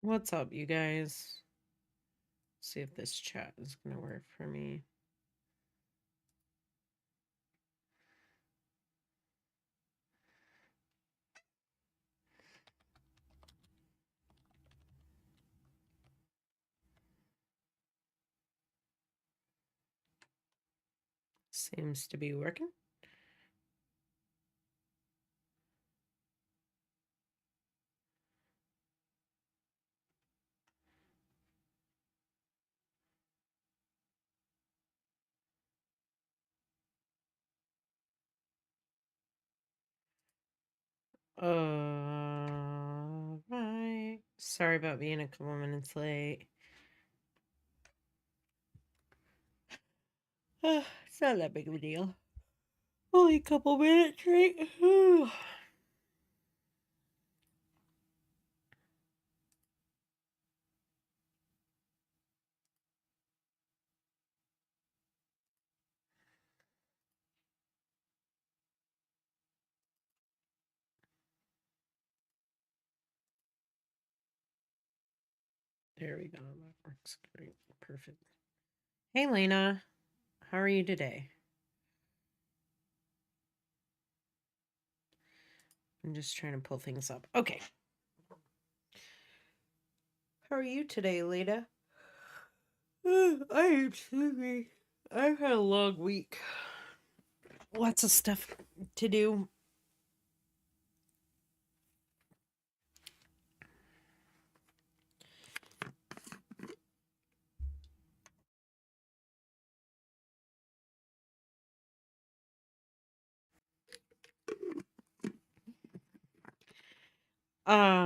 What's up, you guys? See if this chat is going to work for me. Seems to be working. Right. Sorry about being a couple minutes late. It's not that big of a deal. Only a couple minutes, right? There we go. That works great. Perfect. Hey, Lena. How are you today? I'm just trying to pull things up. Okay. How are you today, Lena? I am sleepy. I've had a long week. Lots of stuff to do.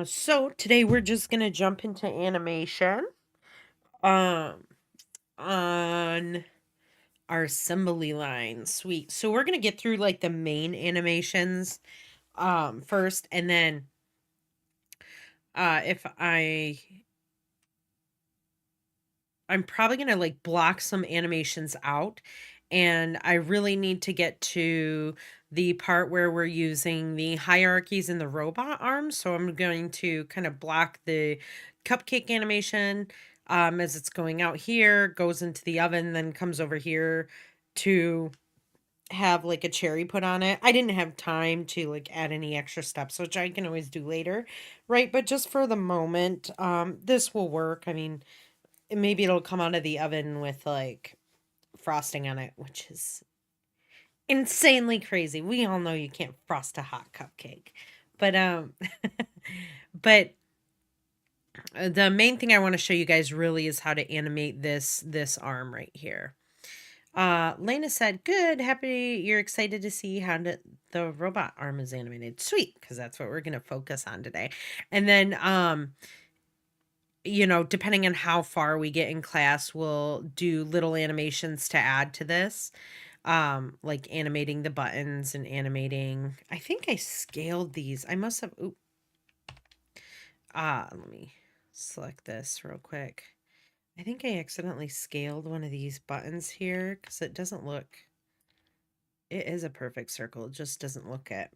So today we're just gonna jump into animation. Um, on our assembly line. Sweet. So we're gonna get through like the main animations first, and then if I'm probably gonna like block some animations out, and I really need to get to the part where we're using the hierarchies in the robot arms. So I'm going to kind of block the cupcake animation as it's going out here, goes into the oven, then comes over here to have like a cherry put on it. I didn't have time to like add any extra steps, which I can always do later, right? But just for the moment, this will work. I mean, maybe it'll come out of the oven with like frosting on it, which is insanely crazy. We all know you can't frost a hot cupcake. But but the main thing I want to show you guys really is how to animate this arm right here. Lena said, "Good, happy you're excited to see how the robot arm is animated. Sweet, because that's what we're gonna focus on today." And then you know, depending on how far we get in class, we'll do little animations to add to this. Like animating the buttons and animating. I think I scaled these. I must have let me select this real quick. I think I accidentally scaled one of these buttons here because it doesn't look, it is a perfect circle. It just doesn't look it.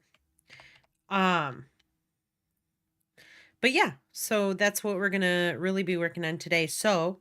But yeah, so that's what we're gonna really be working on today. So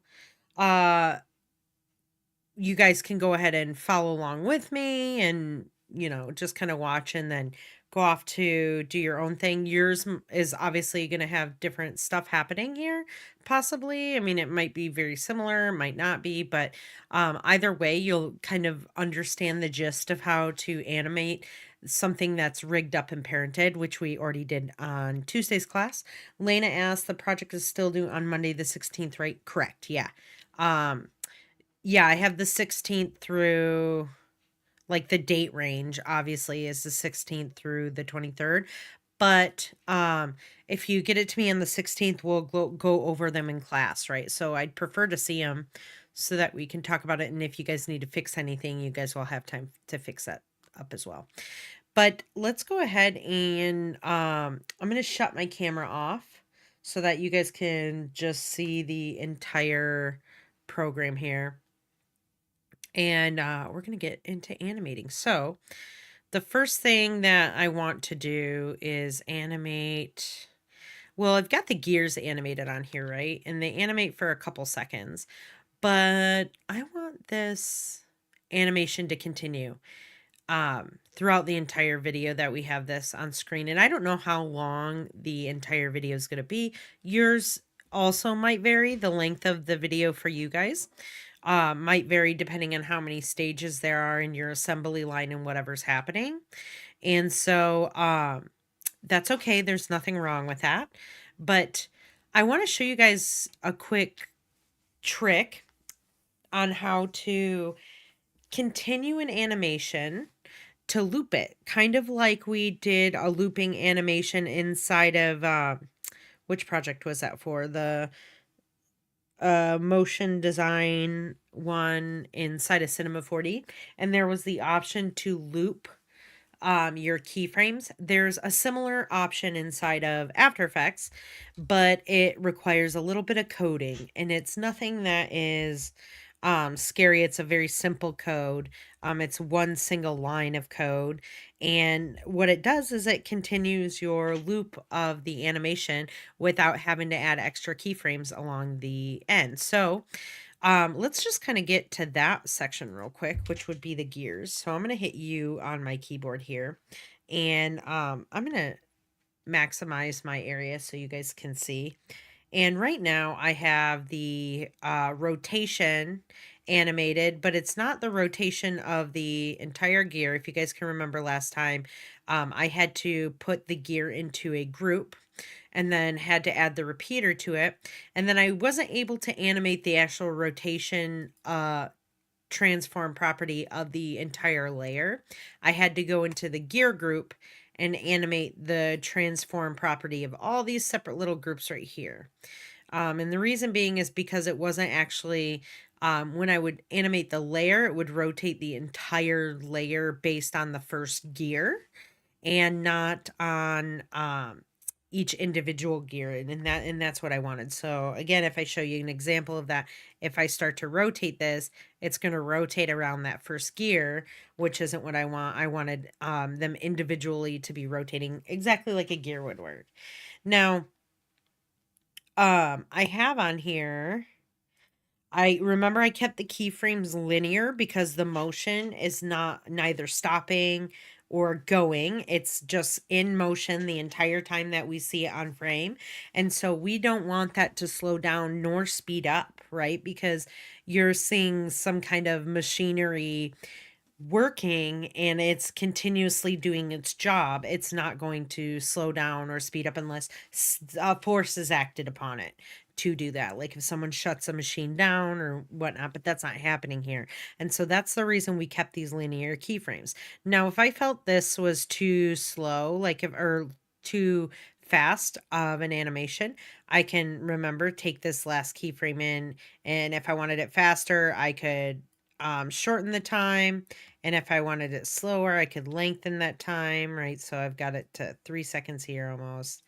you guys can go ahead and follow along with me and, you know, just kind of watch and then go off to do your own thing. Yours is obviously going to have different stuff happening here, possibly. I mean, it might be very similar, might not be, but either way, you'll kind of understand the gist of how to animate something that's rigged up and parented, which we already did on Tuesday's class. Lena asked, the project is still due on Monday the 16th, right? Correct. Yeah. Yeah, I have the 16th through, like, the date range obviously is the 16th through the 23rd. But if you get it to me on the 16th, we'll go over them in class, right? So I'd prefer to see them so that we can talk about it. And if you guys need to fix anything, you guys will have time to fix that up as well. But let's go ahead and I'm going to shut my camera off so that you guys can just see the entire program here. And we're going to get into animating. So the first thing that I want to do is animate. Well, I've got the gears animated on here, right? And they animate for a couple seconds, but I want this animation to continue throughout the entire video that we have this on screen. And I don't know how long the entire video is going to be. Yours also might vary. The length of the video for you guys might vary depending on how many stages there are in your assembly line and whatever's happening. And so that's okay. There's nothing wrong with that. But I want to show you guys a quick trick on how to continue an animation to loop it, kind of like we did a looping animation inside of which project was that for? The motion design one inside of Cinema 4D, and there was the option to loop your keyframes. There's a similar option inside of After Effects, but it requires a little bit of coding, and it's nothing that is scary. It's a very simple code. It's one single line of code, and what it does is it continues your loop of the animation without having to add extra keyframes along the end. So let's just kind of get to that section real quick, which would be the gears. So I'm going to hit U on my keyboard here, and I'm going to maximize my area so you guys can see. And right now I have the rotation animated, but it's not the rotation of the entire gear. If you guys can remember last time, I had to put the gear into a group and then had to add the repeater to it. And then I wasn't able to animate the actual rotation transform property of the entire layer. I had to go into the gear group and animate the transform property of all these separate little groups right here. And the reason being is because it wasn't actually, when I would animate the layer, it would rotate the entire layer based on the first gear and not on each individual gear, and that's what I wanted. So again, if I show you an example of that, if I start to rotate this, it's going to rotate around that first gear, which isn't what I want. I wanted them individually to be rotating exactly like a gear would work. Now, I have on here, I remember I kept the keyframes linear because the motion is neither stopping or going. It's just in motion the entire time that we see it on frame. And so we don't want that to slow down nor speed up, right? Because you're seeing some kind of machinery working and it's continuously doing its job. It's not going to slow down or speed up unless a force is acted upon it to do that. Like if someone shuts a machine down or whatnot, but that's not happening here. And so that's the reason we kept these linear keyframes. Now, if I felt this was too slow, like if, or too fast of an animation, I can remember take this last keyframe in, and if I wanted it faster, I could shorten the time, and if I wanted it slower, I could lengthen that time, right? So I've got it to 3 seconds here almost,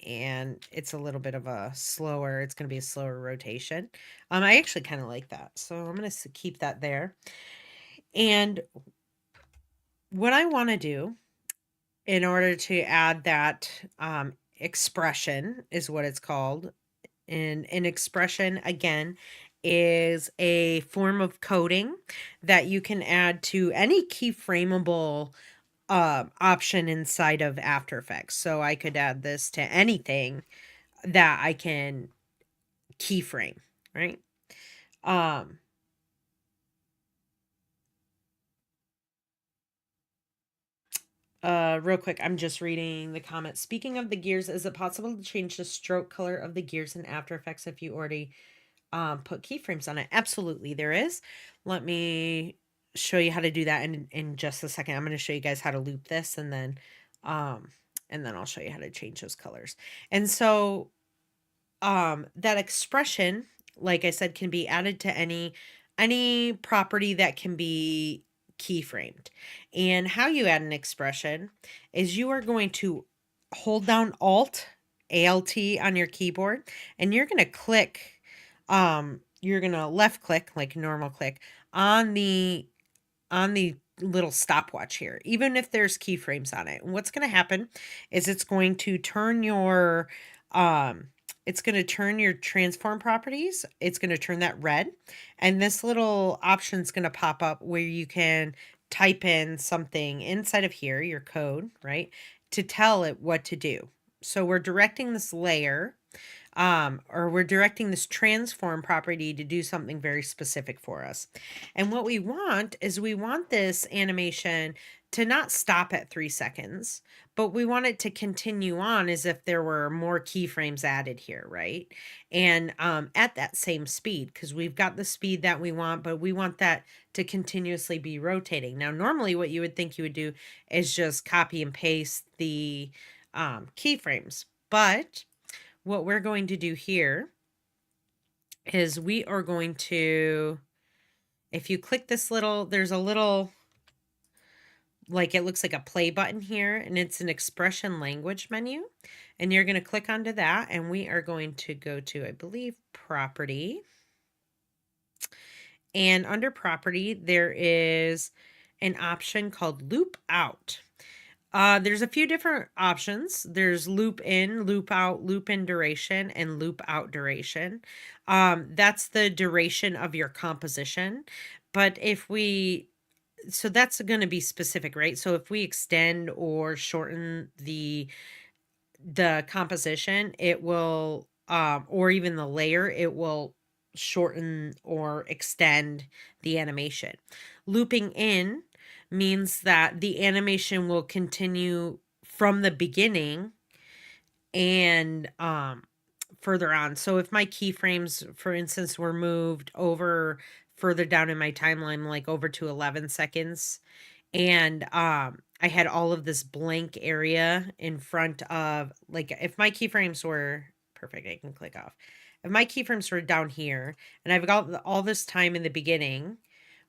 and it's a little bit of a slower, it's going to be a slower rotation. I actually kind of like that, so I'm going to keep that there. And what I want to do in order to add that expression is what it's called. And an expression, again, is a form of coding that you can add to any keyframeable option inside of After Effects. So I could add this to anything that I can keyframe, right? Real quick, I'm just reading the comments. Speaking of the gears, is it possible to change the stroke color of the gears in After Effects if you already put keyframes on it? Absolutely, there is. Let me show you how to do that in just a second. I'm going to show you guys how to loop this, and then I'll show you how to change those colors. And so that expression, like I said, can be added to any property that can be keyframed. And how you add an expression is you are going to hold down Alt on your keyboard, and you're going to click you're going to left click like normal click on the little stopwatch here, even if there's keyframes on it. And what's going to happen is it's going to turn your um, it's going to turn your transform properties. It's going to turn that red. And this little option is going to pop up where you can type in something inside of here, your code, right, to tell it what to do. So we're directing this layer, or we're directing this transform property to do something very specific for us. And what we want is we want this animation to not stop at 3 seconds, but we want it to continue on as if there were more keyframes added here, right? And at that same speed, because we've got the speed that we want, but we want that to continuously be rotating. Now, normally what you would think you would do is just copy and paste the keyframes, but what we're going to do here is we are going to, if you click this little, there's a little, like it looks like a play button here, and it's an expression language menu. And you're going to click onto that, and we are going to go to, I believe, property. And under property, there is an option called loop out. There's a few different options. There's loop in, loop out, loop in duration, and loop out duration. That's the duration of your composition. But if we, so that's going to be specific, right? So if we extend or shorten the composition, it will, or even the layer, it will shorten or extend the animation. Looping in means that the animation will continue from the beginning and further on. So if my keyframes, for instance, were moved over further down in my timeline, like over to 11 seconds, and I had all of this blank area in front of, like, if my keyframes were perfect, I can click off. If my keyframes were down here and I've got all this time in the beginning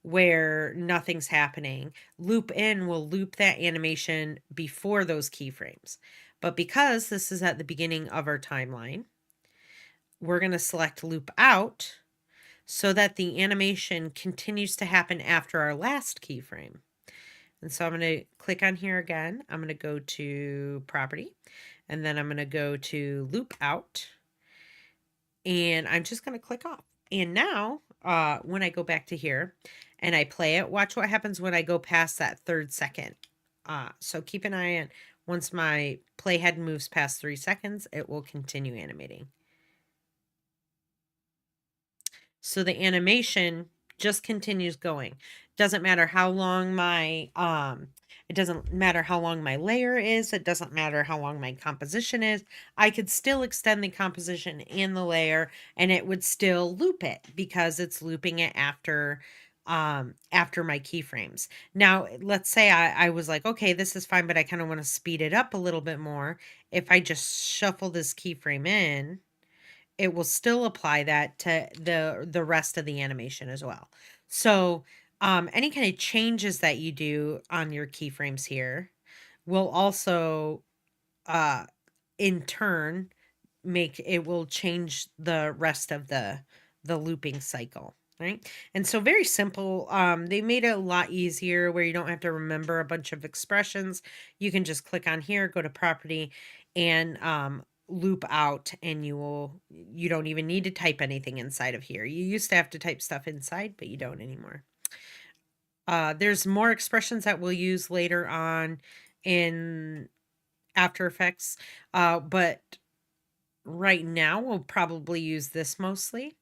where nothing's happening, loop in will loop that animation before those keyframes. But because this is at the beginning of our timeline, we're going to select loop out so that the animation continues to happen after our last keyframe. And so I'm going to click on here again. I'm going to go to property, and then I'm going to go to loop out, and I'm just going to click off. And now when I go back to here and I play it, watch what happens when I go past that 3rd second. So keep an eye on, once my playhead moves past 3 seconds, it will continue animating. So the animation just continues going. Doesn't matter how long my it doesn't matter how long my layer is, it doesn't matter how long my composition is. I could still extend the composition and the layer, and it would still loop it because it's looping it after my keyframes. Now, let's say I was like, okay, this is fine, but I kind of want to speed it up a little bit more. If I just shuffle this keyframe in, it will still apply that to the rest of the animation as well. So any kind of changes that you do on your keyframes here will also in turn will change the rest of the looping cycle, right? And so very simple. They made it a lot easier where you don't have to remember a bunch of expressions. You can just click on here, go to property, and loop out, and you don't even need to type anything inside of here. You used to have to type stuff inside, but you don't anymore. There's more expressions that we'll use later on in After Effects, but right now we'll probably use this mostly.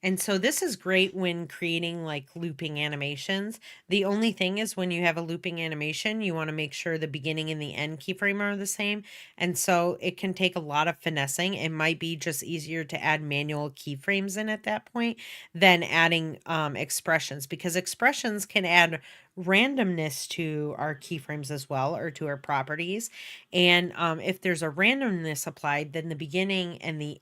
And so this is great when creating like looping animations. The only thing is when you have a looping animation, you want to make sure the beginning and the end keyframe are the same. And so it can take a lot of finessing. It might be just easier to add manual keyframes in at that point than adding expressions, because expressions can add randomness to our keyframes as well, or to our properties. And if there's a randomness applied, then the beginning and the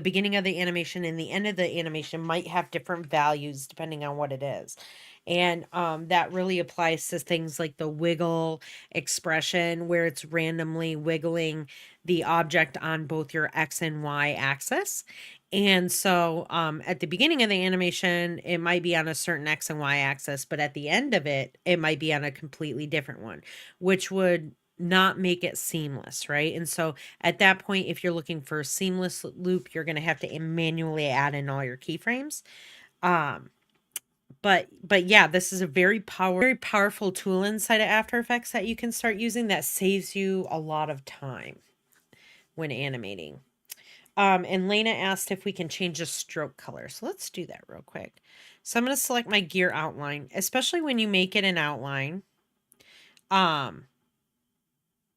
beginning of the animation and the end of the animation might have different values depending on what it is. And that really applies to things like the wiggle expression, where it's randomly wiggling the object on both your X and Y axis. And so at the beginning of the animation, it might be on a certain X and Y axis, but at the end of it, it might be on a completely different one, which would not make it seamless, right? And so at that point, if you're looking for a seamless loop, you're going to have to manually add in all your keyframes. But yeah, this is a very powerful tool inside of After Effects that you can start using that saves you a lot of time when animating. And Lena asked if we can change the stroke color. So let's do that real quick. So I'm going to select my gear outline, especially when you make it an outline.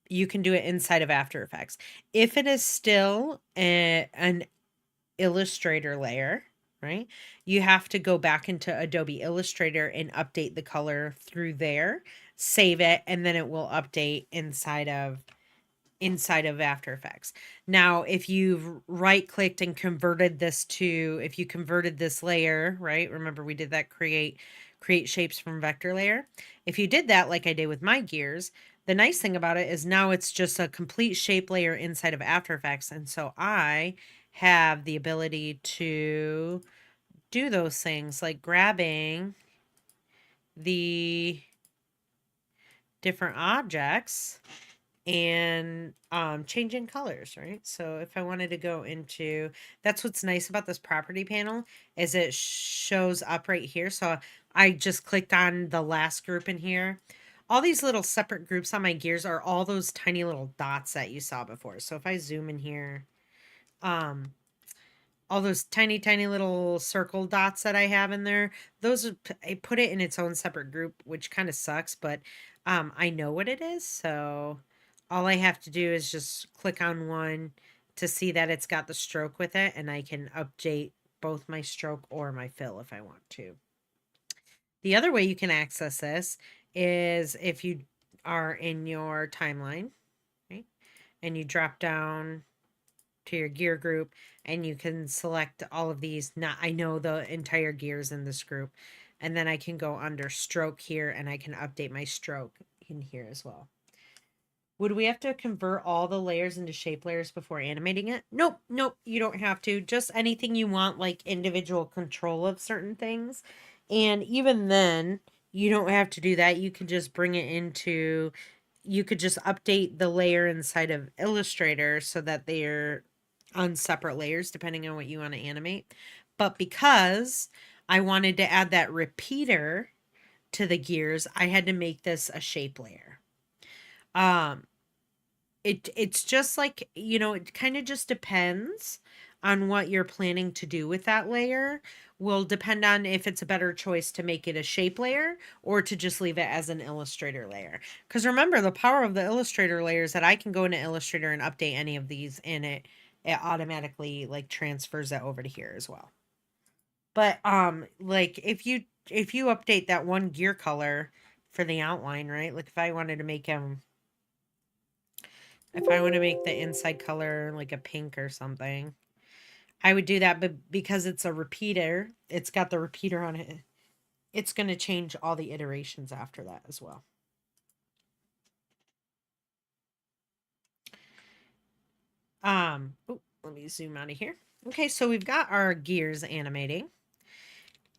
You can do it inside of After Effects. If it is still an Illustrator layer, right? You have to go back into Adobe Illustrator and update the color through there, save it, and then it will update inside of After Effects. Now, if you've right-clicked and converted this to, if you converted this layer, right? Remember we did that create shapes from vector layer. If you did that like I did with my gears, the nice thing about it is now it's just a complete shape layer inside of After Effects. And so I have the ability to do those things like grabbing the different objects and changing colors, right? So if I wanted to go into, that's what's nice about this property panel is it shows up right here. So I just clicked on the last group in here. All these little separate groups on my gears are all those tiny little dots that you saw before. So if I zoom in here, all those tiny, tiny little circle dots that I have in there, those are, I put it in its own separate group, which kind of sucks, but I know what it is. So all I have to do is just click on one to see that it's got the stroke with it, and I can update both my stroke or my fill if I want to. The other way you can access this is if you are in your timeline, right? And you drop down to your gear group and you can select all of these. Now I know the entire gears in this group, and then I can go under stroke here and I can update my stroke in here as well. Would we have to convert all the layers into shape layers before animating it? Nope, nope, you don't have to. Just anything you want, like individual control of certain things. And even then, you don't have to do that. You could just bring it into, you could just update the layer inside of Illustrator so that they're on separate layers depending on what you want to animate. But because I wanted to add that repeater to the gears, I had to make this a shape layer. It's just like, you know, it kind of just depends on what you're planning to do with that layer. Will depend on if it's a better choice to make it a shape layer or to just leave it as an Illustrator layer. Because remember, the power of the Illustrator layer is that I can go into Illustrator and update any of these, and it automatically like transfers it over to here as well. But like if you update that one gear color for the outline, right? Like if I wanted to make him, if I want to make the inside color like a pink or something, I would do that. But because it's a repeater, it's got the repeater on it. It's going to change all the iterations after that as well. Let me zoom out of here. Okay, so we've got our gears animating.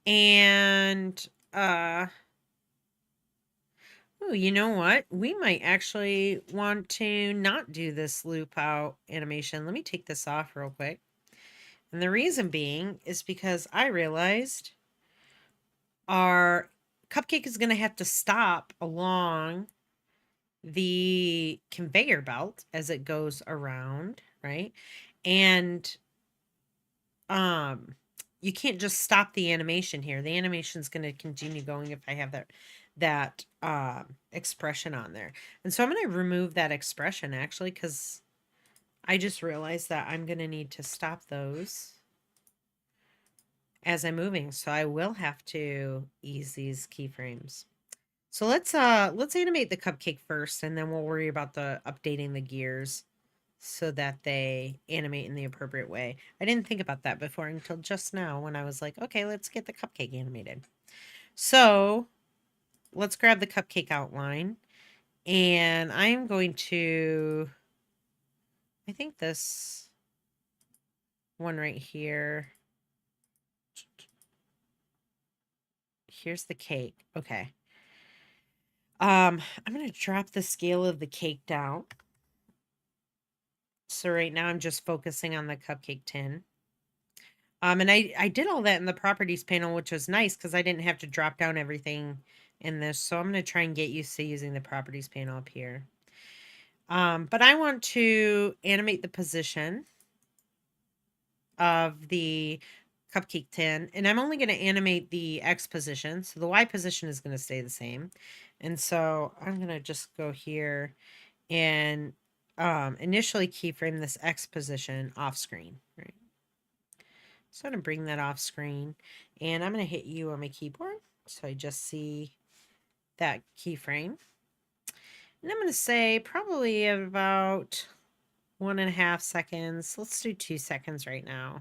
And oh, you know what? We might actually want to not do this loop out animation. Let me take this off real quick. And the reason being is because I realized our Cupcake is going to have to stop along the conveyor belt as it goes around, right? And you can't just stop the animation here. The animation is going to continue going if I have that expression on there. And so I'm going to remove that expression actually, because I just realized that I'm going to need to stop those as I'm moving. So I will have to ease these keyframes. So let's animate the Cupcake first, and then we'll worry about the updating the gears so that they animate in the appropriate way. I didn't think about that before until just now when I was like, okay, let's get the Cupcake animated. So let's grab the Cupcake outline, and I'm going to, I think this one right here. Here's the cake. Okay. I'm going to drop the scale of the cake down. So right now I'm just focusing on the cupcake tin. And I did all that in the properties panel, which was nice because I didn't have to drop down everything in this. So I'm going to try and get used to using the properties panel up here. But I want to animate the position of the cupcake tin, and I'm only going to animate the X position. So the Y position is going to stay the same. And so I'm going to just go here and initially keyframe this X position off screen, right? So I'm going to bring that off screen, and I'm going to hit U on my keyboard. So I just see that keyframe. And I'm going to say probably about 1.5 seconds. Let's do 2 seconds right now.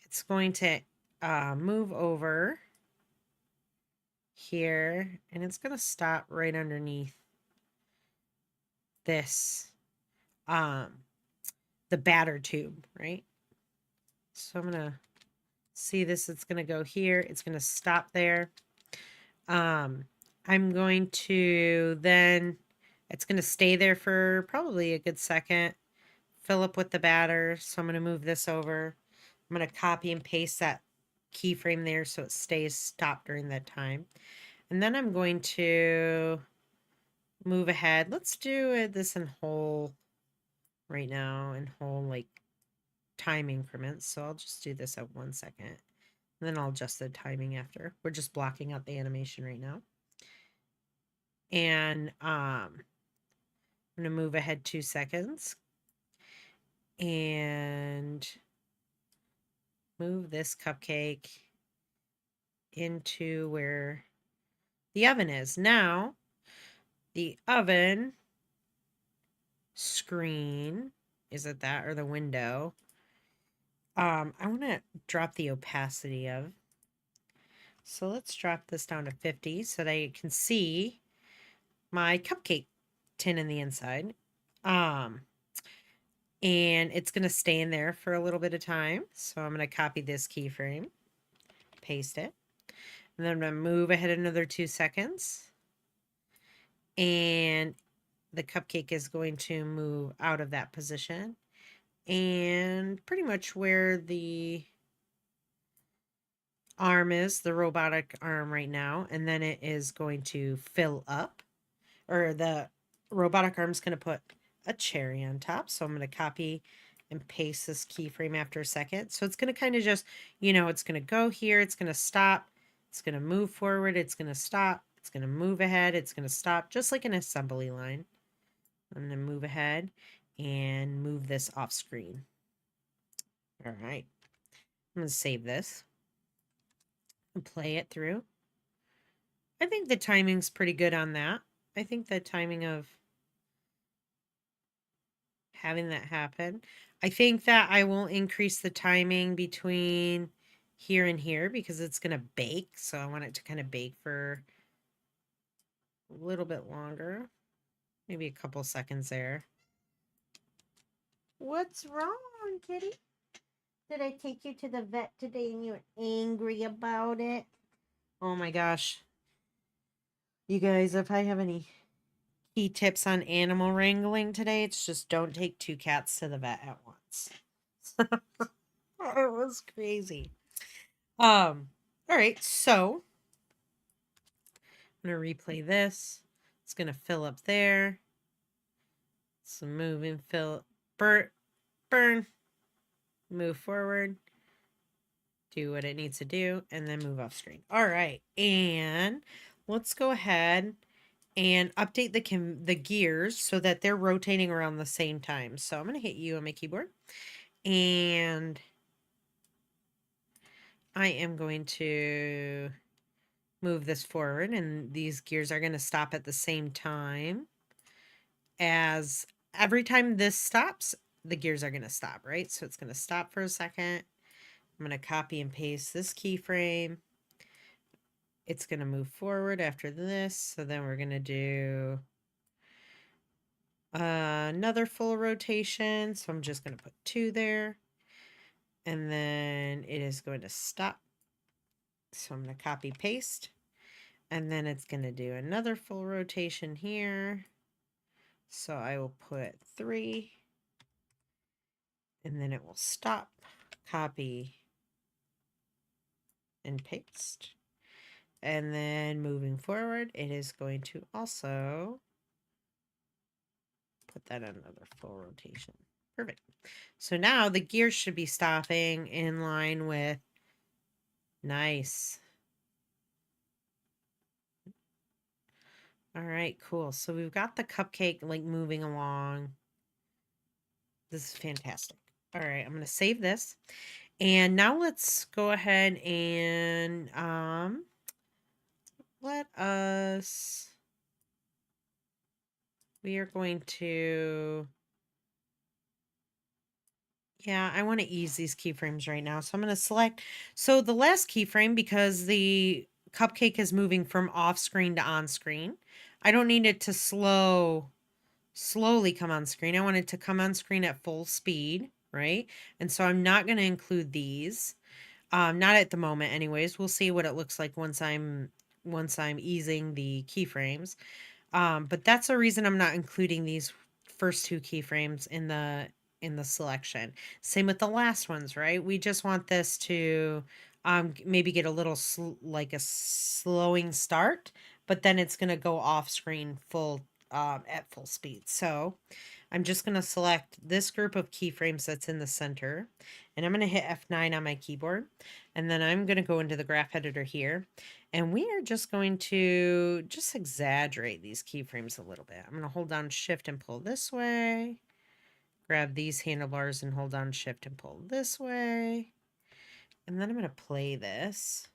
It's going to move over here, and it's going to stop right underneath this, the batter tube, right? So I'm going to see this. It's going to go here. It's going to stop there. I'm going to then, it's going to stay there for probably a good second, fill up with the batter. So I'm going to move this over. I'm going to copy and paste that keyframe there so it stays stopped during that time. And then I'm going to move ahead. Let's do this in whole right now, in whole like time increments. So I'll just do this at 1 second. And then I'll adjust the timing after. We're just blocking out the animation right now. And I'm going to move ahead 2 seconds. And move this cupcake into where the oven is. Now, the oven screen, is it that or the window? I want to drop the opacity of. So let's drop this down to 50 so that you can see my cupcake tin in the inside. And it's going to stay in there for a little bit of time. So I'm going to copy this keyframe, paste it, and then I'm going to move ahead another 2 seconds. And the cupcake is going to move out of that position and pretty much where the arm is, the robotic arm right now, and then it is going to fill up, or the robotic arm is going to put a cherry on top. So I'm going to copy and paste this keyframe after a second. So it's going to kind of just, it's going to go here, it's going to stop, it's going to move forward, it's going to stop, it's going to move ahead, it's going to stop, just like an assembly line. I'm going to move ahead and move this off screen. All right. I'm going to save this and play it through. I think the timing's pretty good on that. I think the timing of having that happen. I think that I will increase the timing between here and here because it's going to bake. So I want it to kind of bake for a little bit longer. Maybe a couple seconds there. What's wrong, kitty? Did I take you to the vet today and you're angry about it? Oh my gosh. You guys, if I have any key tips on animal wrangling today, it's just don't take 2 cats to the vet at once. It was crazy. All right, so I'm gonna replay this. It's gonna fill up there. So move and fill, burn, move forward, do what it needs to do, and then move off screen. All right, and let's go ahead and update the gears so that they're rotating around the same time. So I'm going to hit U on my keyboard, and I am going to move this forward, and these gears are going to stop at the same time. As every time this stops, the gears are going to stop, right? So it's going to stop for a second. I'm going to copy and paste this keyframe. It's going to move forward after this. So then we're going to do another full rotation. So I'm just going to put 2 there. And then it is going to stop. So I'm going to copy paste. And then it's going to do another full rotation here. So I will put 3. And then it will stop, copy, and paste. And then moving forward, it is going to also put that on another full rotation. Perfect. So now the gears should be stopping in line with nice. All right, cool. So we've got the cupcake like moving along. This is fantastic. All right, I'm going to save this. And now let's go ahead and we are going to, yeah, I want to ease these keyframes right now. So I'm going to select, so the last keyframe, because the cupcake is moving from off screen to on screen, I don't need it to slowly come on screen. I want it to come on screen at full speed, right? And so I'm not going to include these. Not at the moment anyways. We'll see what it looks like once I'm easing the keyframes. But that's the reason I'm not including these first 2 keyframes in the selection. Same with the last ones, right? We just want this to maybe get a little like a slowing start, but then it's going to go off screen full at full speed. So I'm just going to select this group of keyframes that's in the center, and I'm going to hit F9 on my keyboard, and then I'm going to go into the graph editor here, and we are just going to just exaggerate these keyframes a little bit. I'm going to hold down Shift and pull this way, grab these handlebars and hold down Shift and pull this way, and then I'm going to play this.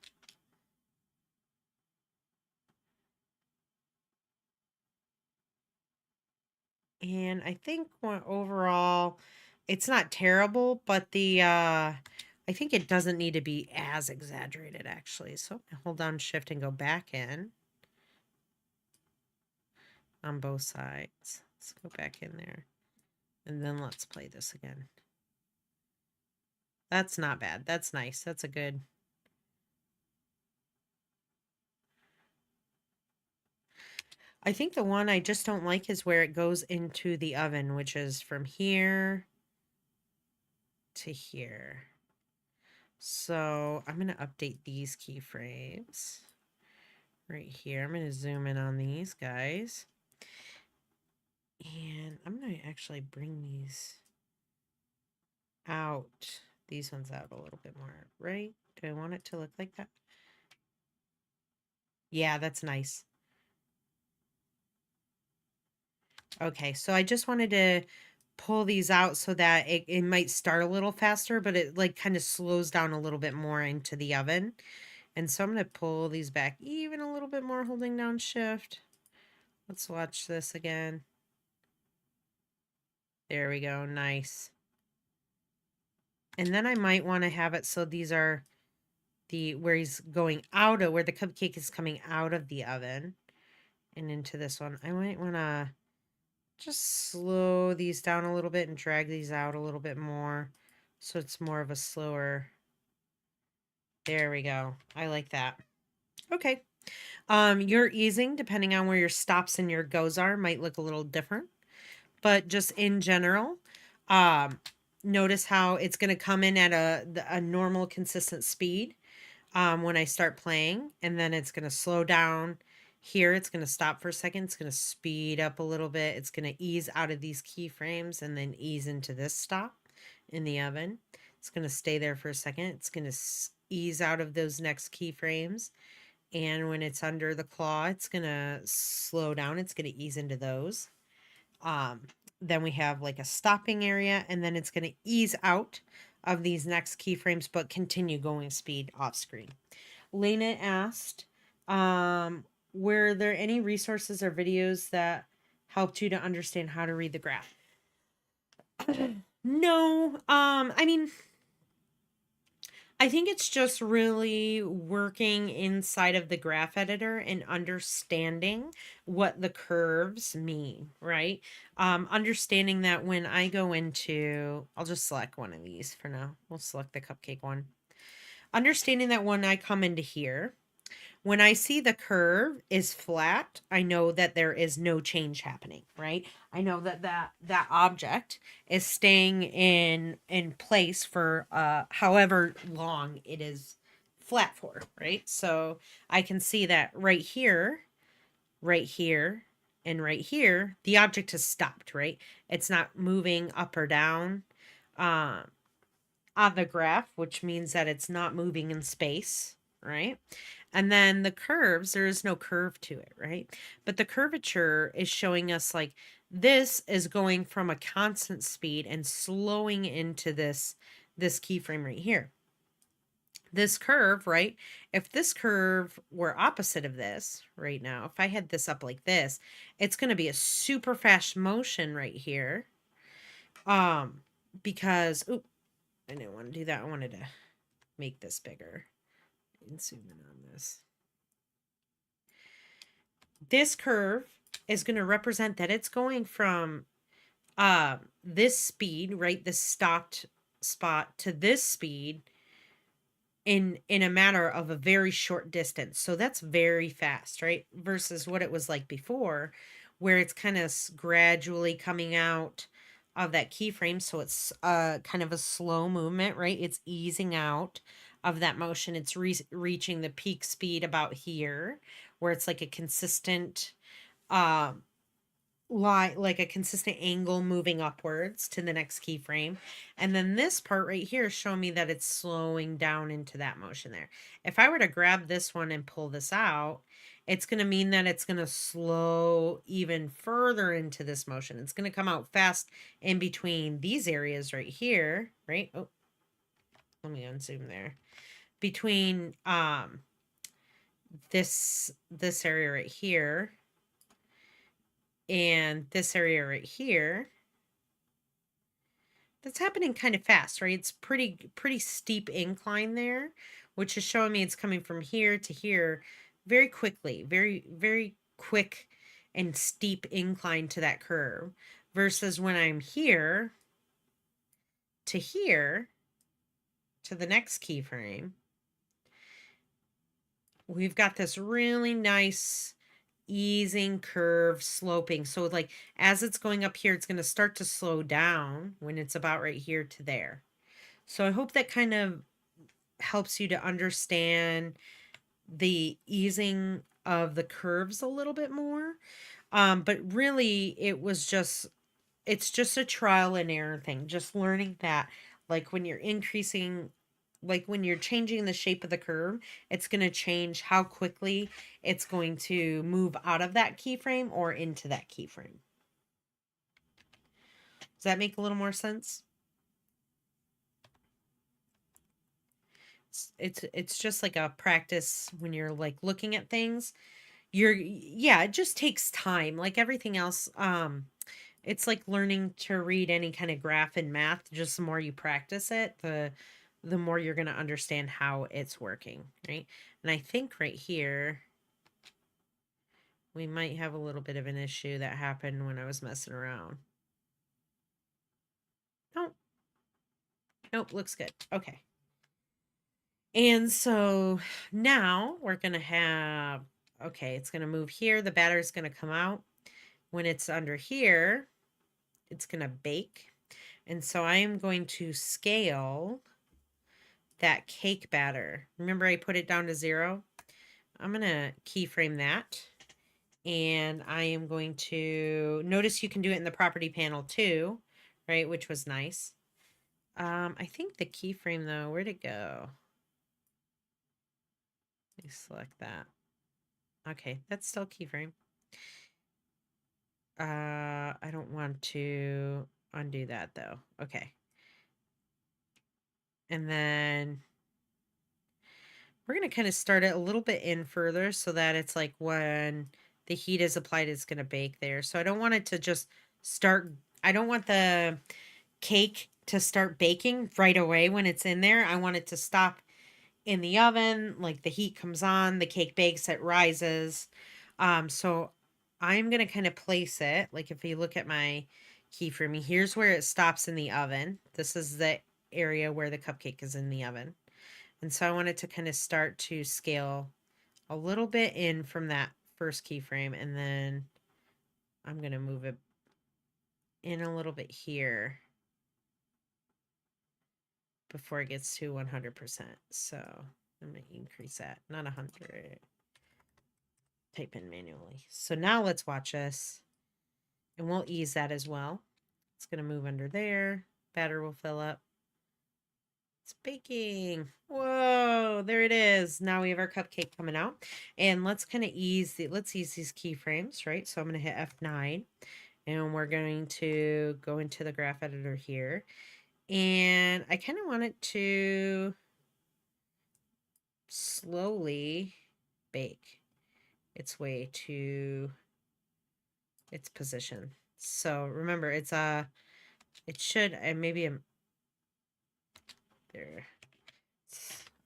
And I think overall, it's not terrible, but I think it doesn't need to be as exaggerated, actually. So hold down Shift and go back in on both sides. Let's go back in there. And then let's play this again. That's not bad. That's nice. That's a good... I think the one I just don't like is where it goes into the oven, which is from here to here. So I'm going to update these keyframes right here. I'm going to zoom in on these guys. And I'm going to actually bring these out. These ones out a little bit more, right? Do I want it to look like that? Yeah, that's nice. Okay, so I just wanted to pull these out so that it might start a little faster, but it like kind of slows down a little bit more into the oven. And so I'm going to pull these back even a little bit more, holding down Shift. Let's watch this again. There we go. Nice. And then I might want to have it so these are where he's going out of, where the cupcake is coming out of the oven and into this one. I might want to just slow these down a little bit and drag these out a little bit more so it's more of a slower. There we go. I like that. Okay. Your easing, depending on where your stops and your goes are, might look a little different. But just in general, notice how it's going to come in at a normal, consistent speed when I start playing. And then it's going to slow down here. It's going to stop for a second. It's going to speed up a little bit. It's going to ease out of these keyframes and then ease into this stop in the oven. It's going to stay there for a second. It's going to ease out of those next keyframes. And when it's under the claw, it's going to slow down. It's going to ease into those. Then we have like a stopping area, and then it's going to ease out of these next keyframes, but continue going speed off screen. Lena asked, were there any resources or videos that helped you to understand how to read the graph? No, I mean, I think it's just really working inside of the graph editor and understanding what the curves mean, right? Understanding that when I go into, I'll just select one of these for now. We'll select the cupcake one. Understanding that when I come into here, When I see the curve is flat, I know that there is no change happening, right? I know that that object is staying in place for however long it is flat for, right? So I can see that right here, and right here, the object has stopped, right? It's not moving up or down uh, on the graph, which means that it's not moving in space, right? And then the curves, there is no curve to it, right? But the curvature is showing us like this is going from a constant speed and slowing into this keyframe right here. This curve, right? If this curve were opposite of this right now, if I had this up like this, it's going to be a super fast motion right here. Because, oop, I didn't want to do that. I wanted to make this bigger and zoom in on this. This curve is going to represent that it's going from this speed, right, this stopped spot, to this speed in a matter of a very short distance. So that's very fast, right? Versus what it was like before, where it's kind of gradually coming out of that keyframe. So it's kind of a slow movement, right? It's easing out of that motion. It's reaching the peak speed about here, where it's like a consistent line, like a consistent angle moving upwards to the next keyframe. And then this part right here is showing me that it's slowing down into that motion there. If I were to grab this one and pull this out, it's going to mean that it's going to slow even further into this motion. It's going to come out fast in between these areas right here, right? Oh, let me unzoom there. Between this area right here and this area right here, that's happening kind of fast, right? It's pretty steep incline there, which is showing me it's coming from here to here very quickly, very quick and steep incline to that curve, versus when I'm here to here to the next keyframe, we've got this really nice easing curve sloping. So like as it's going up here, it's going to start to slow down when it's about right here to there. So I hope that kind of helps you to understand the easing of the curves a little bit more. But really it's just a trial and error thing. Just learning that like when you're increasing, like when you're changing the shape of the curve, it's going to change how quickly it's going to move out of that keyframe or into that keyframe. Does that make a little more sense? It's just like a practice when you're like looking at things. Yeah, it just takes time like everything else. It's like learning to read any kind of graph in math. Just the more you practice it, the more you're going to understand how it's working, right? And I think right here we might have a little bit of an issue that happened when I was messing around. Nope, looks good. Okay. And so now we're going to have, okay, it's going to move here. The batter's going to come out. When it's under here, it's going to bake. And so I am going to scale that cake batter. Remember I put it down to 0? I'm going to keyframe that. And I am going to, notice you can do it in the property panel too, right? Which was nice. I think the keyframe though, where'd it go? Let me select that. Okay, that's still keyframe. I don't want to undo that though. Okay. And then we're going to kind of start it a little bit in further so that it's like when the heat is applied, it's going to bake there. So I don't want it to just start, I don't want the cake to start baking right away when it's in there. I want it to stop in the oven, like the heat comes on, the cake bakes, it rises. So I'm going to kind of place it, like if you look at my keyframe, here's where it stops in the oven. This is the area where the cupcake is in the oven. And so I want it to kind of start to scale a little bit in from that first keyframe, and then I'm going to move it in a little bit here before it gets to 100%. So I'm going to increase that, not 100. Type in manually. So now let's watch this, and we'll ease that as well. It's going to move under there. Batter will fill up. It's baking. Whoa, there it is. Now we have our cupcake coming out. And let's kind of ease these keyframes, right? So I'm going to hit F9, and we're going to go into the graph editor here. And I kind of want it to slowly bake its way to its position. So remember, it should, and maybe there.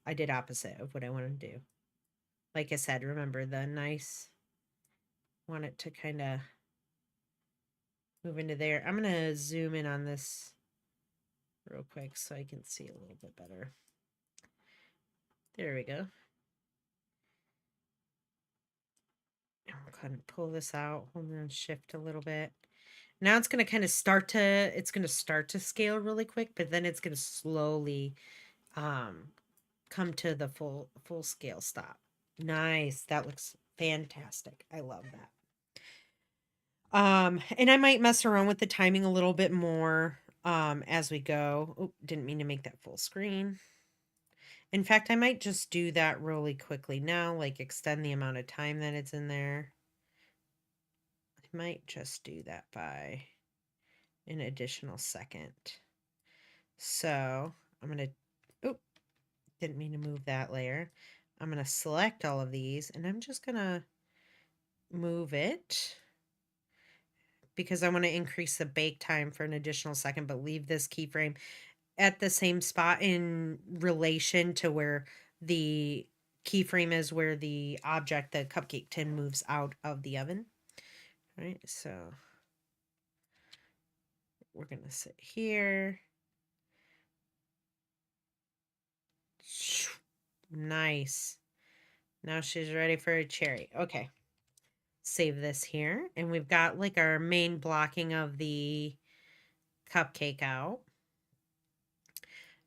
I did opposite of what I want to do. Like I said, remember the nice, want it to kind of move into there. I'm going to zoom in on this real quick so I can see a little bit better. There we go. I'm going to pull this out, hold down shift a little bit. Now it's going to kind of start to scale really quick, but then it's going to slowly come to the full scale stop. Nice. That looks fantastic. I love that. And I might mess around with the timing a little bit more as we go. Oh, didn't mean to make that full screen. In fact, I might just do that really quickly now, like extend the amount of time that it's in there. I might just do that by an additional second. So I'm going to, oh, didn't mean to move that layer. I'm going to select all of these, and I'm just going to move it because I want to increase the bake time for an additional second, but leave this keyframe at the same spot in relation to where the keyframe is, where the object, the cupcake tin, moves out of the oven. All right, so we're going to sit here. Nice. Now she's ready for a cherry. Okay. Save this here. And we've got like our main blocking of the cupcake out.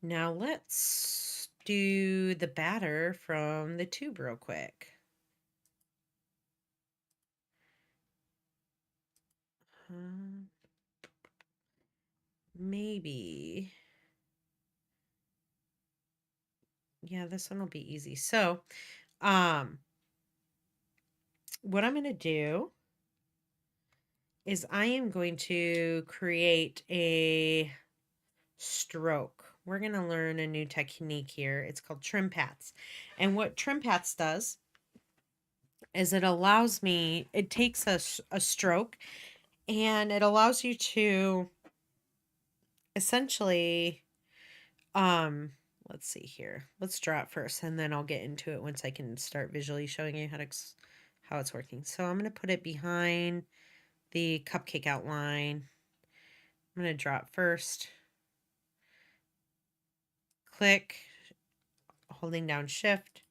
Now let's do the batter from the tube real quick. Maybe. Yeah, this one will be easy. So, what I'm going to do is I am going to create a stroke. We're going to learn a new technique here. It's called trim paths. And what trim paths does is it takes a stroke, and it allows you to essentially, let's see here. Let's draw it first, and then I'll get into it once I can start visually showing you how it's working. So I'm going to put it behind the cupcake outline. I'm going to draw it first. Click, holding down shift.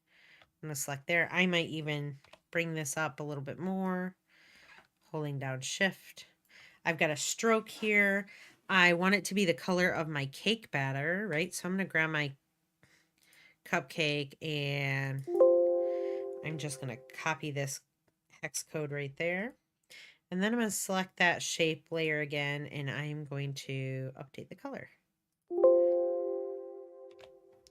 I'm going to select there. I might even bring this up a little bit more, holding down shift. I've got a stroke here. I want it to be the color of my cake batter, right? So I'm going to grab my cupcake, and I'm just going to copy this hex code right there. And then I'm going to select that shape layer again, and I'm going to update the color.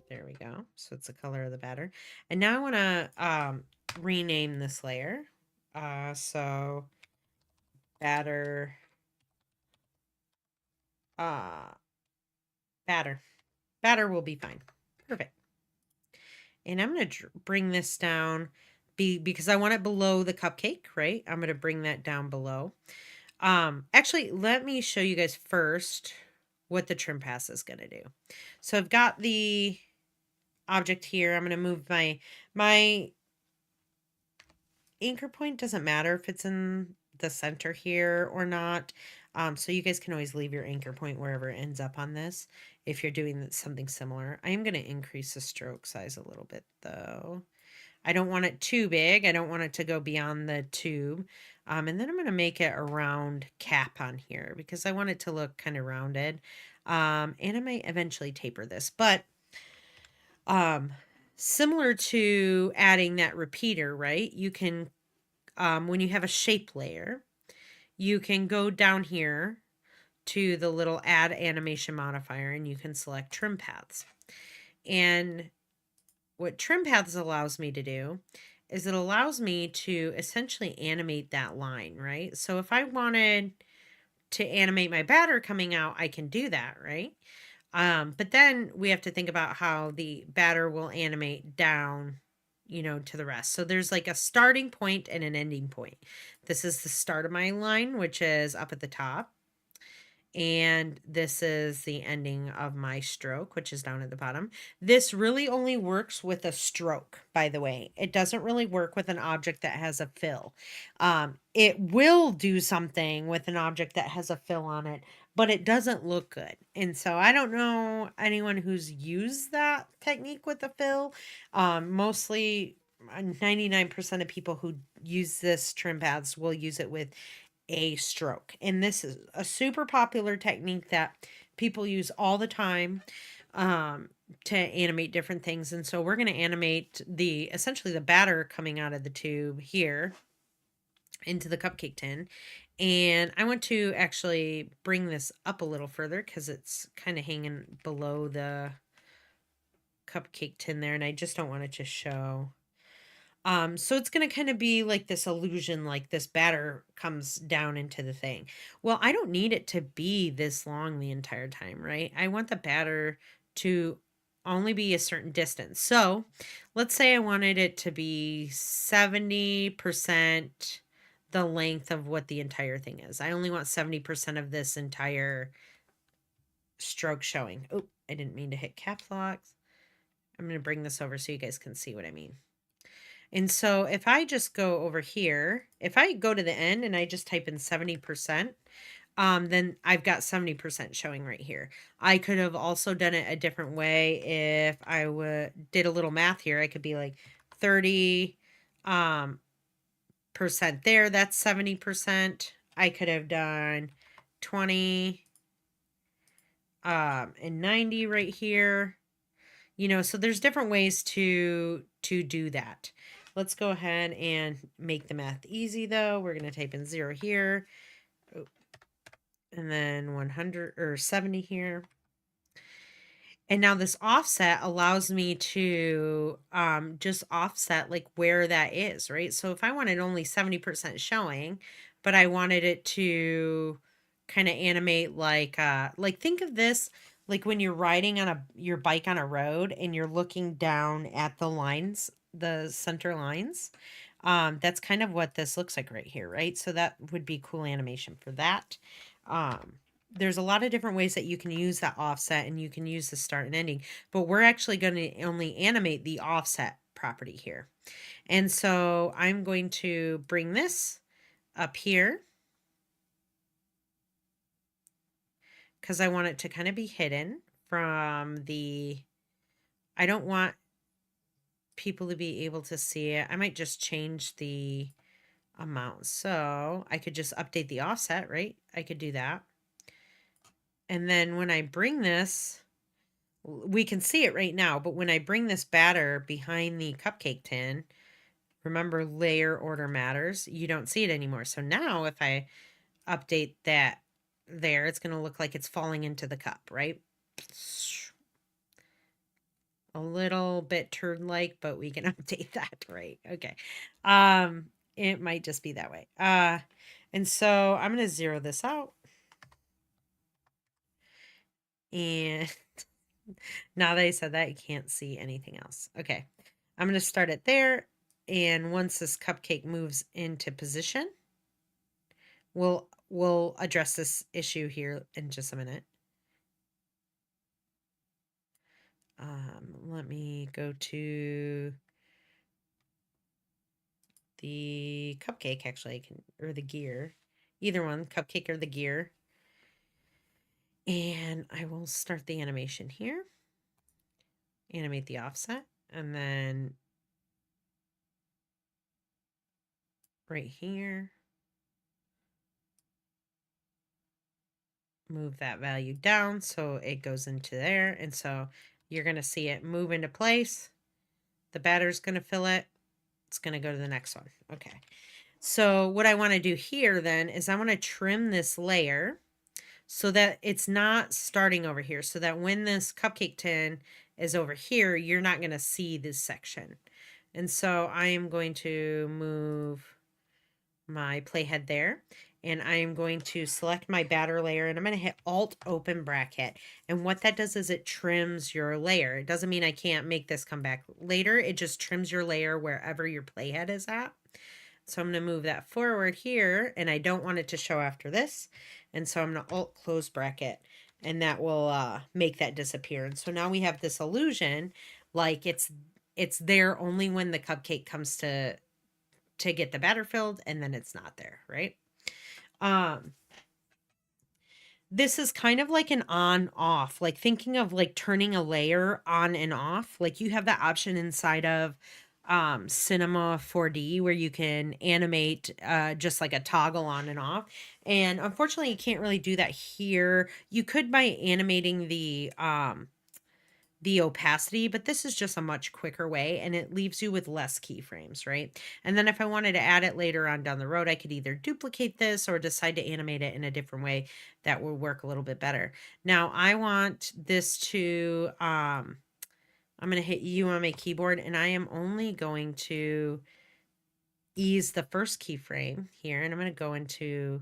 There we go. So it's the color of the batter. And now I want to rename this layer. So batter, batter. Batter will be fine. Perfect. And I'm going to bring this down because I want it below the cupcake, right? I'm going to bring that down below. Actually, let me show you guys first what the trim pass is going to do. So I've got the object here. I'm going to move my anchor point. Doesn't matter if it's in the center here or not. So you guys can always leave your anchor point wherever it ends up on this if you're doing something similar. I am going to increase the stroke size a little bit though. I don't want it too big. I don't want it to go beyond the tube. And then I'm going to make it a round cap on here because I want it to look kind of rounded. And I might eventually taper this, but um, similar to adding that repeater, right? You can, when you have a shape layer, you can go down here to the little add animation modifier and you can select trim paths. And what trim paths allows me to do is it allows me to essentially animate that line, right? So if I wanted to animate my batter coming out, I can do that, right? But then we have to think about how the batter will animate down, to the rest. So there's like a starting point and an ending point. This is the start of my line, which is up at the top. And this is the ending of my stroke, which is down at the bottom. This really only works with a stroke, by the way. It doesn't really work with an object that has a fill. It will do something with an object that has a fill on it, but it doesn't look good. And so I don't know anyone who's used that technique with a fill. Mostly 99% of people who use this trim paths will use it with a stroke. And this is a super popular technique that people use all the time to animate different things. And so we're going to animate essentially the batter coming out of the tube here into the cupcake tin. And I want to actually bring this up a little further because it's kind of hanging below the cupcake tin there. And I just don't want it to show. So it's going to kind of be like this illusion, like this batter comes down into the thing. Well, I don't need it to be this long the entire time, right? I want the batter to only be a certain distance. So let's say I wanted it to be 70% the length of what the entire thing is. I only want 70% of this entire stroke showing. Oh, I didn't mean to hit caps lock. I'm going to bring this over so you guys can see what I mean. And so if I just go over here, if I go to the end and I just type in 70%, then I've got 70% showing right here. I could have also done it a different way. If I did a little math here, I could be like 30 percent there. That's 70%. I could have done 20 and 90 right here. So there's different ways to do that. Let's go ahead and make the math easy though. We're going to type in 0 here. Oh, and then 100 or 70 here. And now this offset allows me to just offset like where that is, right? So if I wanted only 70% showing, but I wanted it to kind of animate like think of this like when you're riding on your bike on a road and you're looking down at the lines, the center lines. That's kind of what this looks like right here, right? So that would be cool animation for that. There's a lot of different ways that you can use that offset and you can use the start and ending, but we're actually going to only animate the offset property here. And so I'm going to bring this up here because I want it to kind of be hidden from I don't want people to be able to see it. I might just change the amount. So I could just update the offset, right? I could do that. And then when I bring this, we can see it right now, but when I bring this batter behind the cupcake tin, remember layer order matters, you don't see it anymore. So now if I update that there, it's going to look like it's falling into the cup, right? A little bit turd-like, but we can update that, right? Okay. It might just be that way. And so I'm going to zero this out. And now that I said that, I can't see anything else. Okay. I'm going to start it there. And once this cupcake moves into position, we'll address this issue here in just a minute. Let me go to the cupcake, actually, or the gear. Either one, cupcake or the gear. And I will start the animation here. Animate the offset. And then right here. Move that value down so it goes into there. And so you're going to see it move into place. The batter's going to fill it. It's going to go to the next one. Okay. So what I want to do here then is I want to trim this layer so that it's not starting over here, so that when this cupcake tin is over here, you're not going to see this section. And so I am going to move my playhead there, and I am going to select my batter layer, and I'm going to hit Alt open bracket. And what that does is it trims your layer. It doesn't mean I can't make this come back later. It just trims your layer wherever your playhead is at. So I'm going to move that forward here, and I don't want it to show after this. And so I'm going to Alt close bracket, and that will make that disappear. And so now we have this illusion like it's there only when the cupcake comes to get the batter filled, and then it's not there, right? This is kind of like an on off, like thinking of like turning a layer on and off. Like you have that option inside of Cinema 4D where you can animate just like a toggle on and off. And unfortunately, you can't really do that here. You could by animating the opacity, but this is just a much quicker way, and it leaves you with less keyframes, right? And then if I wanted to add it later on down the road, I could either duplicate this or decide to animate it in a different way that will work a little bit better. Now I want this to, I'm going to hit U on my keyboard, and I am only going to ease the first keyframe here, and I'm going to go into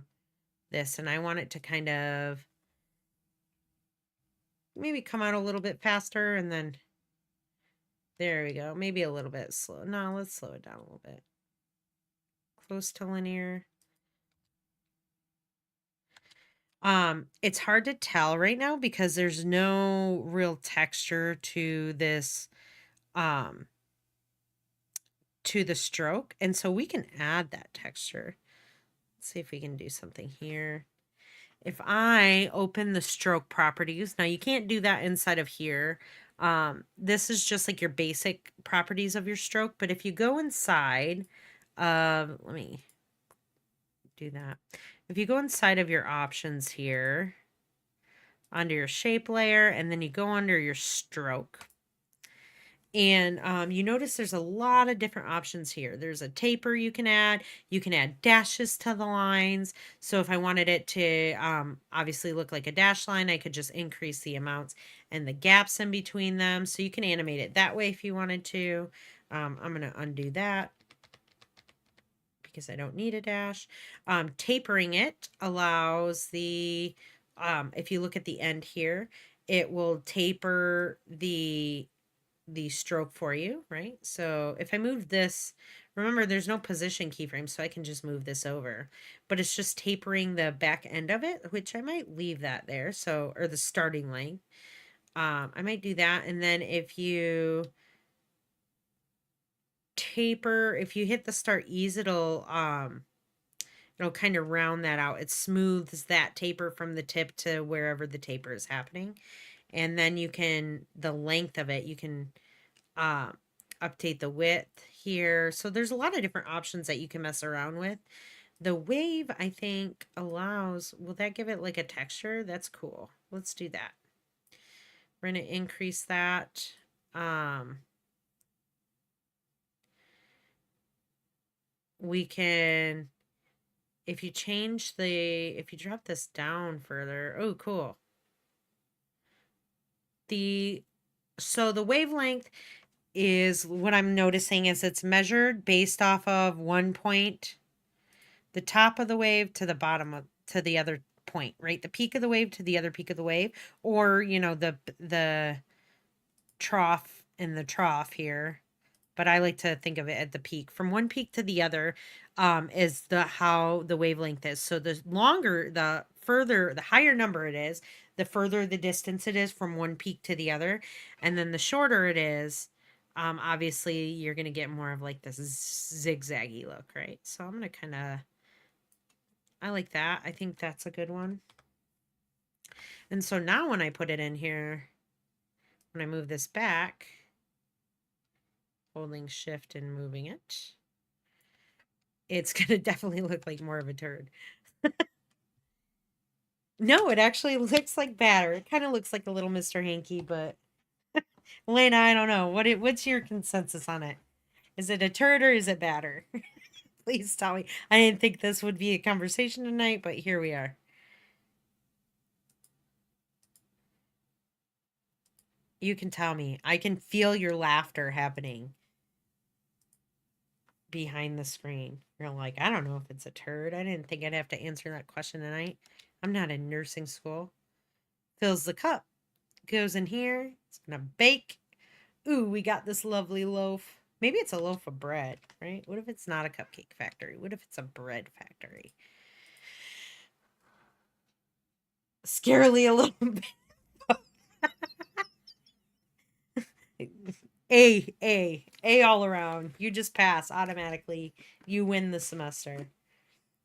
this, and I want it to kind of maybe come out a little bit faster, and then there we go. Maybe a little bit slow. No, let's slow it down a little bit. Close to linear. It's hard to tell right now because there's no real texture to this, to the stroke. And so we can add that texture. Let's see if we can do something here. If I open the stroke properties, now you can't do that inside of here. This is just like your basic properties of your stroke. But if you go inside of, let me do that. If you go inside of your options here, under your shape layer, and then you go under your stroke. And you notice there's a lot of different options here. There's a taper you can add. You can add dashes to the lines. So if I wanted it to obviously look like a dash line, I could just increase the amounts and the gaps in between them. So you can animate it that way if you wanted to. I'm going to undo that because I don't need a dash. Tapering it allows the, if you look at the end here, it will taper the stroke for you, right? So if I move this, remember there's no position keyframe, so I can just move this over, but it's just tapering the back end of it, which I might leave that there. So, or the starting length. I might do that. And then if you taper, if you hit the start ease, it'll kind of round that out. It smooths that taper from the tip to wherever the taper is happening. And then you can, the length of it, you can update the width here. So there's a lot of different options that you can mess around with. The wave, I think, allows, will that give it like a texture? That's cool. Let's do that. We're going to increase that. We can, if you change the, if you drop this down further, oh, cool. So the wavelength is what I'm noticing is it's measured based off of one point, the top of the wave to the bottom of, to the other point, right? The peak of the wave to the other peak of the wave, or, you know, the trough in the trough here. But I like to think of it at the peak. From one peak to the other is how the wavelength is. So the longer, the further, the higher number it is, the further the distance it is from one peak to the other. And then the shorter it is, obviously you're going to get more of like this zigzaggy look, right? So I'm going to kind of, I like that. I think that's a good one. And so now when I put it in here, when I move this back, holding shift and moving it, it's going to definitely look like more of a turd. No, it actually looks like batter. It kind of looks like a little Mr. Hanky, but Lena, I don't know. What's your consensus on it? Is it a turd or is it batter? Please tell me. I didn't think this would be a conversation tonight, but here we are. You can tell me. I can feel your laughter happening behind the screen. You're like, I don't know if it's a turd. I didn't think I'd have to answer that question tonight. I'm not in nursing school. Fills the cup, goes in here. It's gonna bake. Ooh, we got this lovely loaf. Maybe it's a loaf of bread, right? What if it's not a cupcake factory? What if it's a bread factory? Scarily a little bit. A all around. You just pass automatically. You win the semester.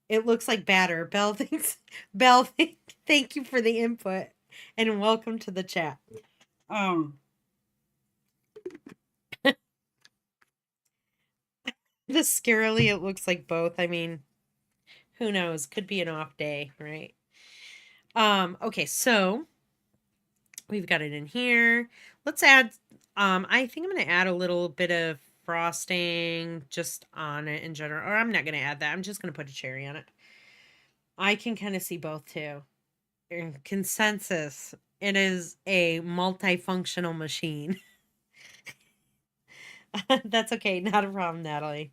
It looks like batter. Belle thinks, Belle, thank you for the input and welcome to the chat. Um, the scarily, it looks like both. I mean, who knows? Could be an off day, right? Okay, so we've got it in here. Let's add, I think I'm going to add a little bit of frosting just on it in general. Or I'm not going to add that. I'm just going to put a cherry on it. I can kind of see both too. In consensus, it is a multifunctional machine. That's okay. Not a problem, Natalie.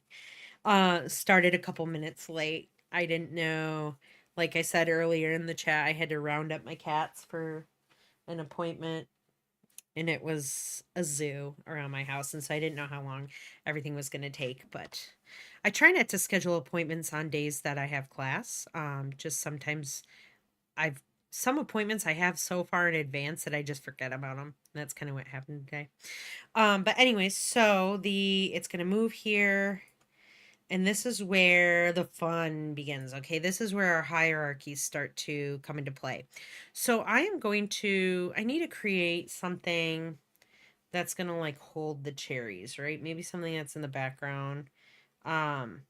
Started a couple minutes late. I didn't know. Like I said earlier in the chat, I had to round up my cats for an appointment, and it was a zoo around my house, and so I didn't know how long everything was going to take. But I try not to schedule appointments on days that I have class. Just sometimes I've some appointments I have so far in advance that I just forget about them. That's kind of what happened today. But anyways, so it's gonna move here. And this is where the fun begins. Okay, this is where our hierarchies start to come into play. So I need to create something that's gonna like hold the cherries, right? Maybe something that's in the background. Um,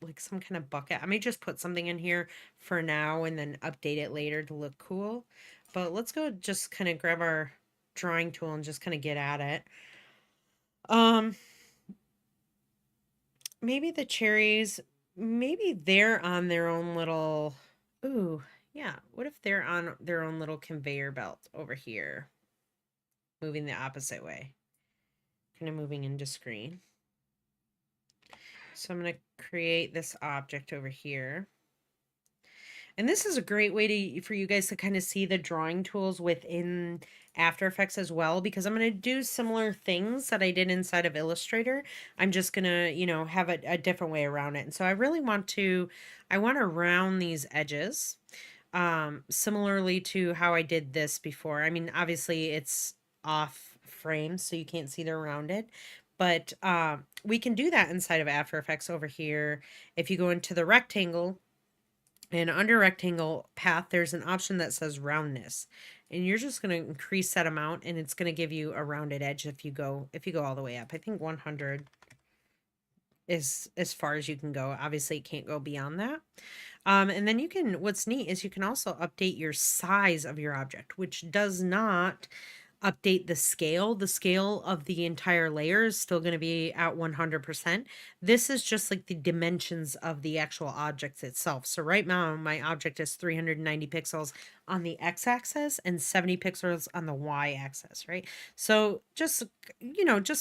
like some kind of bucket. I may just put something in here for now and then update it later to look cool. But let's go just kind of grab our drawing tool and just kind of get at it. Um, maybe the cherries, maybe they're on their own little, ooh, yeah. What if they're on their own little conveyor belt over here, moving the opposite way? Kind of moving into screen. So I'm going to create this object over here. And this is a great way for you guys to kind of see the drawing tools within After Effects as well, because I'm going to do similar things that I did inside of Illustrator. I'm just going to, have a different way around it. And so I want to round these edges, similarly to how I did this before. I mean, obviously it's off frame, so you can't see they're rounded. But we can do that inside of After Effects over here. If you go into the rectangle, and under rectangle path, there's an option that says roundness. And you're just going to increase that amount, and it's going to give you a rounded edge if you go all the way up. I think 100 is as far as you can go. Obviously, it can't go beyond that. And then what's neat is you can also update your size of your object, which does not update the scale. The scale of the entire layer is still going to be at 100%. This is just like the dimensions of the actual object itself. So right now my object is 390 pixels on the x-axis and 70 pixels on the y-axis, right? So just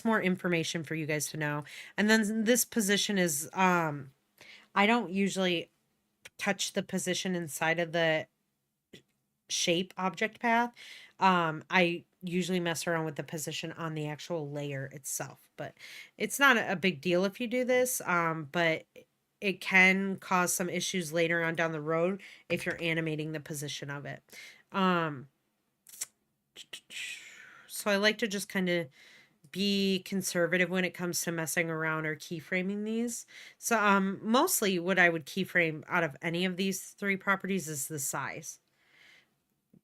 more information for you guys to know. And then this position is I don't usually touch the position inside of the shape object path. I usually mess around with the position on the actual layer itself, but it's not a big deal if you do this. But it can cause some issues later on down the road if you're animating the position of it. So I like to just kind of be conservative when it comes to messing around or keyframing these. So mostly what I would keyframe out of any of these three properties is the size.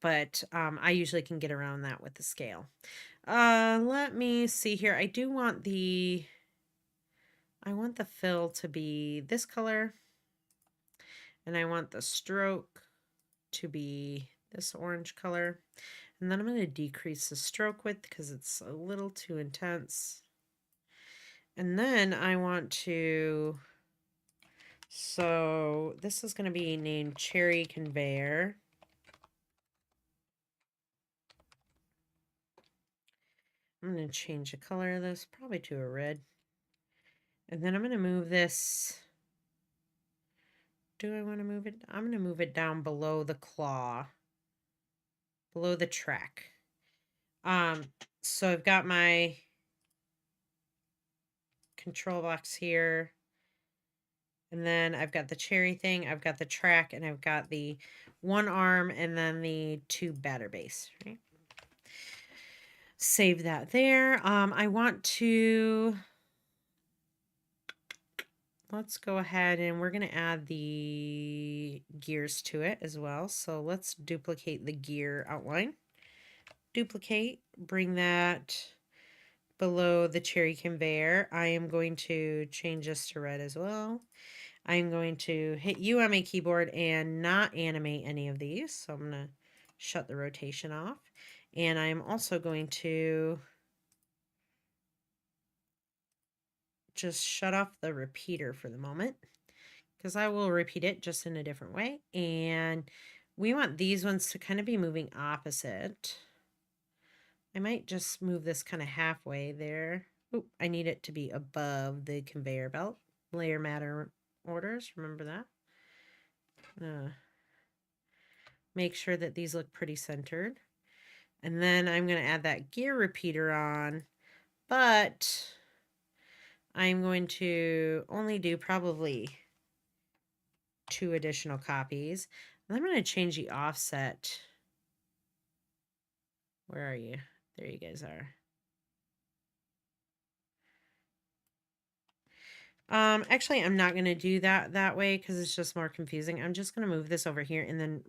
But I usually can get around that with the scale. Let me see here. I do want I want the fill to be this color, and I want the stroke to be this orange color. And then I'm going to decrease the stroke width because it's a little too intense. And then I want to, so this is going to be named Cherry Conveyor. I'm going to change the color of this, probably to a red. And then I'm going to move this. Do I want to move it? I'm going to move it down below the claw, below the track. So I've got my control box here. And then I've got the cherry thing, I've got the track, and I've got the one arm and then the two batter base, right? Save that there. I want to, let's go ahead and we're going to add the gears to it as well. So let's duplicate the gear outline. Duplicate, bring that below the cherry conveyor. I am going to change this to red as well. I'm going to hit U on my keyboard and not animate any of these. So I'm going to shut the rotation off. And I'm also going to just shut off the repeater for the moment, because I will repeat it just in a different way. And we want these ones to kind of be moving opposite. I might just move this kind of halfway there. Oop, I need it to be above the conveyor belt. Layer matter orders, remember that? Make sure that these look pretty centered. And then I'm going to add that gear repeater on, but I'm going to only do probably 2 additional copies. And I'm going to change the offset. Where are you? There you guys are. Actually, I'm not going to do that way because it's just more confusing. I'm just going to move this over here and then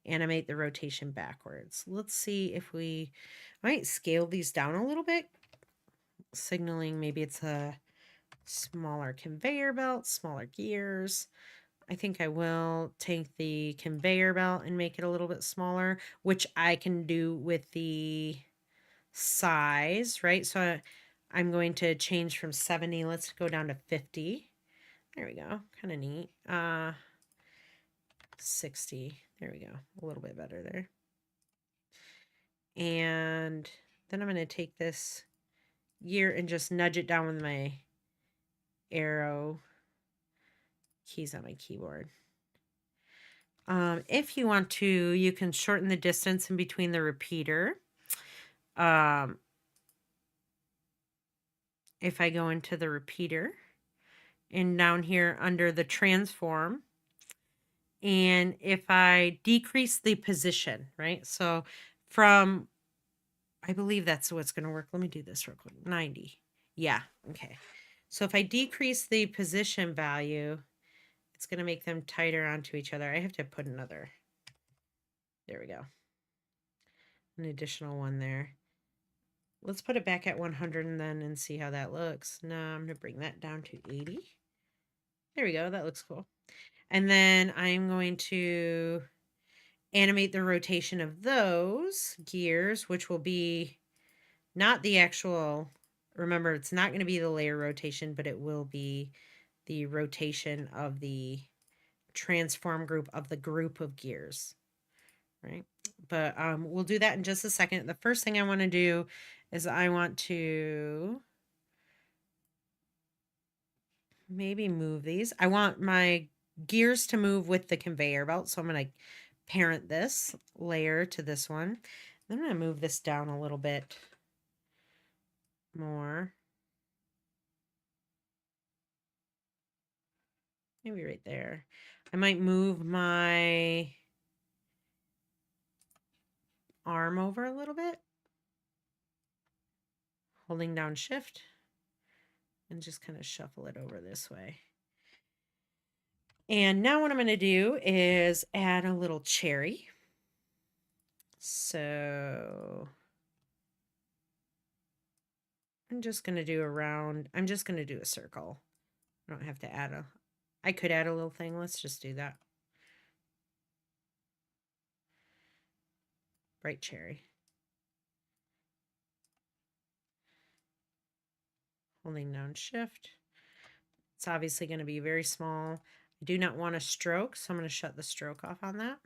animate the rotation backwards. Let's see if we might scale these down a little bit, signaling maybe it's a smaller conveyor belt, smaller gears. I think I will take the conveyor belt and make it a little bit smaller, which I can do with the size, right? So I'm going to change from 70, let's go down to 50. There we go, kind of neat. 60, there we go, a little bit better there. And then I'm going to take this gear and just nudge it down with my arrow keys on my keyboard. If you want to, you can shorten the distance in between the repeater. If I go into the repeater and down here under the transform, and if I decrease the position, right? So from, I believe that's what's going to work. Let me do this real quick. 90. Yeah. Okay. So if I decrease the position value, it's going to make them tighter onto each other. I have to put another, there we go. An additional one there. Let's put it back at 100 and see how that looks. Now I'm going to bring that down to 80. There we go. That looks cool. And then I'm going to animate the rotation of those gears, which will be not the actual, remember, it's not going to be the layer rotation, but it will be the rotation of the transform group of the group of gears, right? But we'll do that in just a second. The first thing I want to do is I want to maybe move these. I want my gears to move with the conveyor belt. So I'm going to parent this layer to this one. I'm going to move this down a little bit more. Maybe right there. I might move my arm over a little bit, holding down shift, and just kind of shuffle it over this way. And now what I'm going to do is add a little cherry. So I'm I'm just going to do a round. I'm just going to do a circle. I don't have to add a, I could add a little thing. Let's just do that. Bright cherry. Holding down shift. It's obviously going to be very small. I do not want a stroke, so I'm going to shut the stroke off on that.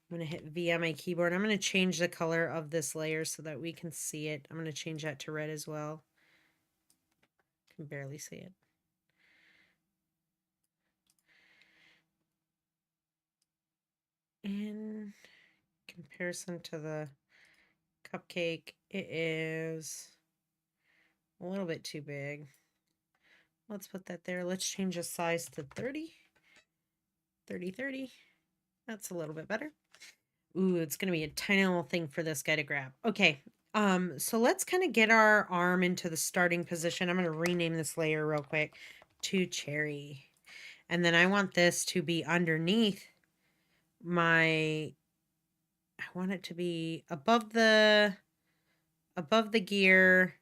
I'm going to hit V on my keyboard. I'm going to change the color of this layer so that we can see it. I'm going to change that to red as well. Can barely see it. In comparison to the cupcake, it is a little bit too big. Let's put that there. Let's change the size to 30. 30, 30. That's a little bit better. Ooh, it's going to be a tiny little thing for this guy to grab. Okay, so let's kind of get our arm into the starting position. I'm going to rename this layer real quick to cherry. And then I want this to be underneath my, I want it to be above the gear,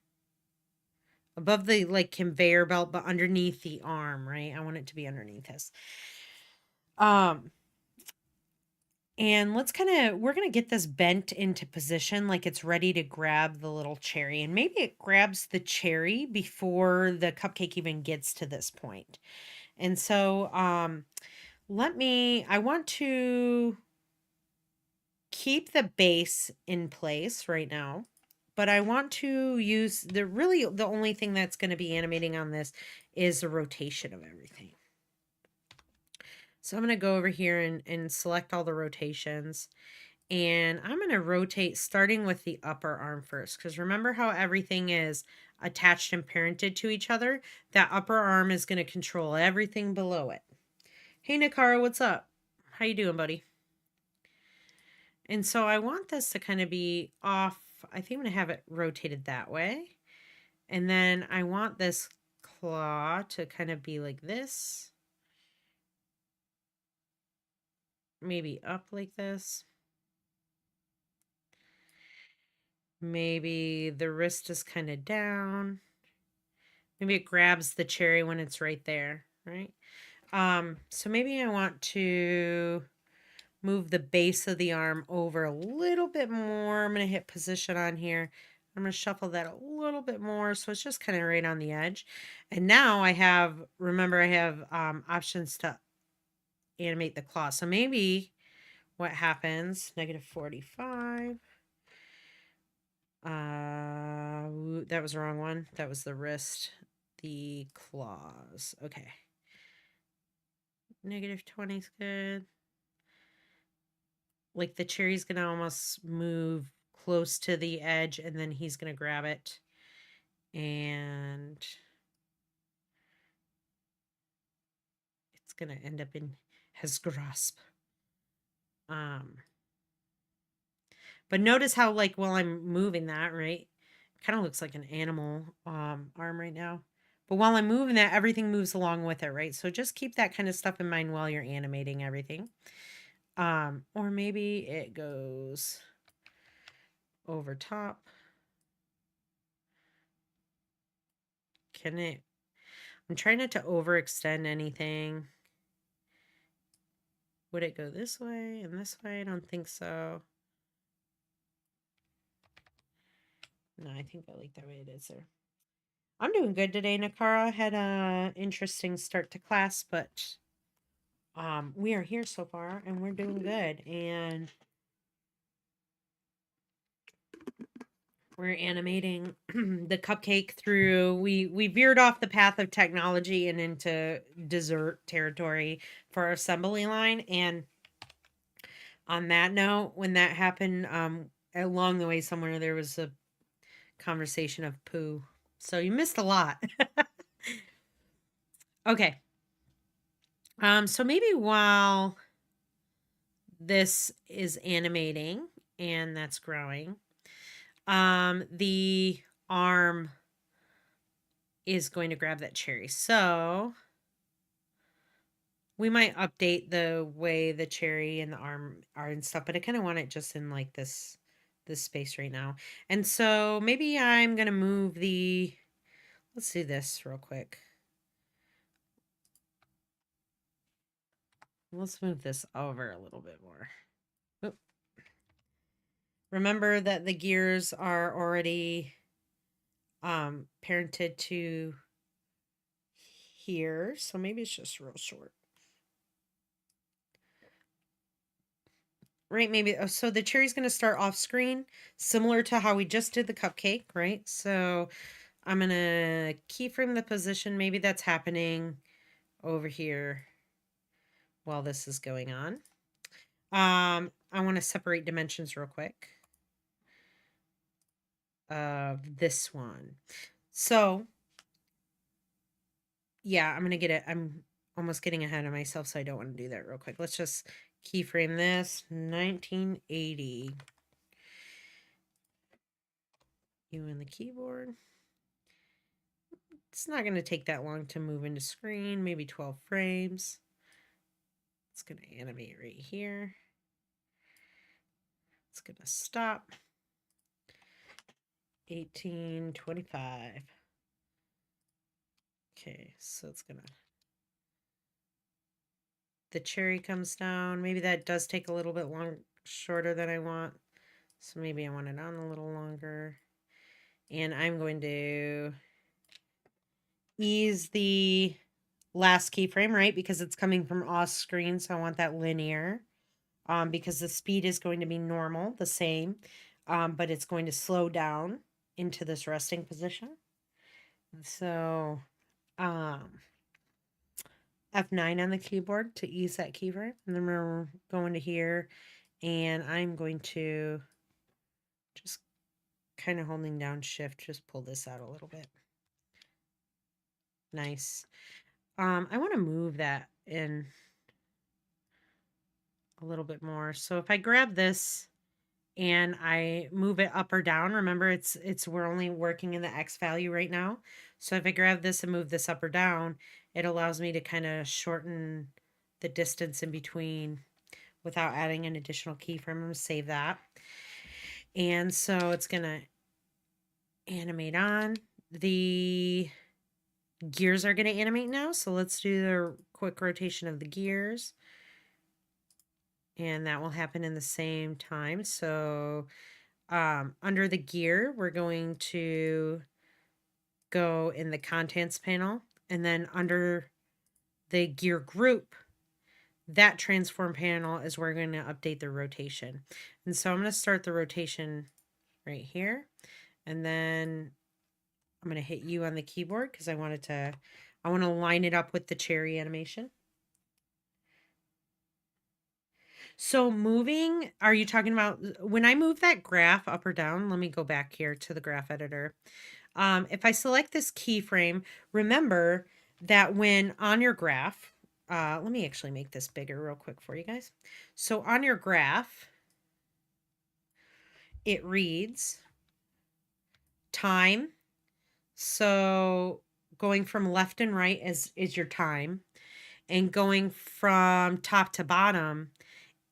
above the like conveyor belt, but underneath the arm, right? I want it to be underneath this. And let's we're going to get this bent into position like it's ready to grab the little cherry. And maybe it grabs the cherry before the cupcake even gets to this point. And so I want to keep the base in place right now. But I want to use the only thing that's going to be animating on this is the rotation of everything. So I'm going to go over here and select all the rotations. And I'm going to rotate starting with the upper arm first. Because remember how everything is attached and parented to each other? That upper arm is going to control everything below it. Hey, Nakara, what's up? How you doing, buddy? And so I want this to kind of be off. I think I'm going to have it rotated that way. And then I want this claw to kind of be like this. Maybe up like this. Maybe the wrist is kind of down. Maybe it grabs the cherry when it's right there, right? So maybe I want to move the base of the arm over a little bit more. I'm going to hit position on here. I'm going to shuffle that a little bit more so it's just kind of right on the edge. And now I have, remember I have options to animate the claw. So maybe what happens, -45. That was the wrong one. That was the wrist. The claws. Okay. -20 is good. Like the cherry's gonna almost move close to the edge and then he's gonna grab it. And it's gonna end up in his grasp. But notice how, like, while I'm moving that, right? Kind of looks like an animal arm right now. But while I'm moving that, everything moves along with it, right? So just keep that kind of stuff in mind while you're animating everything. Or maybe it goes over top. Can it? I'm trying not to overextend anything. Would it go this way and this way? I don't think so. No, I think I like the way it is there. I'm doing good today, Nakara. Had a interesting start to class, but we are here so far and we're doing good. And we're animating the cupcake through, we veered off the path of technology and into dessert territory for our assembly line. And on that note, when that happened, along the way somewhere there was a conversation of poo. So you missed a lot. Okay. So maybe while this is animating and that's growing, the arm is going to grab that cherry. So we might update the way the cherry and the arm are and stuff, but I kind of want it just in like this space right now. And so maybe I'm going to move the Let's do this real quick. Let's move this over a little bit more. Oop. Remember that the gears are already parented to here, so maybe it's just real short. Right, maybe. So the cherry's going to start off screen, similar to how we just did the cupcake, right? So I'm going to keyframe the position. Maybe that's happening over here while this is going on. I want to separate dimensions real quick of this one. So yeah, I'm going to get it. I'm almost getting ahead of myself, so I don't want to do that real quick. Let's just keyframe this 1980. You in the keyboard. It's not going to take that long to move into screen, maybe 12 frames. It's going to animate right here. It's going to stop. 1825. Okay, so it's going to... The cherry comes down. Maybe that does take a little bit shorter than I want. So maybe I want it on a little longer. And I'm going to ease the last keyframe, right? Because it's coming from off screen, so I want that linear. Because the speed is going to be normal, the same, but it's going to slow down into this resting position. So F9 on the keyboard to ease that keyframe. And then we're going to here, and I'm going to just kind of holding down shift, just pull this out a little bit. Nice. I want to move that in a little bit more. So if I grab this and I move it up or down, remember we're only working in the X value right now. So if I grab this and move this up or down, it allows me to kind of shorten the distance in between without adding an additional keyframe. I'm going to save that. And so it's going to animate on. The gears are going to animate now. So let's do the quick rotation of the gears. And that will happen in the same time. So under the gear, we're going to go in the contents panel, and then under the gear group, that transform panel is where we're going to update the rotation. And so I'm going to start the rotation right here, and then I'm going to hit U on the keyboard because I want to line it up with the cherry animation. So moving, are you talking about when I move that graph up or down? Let me go back here to the graph editor. If I select this keyframe, remember that when on your graph, let me actually make this bigger real quick for you guys. So on your graph, it reads time. So going from left and right is your time, and going from top to bottom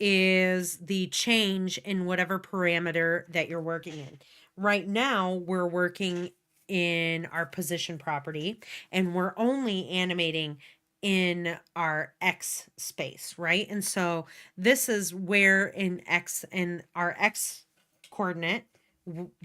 is the change in whatever parameter that you're working in. Right now, we're working in our position property, and we're only animating in our X space, right? And so this is where in our X coordinate,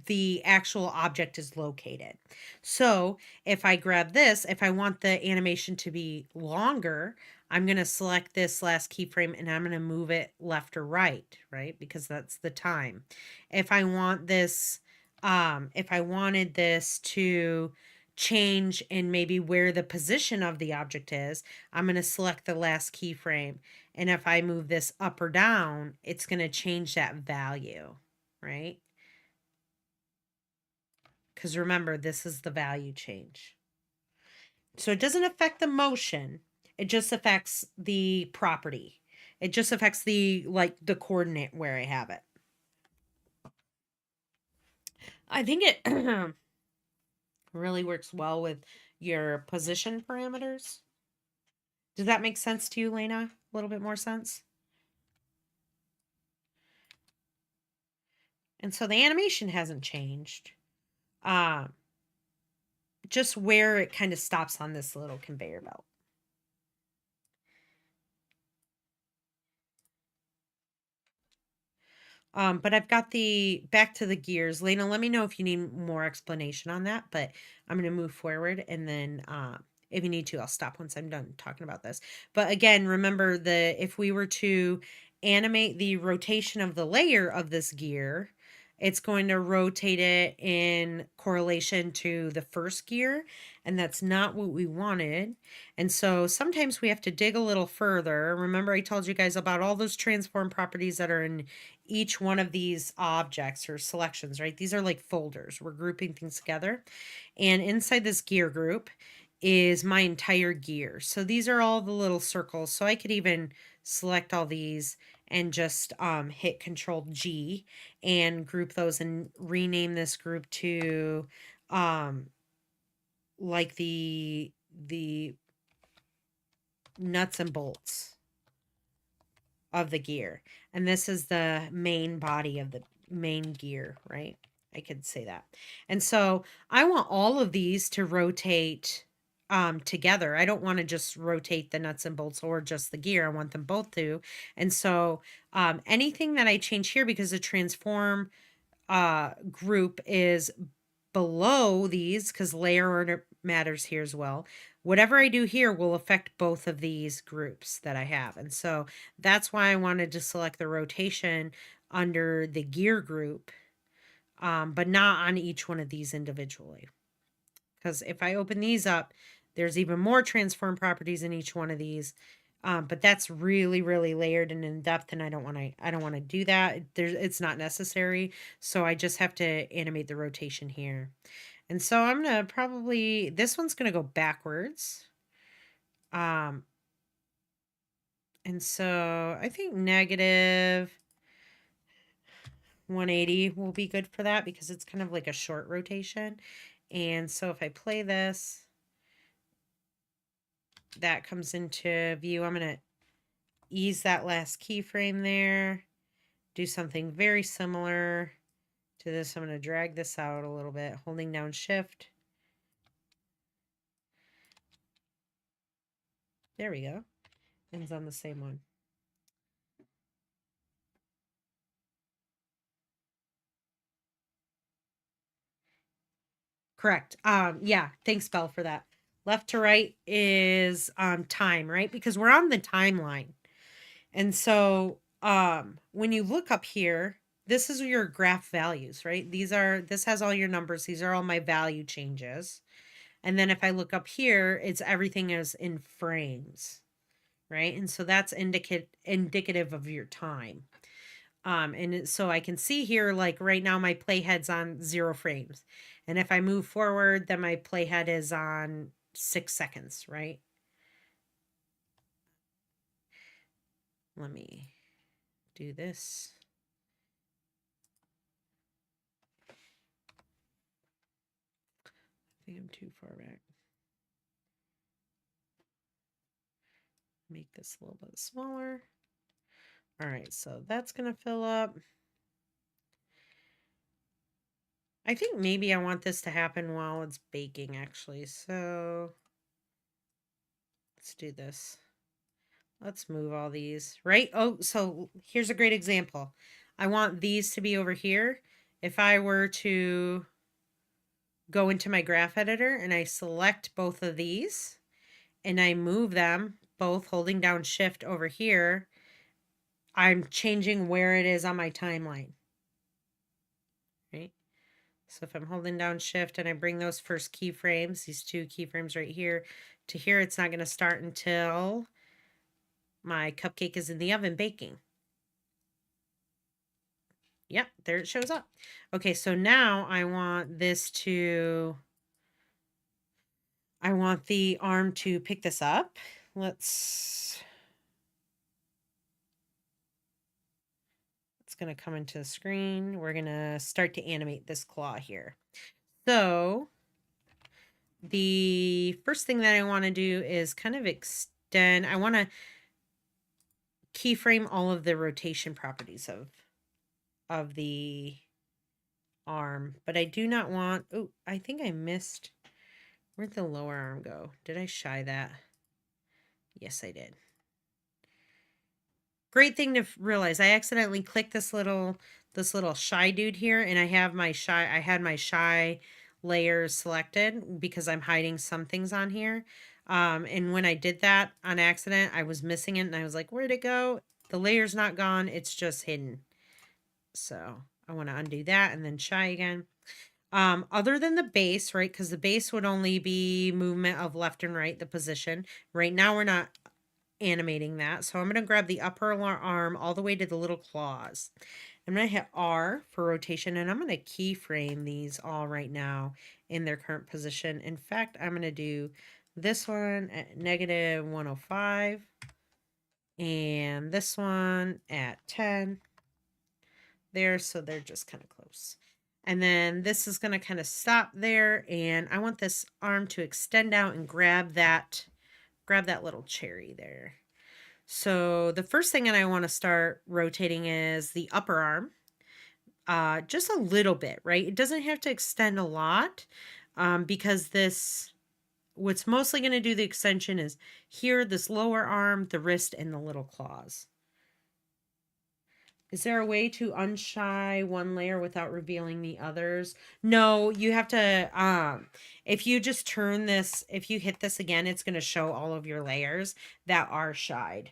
the actual object is located. So if I grab this, if I want the animation to be longer, I'm going to select this last keyframe and I'm going to move it left or right, right? Because that's the time. If I want this, if I wanted this to change in maybe where the position of the object is, I'm going to select the last keyframe. And if I move this up or down, it's going to change that value, right? Because remember, this is the value change. So it doesn't affect the motion. It just affects the property. It just affects the coordinate where I have it. I think it really works well with your position parameters. Does that make sense to you, Lena? A little bit more sense? And so the animation hasn't changed. just where it kind of stops on this little conveyor belt. But I've got back to the gears. Lena, let me know if you need more explanation on that, but I'm going to move forward, and then if you need to, I'll stop once I'm done talking about this. But again, remember if we were to animate the rotation of the layer of this gear, it's going to rotate it in correlation to the first gear, and that's not what we wanted. And so sometimes we have to dig a little further. Remember, I told you guys about all those transform properties that are in each one of these objects or selections, right? These are like folders. We're grouping things together. And inside this gear group is my entire gear. So these are all the little circles. So I could even select all these and just hit Control G and group those and rename this group to like the nuts and bolts of the gear. And this is the main body of the main gear, right? I could say that. And so I want all of these to rotate together. I don't want to just rotate the nuts and bolts or just the gear. I want them both to. And so anything that I change here, because the transform group is below these, because layer order matters here as well. Whatever I do here will affect both of these groups that I have. And so that's why I wanted to select the rotation under the gear group, but not on each one of these individually. Because if I open these up, there's even more transform properties in each one of these. But that's really, really layered and in depth, and I don't want to do that. It's not necessary. So I just have to animate the rotation here. And so I'm going to this one's going to go backwards. And so I think negative 180 will be good for that, because it's kind of like a short rotation. And so if I play this, that comes into view. I'm going to ease that last keyframe there, do something very similar to this. I'm going to drag this out a little bit, holding down Shift. There we go. Ends on the same one. Correct. Yeah, thanks, Belle, for that. Left to right is time, right? Because we're on the timeline. And so when you look up here, this is your graph values, right? This has all your numbers. These are all my value changes. And then if I look up here, it's everything is in frames, right? And so that's indicative of your time. So I can see here, like right now, my playhead's on 0 frames. And if I move forward, then my playhead is on 6 seconds, right? Let me do this. I think I'm too far back. Make this a little bit smaller. All right, so that's going to fill up. I think maybe I want this to happen while it's baking, actually. So let's do this. Let's move all these, right? Oh, so here's a great example. I want these to be over here. If I were to go into my graph editor and I select both of these and I move them both holding down Shift over here, I'm changing where it is on my timeline, right? So if I'm holding down Shift and I bring those first keyframes, these 2 keyframes right here to here, it's not going to start until my cupcake is in the oven baking. Yep, there it shows up. Okay, so now I want the arm to pick this up. It's going to come into the screen. We're going to start to animate this claw here. So the first thing that I want to do is kind of extend. I want to keyframe all of the rotation properties of the arm, but I do not want, oh, I think I missed Where'd the lower arm go? Did I shy that? Yes, I did. Great thing to realize. I accidentally clicked this little shy dude here, and I had my shy layers selected because I'm hiding some things on here. And when I did that on accident, I was missing it, and I was like, where'd it go? The layer's not gone, it's just hidden. So I want to undo that and then shy again. Other than the base, right? Because the base would only be movement of left and right, the position. Right now we're not animating that. So I'm going to grab the upper arm all the way to the little claws. I'm going to hit R for rotation, and I'm going to keyframe these all right now in their current position. In fact, I'm going to do this one at negative 105 and this one at 10 there, so they're just kind of close. And then this is going to kind of stop there, and I want this arm to extend out and grab that little cherry there. So the first thing that I want to start rotating is the upper arm, just a little bit, right? It doesn't have to extend a lot, because what's mostly going to do the extension is here, this lower arm, the wrist, and the little claws. Is there a way to unshy one layer without revealing the others? No, you have to, if you just turn this, if you hit this again, it's going to show all of your layers that are shied.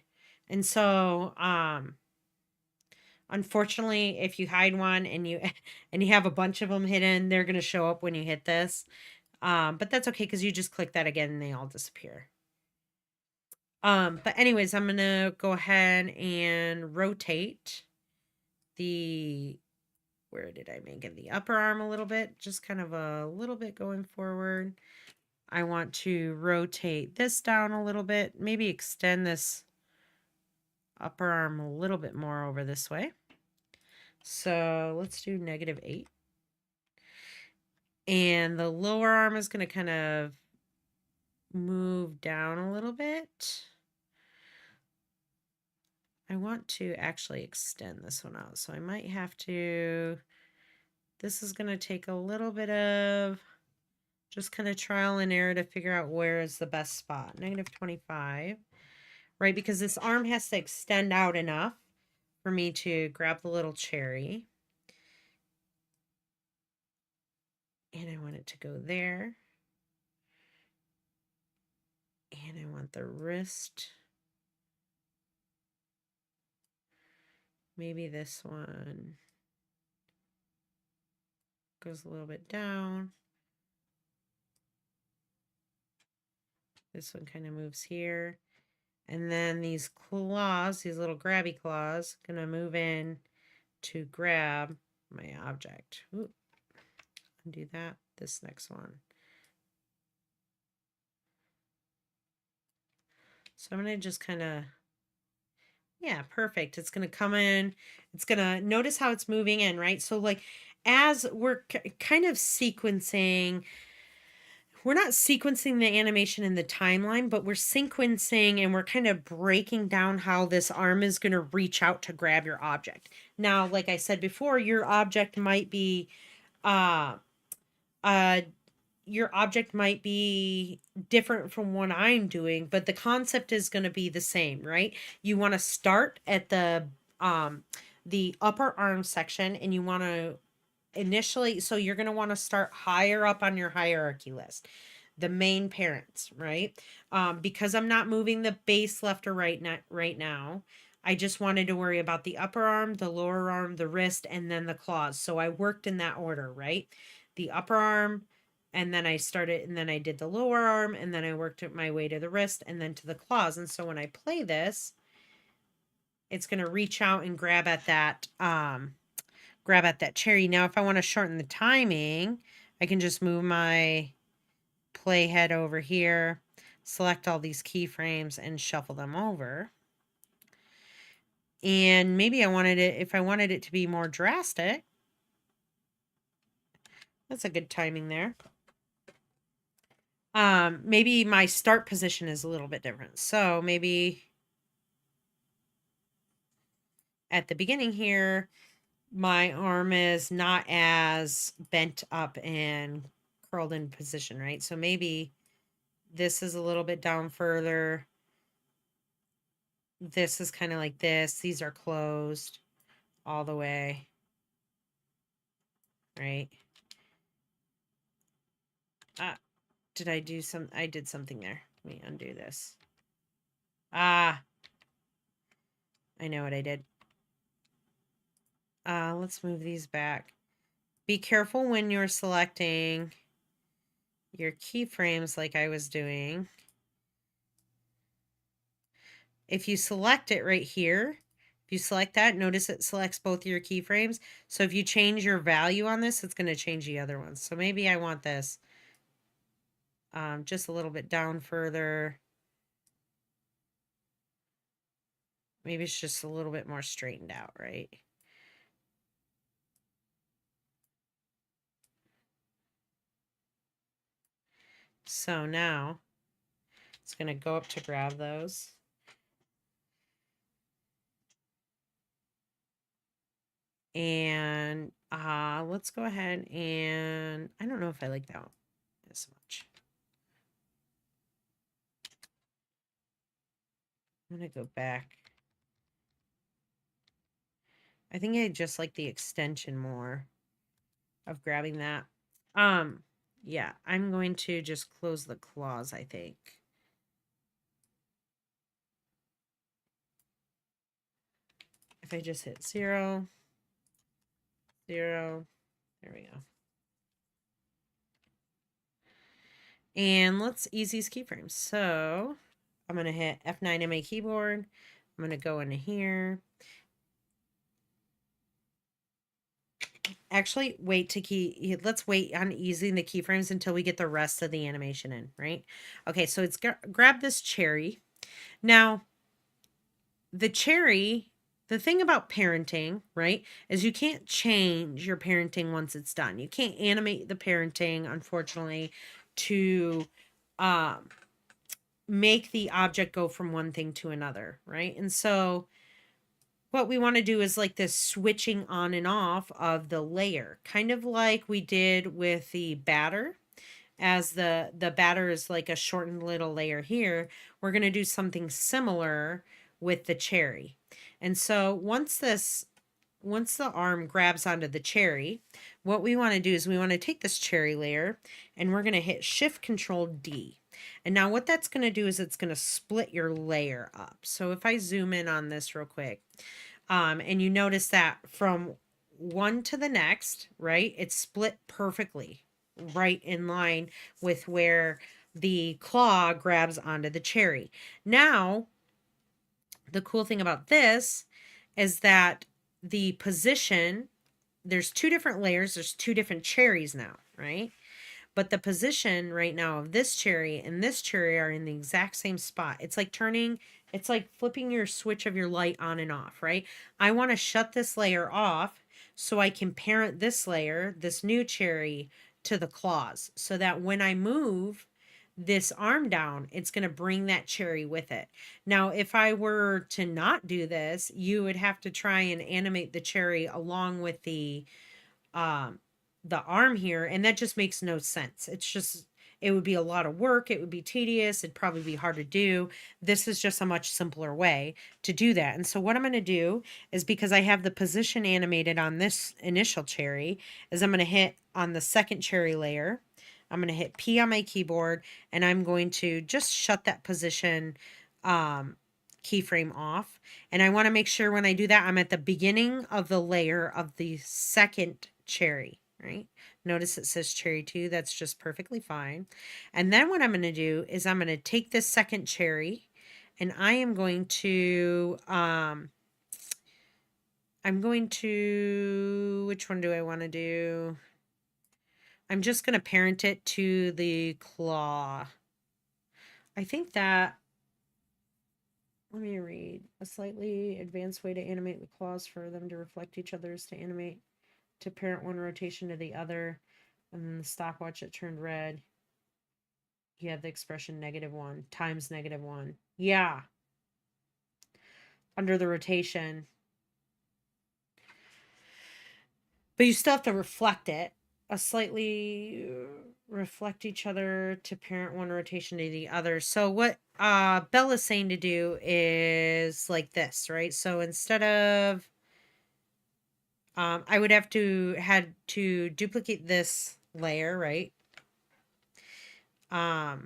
And so, unfortunately, if you hide one and you have a bunch of them hidden, they're going to show up when you hit this. But that's okay, because you just click that again and they all disappear. But anyways, I'm going to go ahead and rotate where did I make it? The upper arm a little bit, just kind of a little bit going forward. I want to rotate this down a little bit, maybe extend this upper arm a little bit more over this way. So let's do -8. And the lower arm is going to kind of move down a little bit. I want to actually extend this one out, so I might have to, this is going to take a little bit of just kind of trial and error to figure out where is the best spot. -25, right? Because this arm has to extend out enough for me to grab the little cherry. And I want it to go there. And I want the wrist. Maybe this one goes a little bit down. This one kind of moves here. And then these claws, these little grabby claws, gonna move in to grab my object. Ooh. Undo that. This next one. So I'm gonna just kind of, yeah, perfect. It's gonna come in. It's gonna notice how it's moving in, right? So like, as we're kind of sequencing, we're not sequencing the animation in the timeline, but we're sequencing and we're kind of breaking down how this arm is going to reach out to grab your object. Now, like I said before, your object might be different from what I'm doing, but the concept is going to be the same, right? You want to start at the upper arm section, and you want to initially, so you're going to want to start higher up on your hierarchy list, the main parents, right? Because I'm not moving the base left or right now, I just wanted to worry about the upper arm, the lower arm, the wrist, and then the claws. So I worked in that order, right? The upper arm, and then I did the lower arm, and then I worked my way to the wrist and then to the claws. And so when I play this, it's going to reach out and grab at that cherry. Now, if I want to shorten the timing, I can just move my playhead over here, select all these keyframes, and shuffle them over. And maybe if I wanted it to be more drastic, that's a good timing there. Maybe my start position is a little bit different. So maybe at the beginning here, my arm is not as bent up and curled in position, right? So maybe this is a little bit down further. This is kind of like this. These are closed all the way, right? Did I do some? I did something there. Let me undo this. Ah, I know what I did. Let's move these back. Be careful when you're selecting your keyframes like I was doing. If you select it right here, if you select that, notice it selects both your keyframes. So if you change your value on this, it's going to change the other ones. So maybe I want this just a little bit down further. Maybe it's just a little bit more straightened out, right? So now it's going to go up to grab those. And let's go ahead and I don't know if I like that one as much. I'm going to go back. I think I just like the extension more of grabbing that. Yeah, I'm going to just close the claws, I think. If I just hit 0, 0, there we go. And let's ease these keyframes. So I'm going to hit F9 on my keyboard. I'm going to go into here. Actually, let's wait on easing the keyframes until we get the rest of the animation in, right? Okay, so it's grab this cherry. Now, the cherry, the thing about parenting, right, is you can't change your parenting once it's done. You can't animate the parenting, unfortunately, to make the object go from one thing to another, right? And so what we want to do is like this switching on and off of the layer, kind of like we did with the batter. As the batter is like a shortened little layer here, we're going to do something similar with the cherry. And so once the arm grabs onto the cherry, what we want to do is we want to take this cherry layer and we're going to hit Shift Control D. And now what that's going to do is it's going to split your layer up. So if I zoom in on this real quick, and you notice that from one to the next, right, it's split perfectly, right in line with where the claw grabs onto the cherry. Now, the cool thing about this is that the position, there's two different layers, there's two different cherries now, right? But the position right now of this cherry and this cherry are in the exact same spot. It's like flipping your switch of your light on and off, right? I want to shut this layer off so I can parent this layer, this new cherry, to the claws so that when I move this arm down, it's going to bring that cherry with it. Now, if I were to not do this, you would have to try and animate the cherry along with the arm here, and that just makes no sense. It would be a lot of work, it would be tedious, it'd probably be hard to do. This is just a much simpler way to do that. And so what I'm going to do is, because I have the position animated on this initial cherry, is I'm going to hit on the second cherry layer. I'm going to hit P on my keyboard, and I'm going to just shut that position keyframe off. And I want to make sure when I do that, I'm at the beginning of the layer of the second cherry, right? Notice it says cherry 2. That's just perfectly fine. And then what I'm going to do is I'm going to take this second cherry and I am going to, which one do I want to do? I'm just going to parent it to the claw. I think that, let me read. A slightly advanced way to animate the claws for them to reflect each other is to animate to parent one rotation to the other, and then the stopwatch that turned red. You have the expression -1 times -1. Yeah. Under the rotation. But you still have to reflect it. A slightly reflect each other to parent one rotation to the other. So what Bella's saying to do is like this, right? So instead of I would have to had to duplicate this layer, right? I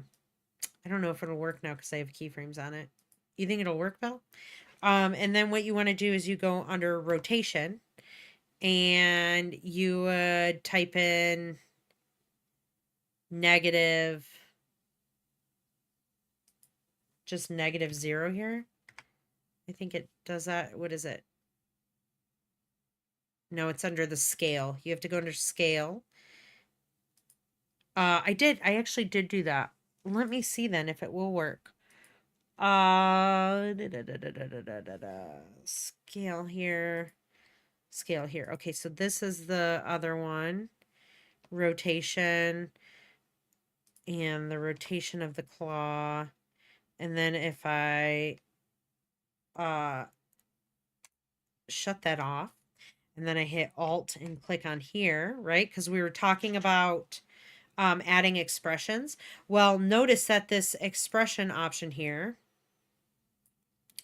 don't know if it'll work now because I have keyframes on it. You think it'll work, Belle? And then what you want to do is you go under rotation and you would type in negative, just -0 here. I think it does that. What is it? No, it's under the scale. You have to go under scale. I actually did do that. Let me see then if it will work. Scale here. Scale here. Okay, so this is the other one. Rotation. And the rotation of the claw. And then if I shut that off, and then I hit Alt and click on here, right? Because we were talking about adding expressions. Well, notice that this expression option here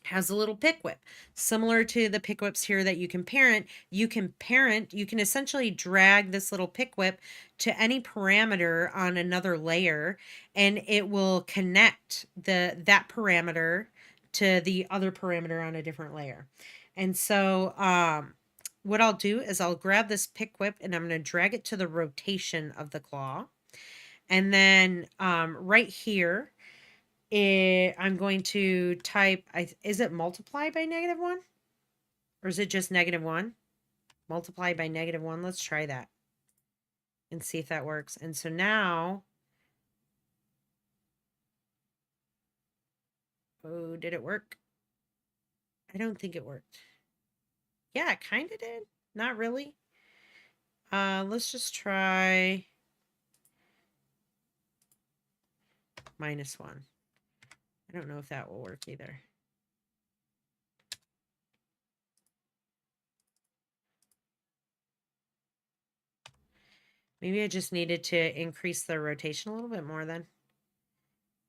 has a little pick whip. Similar to the pick whips here that you can parent, you can essentially drag this little pick whip to any parameter on another layer, and it will connect that parameter to the other parameter on a different layer. And so what I'll do is I'll grab this pick whip and I'm going to drag it to the rotation of the claw. And then right here, I'm going to type, is it multiply by -1? Or is it just -1? Multiply by -1. Let's try that and see if that works. And so now, oh, did it work? I don't think it worked. Yeah, it kind of did. Not really. Let's just try -1. I don't know if that will work either. Maybe I just needed to increase the rotation a little bit more then.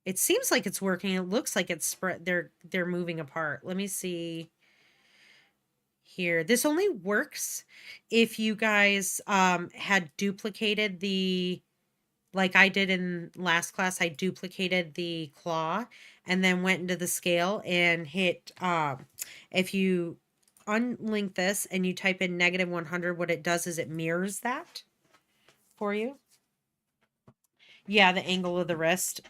It seems like it's working. It looks like it's spread. They're moving apart. Let me see here. This only works if you guys had duplicated the, like I did in last class, I duplicated the claw and then went into the scale and hit, if you unlink this and you type in -100, what it does is it mirrors that for you. Yeah, the angle of the wrist.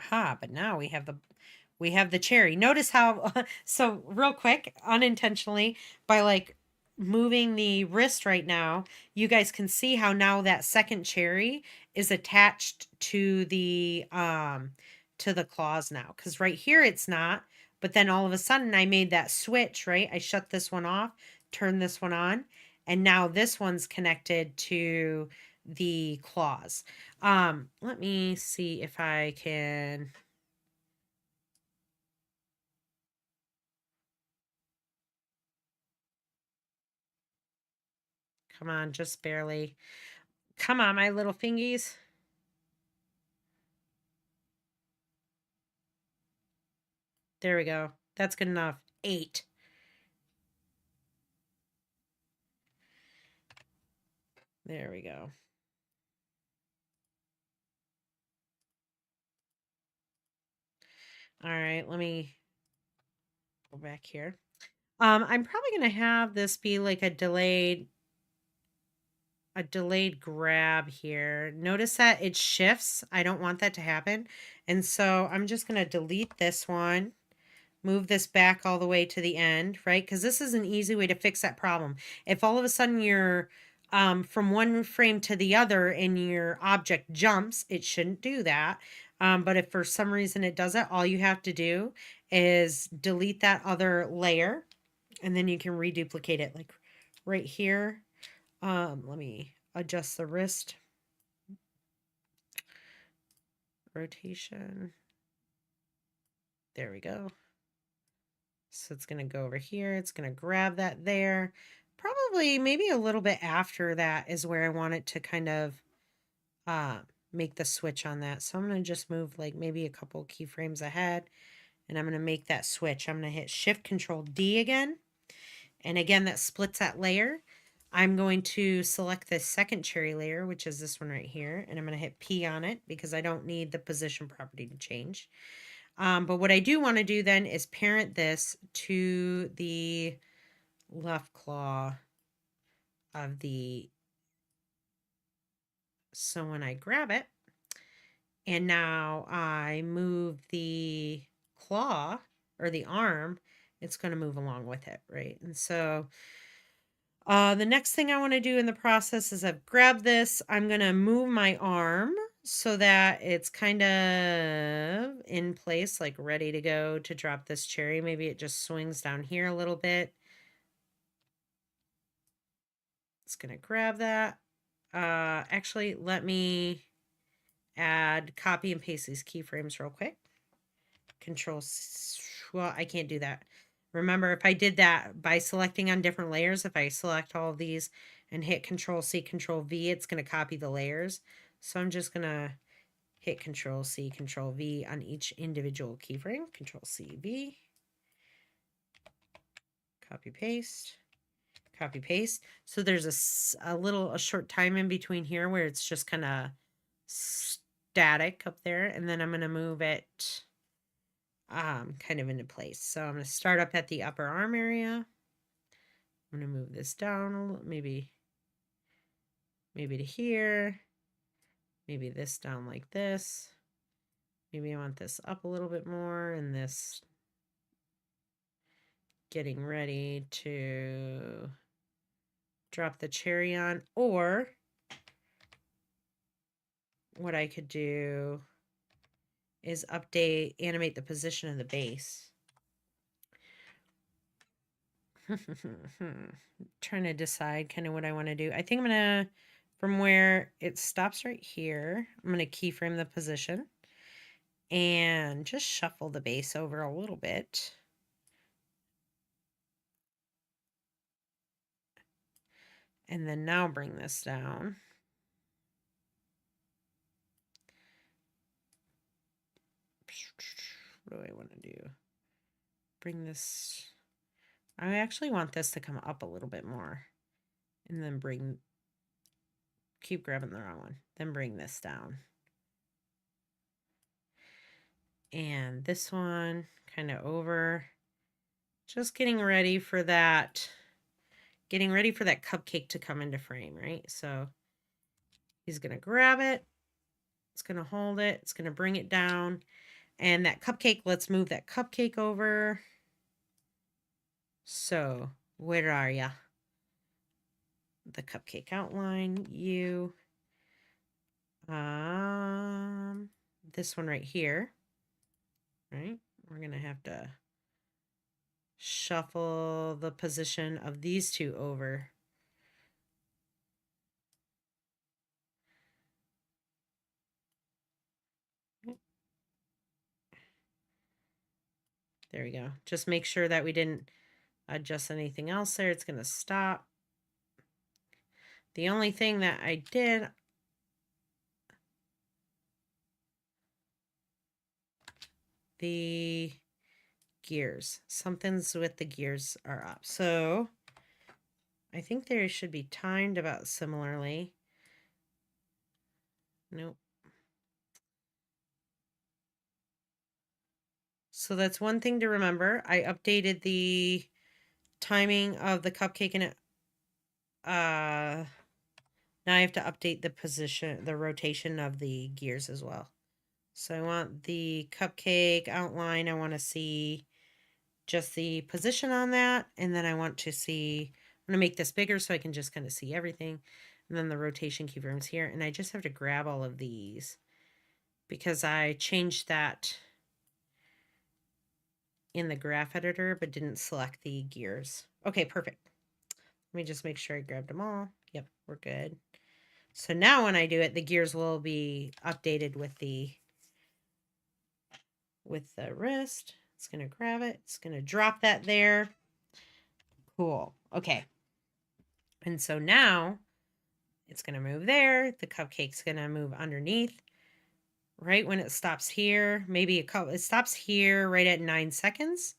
But now we have the cherry. Notice how so real quick, unintentionally, by like moving the wrist right now, you guys can see how now that second cherry is attached to the claws now. Because right here it's not, but then all of a sudden I made that switch, right? I shut this one off, turned this one on, and now this one's connected to the claws. Let me see if I can. Come on, just barely. Come on, my little fingies. There we go. That's good enough. 8. There we go. All right, let me go back here. I'm probably going to have this be like a delayed grab here. Notice that it shifts. I don't want that to happen. And so I'm just going to delete this one, move this back all the way to the end, right? Because this is an easy way to fix that problem. If all of a sudden you're from one frame to the other and your object jumps, it shouldn't do that. But if for some reason it does it, all you have to do is delete that other layer and then you can reduplicate it like right here. Let me adjust the wrist. Rotation. There we go. So it's going to go over here. It's going to grab that there. Probably maybe a little bit after that is where I want it to kind of make the switch on that. So I'm going to just move like maybe a couple keyframes ahead, and I'm going to make that switch. I'm going to hit Shift Control D again. And again, that splits that layer. I'm going to select the second cherry layer, which is this one right here, and I'm going to hit P on it because I don't need the position property to change. But what I do want to do then is parent this to the left claw of the, so when I grab it, and now I move the claw or the arm, it's going to move along with it, right? And so the next thing I want to do in the process is I've grabbed this. I'm going to move my arm so that it's kind of in place, like ready to go to drop this cherry. Maybe it just swings down here a little bit. It's going to grab that. Actually, let me add, copy and paste these keyframes real quick. Well, I can't do that. Remember, if I did that by selecting on different layers, if I select all of these and hit Control C, Control V, it's going to copy the layers. So I'm just going to hit Control C, Control V on each individual keyframe. Control C, V. Copy, paste. Copy, paste. So there's a short time in between here where it's just kind of static up there. And then I'm going to move it kind of into place. So I'm going to start up at the upper arm area. I'm going to move this down a little, maybe to here. Maybe this down like this. Maybe I want this up a little bit more, and this getting ready to drop the cherry on. Or what I could do is animate the position of the base. Trying to decide kind of what I want to do. I think I'm going to, from where it stops right here, I'm going to keyframe the position and just shuffle the base over a little bit. And then now bring this down. What do I want to do? Bring this, I actually want this to come up a little bit more. And then keep grabbing the wrong one. Then bring this down. And this one kind of over. Just getting ready for that cupcake to come into frame, right? So he's going to grab it. It's going to hold it. It's going to bring it down. And that cupcake, let's move that cupcake over. So where are ya? The cupcake outline, you. This one right here, right? We're going to have to shuffle the position of these two over. There we go. Just make sure that we didn't adjust anything else there. It's going to stop. The only thing that I did, the gears. Something's with the gears are up. So I think they should be timed about similarly. Nope. So that's one thing to remember. I updated the timing of the cupcake, and it now I have to update the position, the rotation of the gears as well. So I want the cupcake outline, I want to see just the position on that, and then I want to see, I'm going to make this bigger so I can just kind of see everything, and then the rotation keyframes here, and I just have to grab all of these because I changed that in the graph editor but didn't select the gears. Okay, perfect. Let me just make sure I grabbed them all. Yep, we're good. So now when I do it, the gears will be updated with the wrist. It's going to grab it. It's going to drop that there. Cool. Okay. And so now it's going to move there. The cupcake's going to move underneath. Right when it stops here, maybe it stops here right at 9 seconds.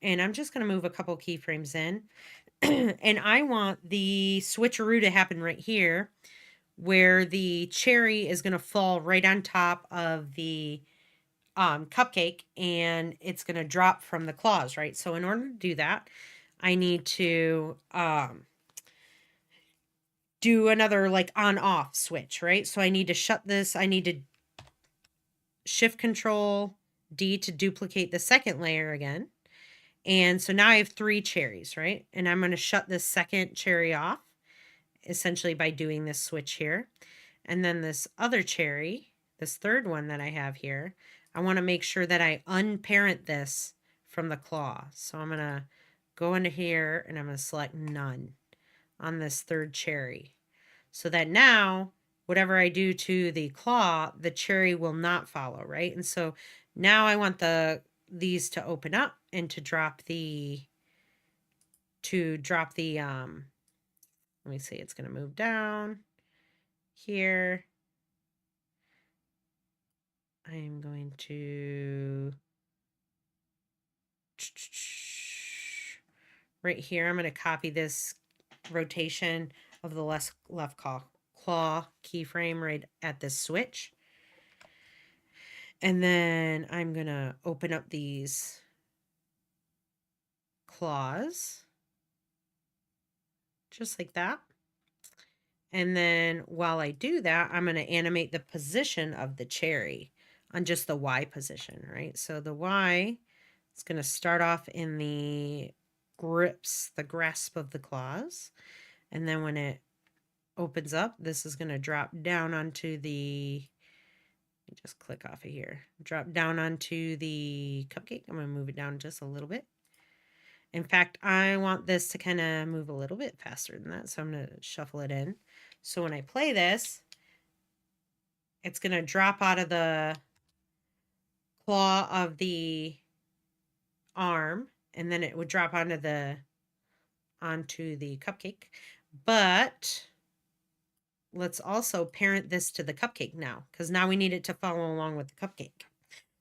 And I'm just going to move a couple keyframes in. And I want the switcheroo to happen right here, where the cherry is going to fall right on top of the cupcake, and it's going to drop from the claws, right? So in order to do that, I need to do another like on-off switch, right? So I need to shut this. I need to Shift Control D to duplicate the second layer again. And so now I have 3 cherries, right? And I'm going to shut this second cherry off, essentially by doing this switch here. And then this other cherry, this third one that I have here, I want to make sure that I unparent this from the claw. So I'm going to go into here and I'm going to select none on this third cherry. So that now, whatever I do to the claw, the cherry will not follow, right? And so now I want these to open up and to drop the let me see, it's going to move down here. I'm going to right here, I'm going to copy this rotation of the left claw keyframe right at this switch. And then I'm going to open up these claws just like that. And then while I do that, I'm going to animate the position of the cherry on just the Y position, right? So the Y is going to start off in the grasp of the claws. And then when it opens up, this is going to drop down onto the, let me just click off of here, drop down onto the cupcake. I'm going to move it down just a little bit. In fact, I want this to kind of move a little bit faster than that, so I'm going to shuffle it in. So when I play this, it's going to drop out of the claw of the arm, and then it would drop onto the cupcake. But let's also parent this to the cupcake now, because now we need it to follow along with the cupcake.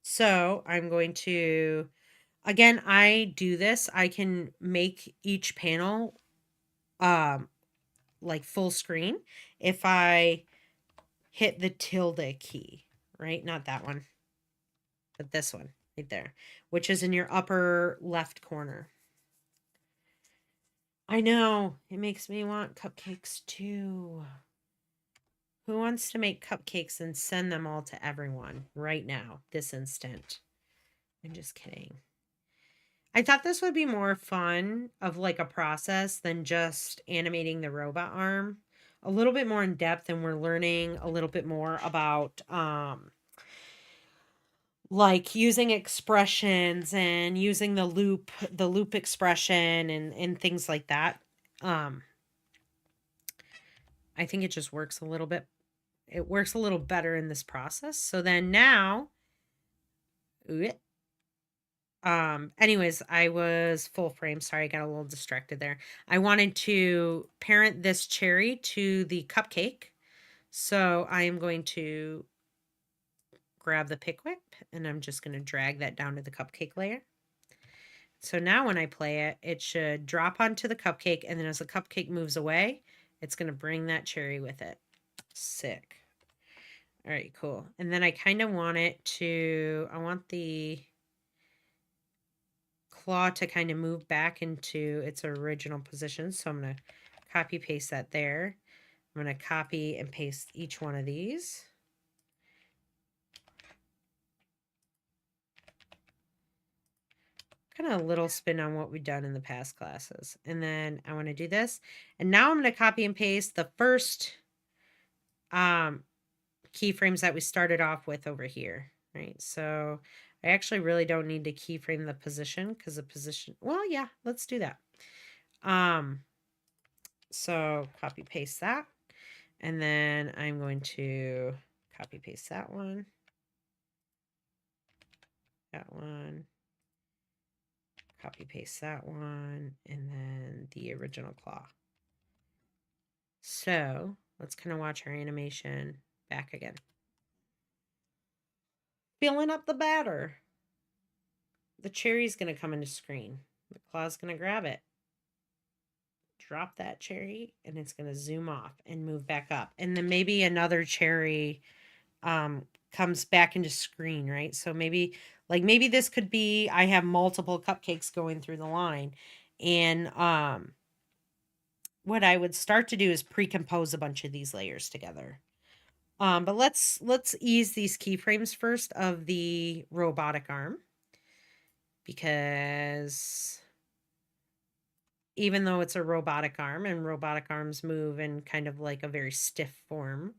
So I'm going to, again, I do this. I can make each panel like full screen if I hit the tilde key, right? Not that one, but this one right there, which is in your upper left corner. I know, it makes me want cupcakes too. Who wants to make cupcakes and send them all to everyone right now, this instant? I'm just kidding. I thought this would be more fun of like a process than just animating the robot arm. A little bit more in depth, and we're learning a little bit more about like using expressions and using the loop expression and things like that. I think it just works a little bit. It works a little better in this process. So then now, anyways, I was full frame. Sorry, I got a little distracted there. I wanted to parent this cherry to the cupcake. So I am going to grab the pick whip and I'm just going to drag that down to the cupcake layer. So now when I play it, it should drop onto the cupcake, and then as the cupcake moves away, it's going to bring that cherry with it. Sick. All right, cool. And then I kind of want it to, I want the claw to kind of move back into its original position. So I'm going to copy paste that there. I'm going to copy and paste each one of these. Kind of a little spin on what we've done in the past classes. And then I want to do this. And now I'm going to copy and paste the first keyframes that we started off with over here, right? So I actually really don't need to keyframe the position because the position, well, yeah, let's do that. So copy paste that. And then I'm going to copy paste that one. That one. Copy paste that one, and then the original claw. So let's kind of watch our animation back again. Filling up the batter. The cherry's going to come into screen. The claw's going to grab it. Drop that cherry, and it's going to zoom off and move back up. And then maybe another cherry comes back into screen, right? So maybe this could be, I have multiple cupcakes going through the line. And what I would start to do is pre-compose a bunch of these layers together. But let's ease these keyframes first of the robotic arm, because even though it's a robotic arm and robotic arms move in kind of like a very stiff form,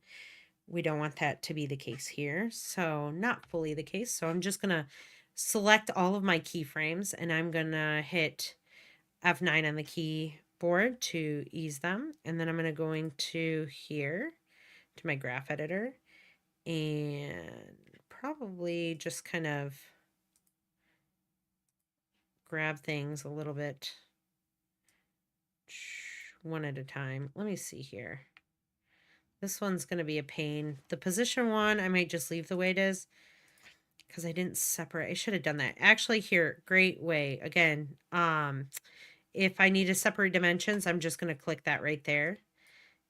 we don't want that to be the case here. So not fully the case. So I'm just going to select all of my keyframes, and I'm going to hit F9 on the keyboard to ease them. And then I'm going to go into here to my graph editor and probably just kind of grab things a little bit one at a time. Let me see here. This one's going to be a pain. The position one, I might just leave the way it is because I didn't separate. I should have done that. Actually, here, great way. Again, if I need to separate dimensions, I'm just going to click that right there.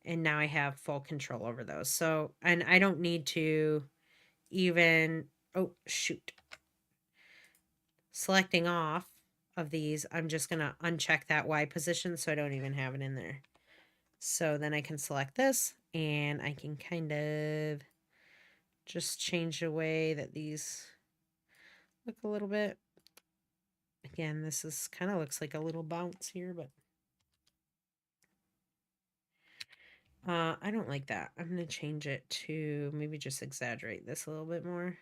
And now I have full control over those. So, and I don't need to even, oh, shoot. Selecting off of these, I'm just going to uncheck that Y position so I don't even have it in there. So then I can select this, and I can kind of just change the way that these look a little bit. Again, this is kind of looks like a little bounce here, but I don't like that. I'm going to change it to maybe just exaggerate this a little bit more.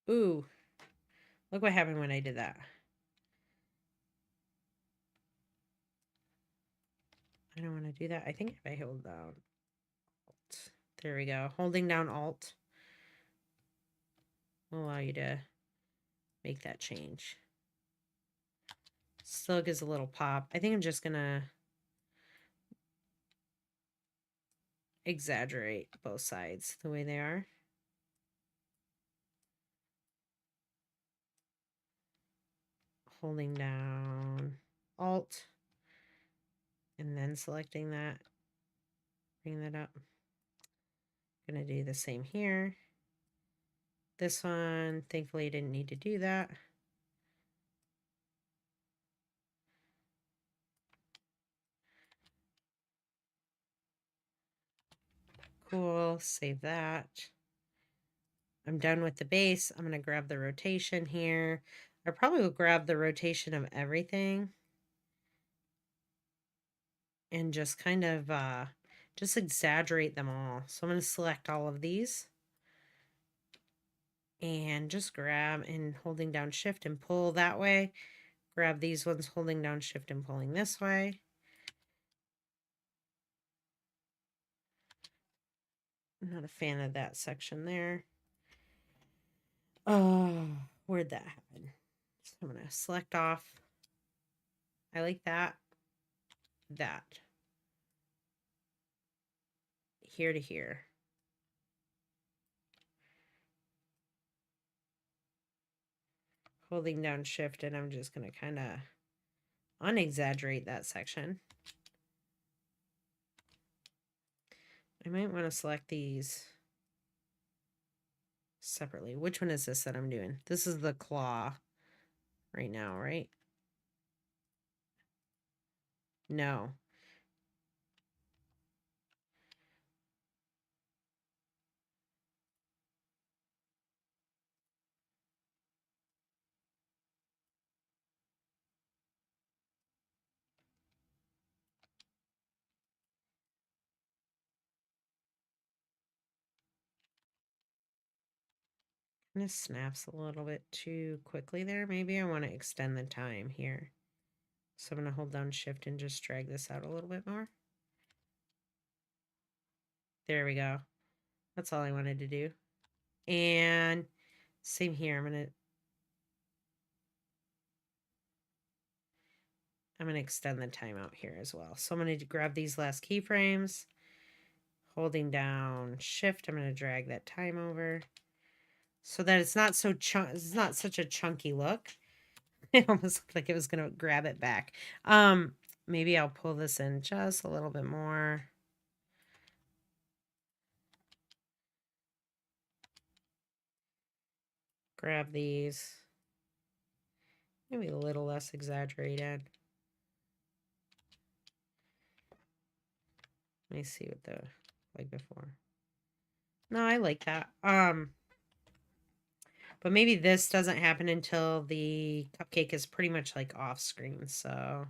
Ooh, look what happened when I did that. I don't want to do that. I think if I hold down Alt, there we go. Holding down Alt will allow you to make that change. Still gives a little pop. I think I'm just going to exaggerate both sides the way they are. Holding down Alt and then selecting that, bring that up. I'm going to do the same here. This one, thankfully, I didn't need to do that. Cool, save that. I'm done with the base. I'm going to grab the rotation here. I probably will grab the rotation of everything and just kind of just exaggerate them all. So I'm going to select all of these and just grab and holding down shift and pull that way. Grab these ones, holding down shift and pulling this way. I'm not a fan of that section there. Oh, where'd that happen? So I'm going to select off. I like that. That. Here to here. Holding down shift, and I'm just going to kind of unexaggerate that section. I might want to select these separately. Which one is this that I'm doing? This is the claw right now, right? No. And it snaps a little bit too quickly there. Maybe I want to extend the time here. So I'm going to hold down shift and just drag this out a little bit more. There we go. That's all I wanted to do. And same here. I'm gonna extend the timeout here as well. So I'm gonna grab these last keyframes, holding down Shift. I'm gonna drag that time over so that it's not it's not such a chunky look. It almost looked like it was gonna grab it back. Maybe I'll pull this in just a little bit more. Grab these. Maybe a little less exaggerated. Let me see what the like before. No, I like that. But maybe this doesn't happen until the cupcake is pretty much like off screen. So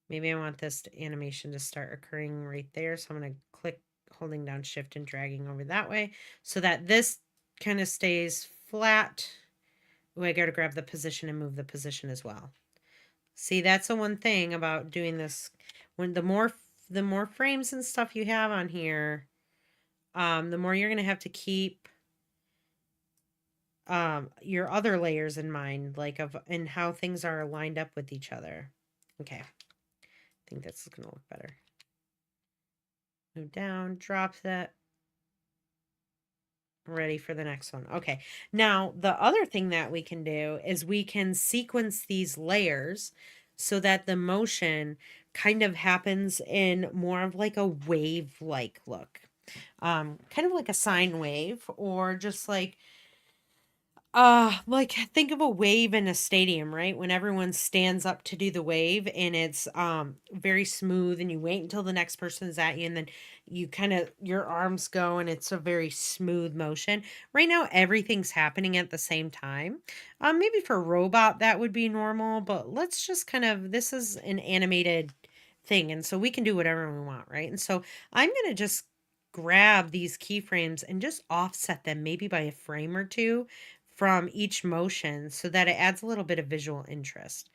maybe I want this animation to start occurring right there. So I'm going to click holding down Shift and dragging over that way so that this kind of stays flat. Oh, I got to grab the position and move the position as well. See, that's the one thing about doing this. When the more frames and stuff you have on here, the more you're going to have to keep your other layers in mind, like and how things are lined up with each other. Okay. I think that's going to look better. Move down, drop that. Ready for the next one. Okay. Now, the other thing that we can do is we can sequence these layers so that the motion kind of happens in more of like a wave-like look. Kind of like a sine wave, or just like think of a wave in a stadium, right? When everyone stands up to do the wave and it's very smooth, and you wait until the next person is at you, and then you kind of your arms go and it's a very smooth motion. Right now everything's happening at the same time. Maybe for a robot that would be normal, but let's just kind of, this is an animated thing, and so we can do whatever we want, right? And so I'm going to just grab these keyframes and just offset them maybe by a frame or two from each motion so that it adds a little bit of visual interest.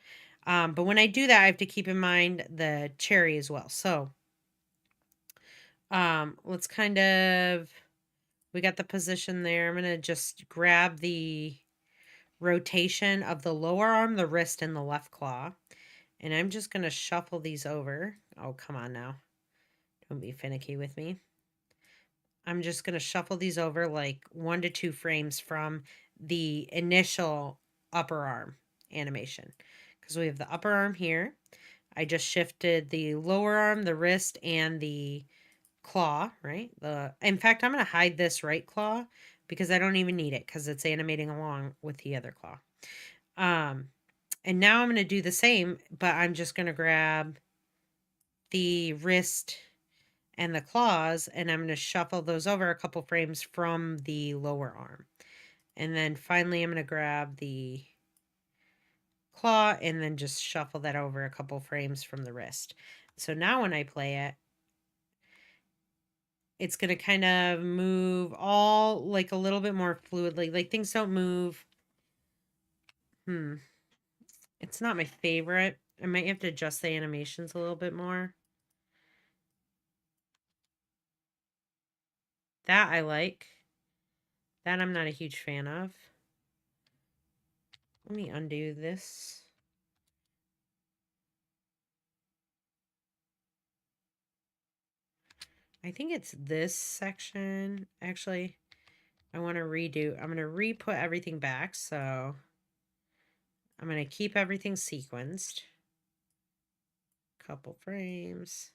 But when I do that, I have to keep in mind the cherry as well. So let's kind of, we got the position there. I'm going to just grab the rotation of the lower arm, the wrist, and the left claw. And I'm just going to shuffle these over. Oh, come on now. Don't be finicky with me. I'm just going to shuffle these over like 1 to 2 frames from the initial upper arm animation. Because we have the upper arm here. I just shifted the lower arm, the wrist, and the claw, right? In fact, I'm going to hide this right claw because I don't even need it because it's animating along with the other claw. And now I'm going to do the same, but I'm just going to grab the wrist and the claws, and I'm going to shuffle those over a couple frames from the lower arm. And then finally, I'm going to grab the claw and then just shuffle that over a couple frames from the wrist. So now when I play it, it's going to kind of move all like a little bit more fluidly. Like things don't move. It's not my favorite. I might have to adjust the animations a little bit more. That I like. That I'm not a huge fan of. Let me undo this. I think it's this section. Actually, I want to redo. I'm going to re-put everything back. So I'm going to keep everything sequenced. Couple frames.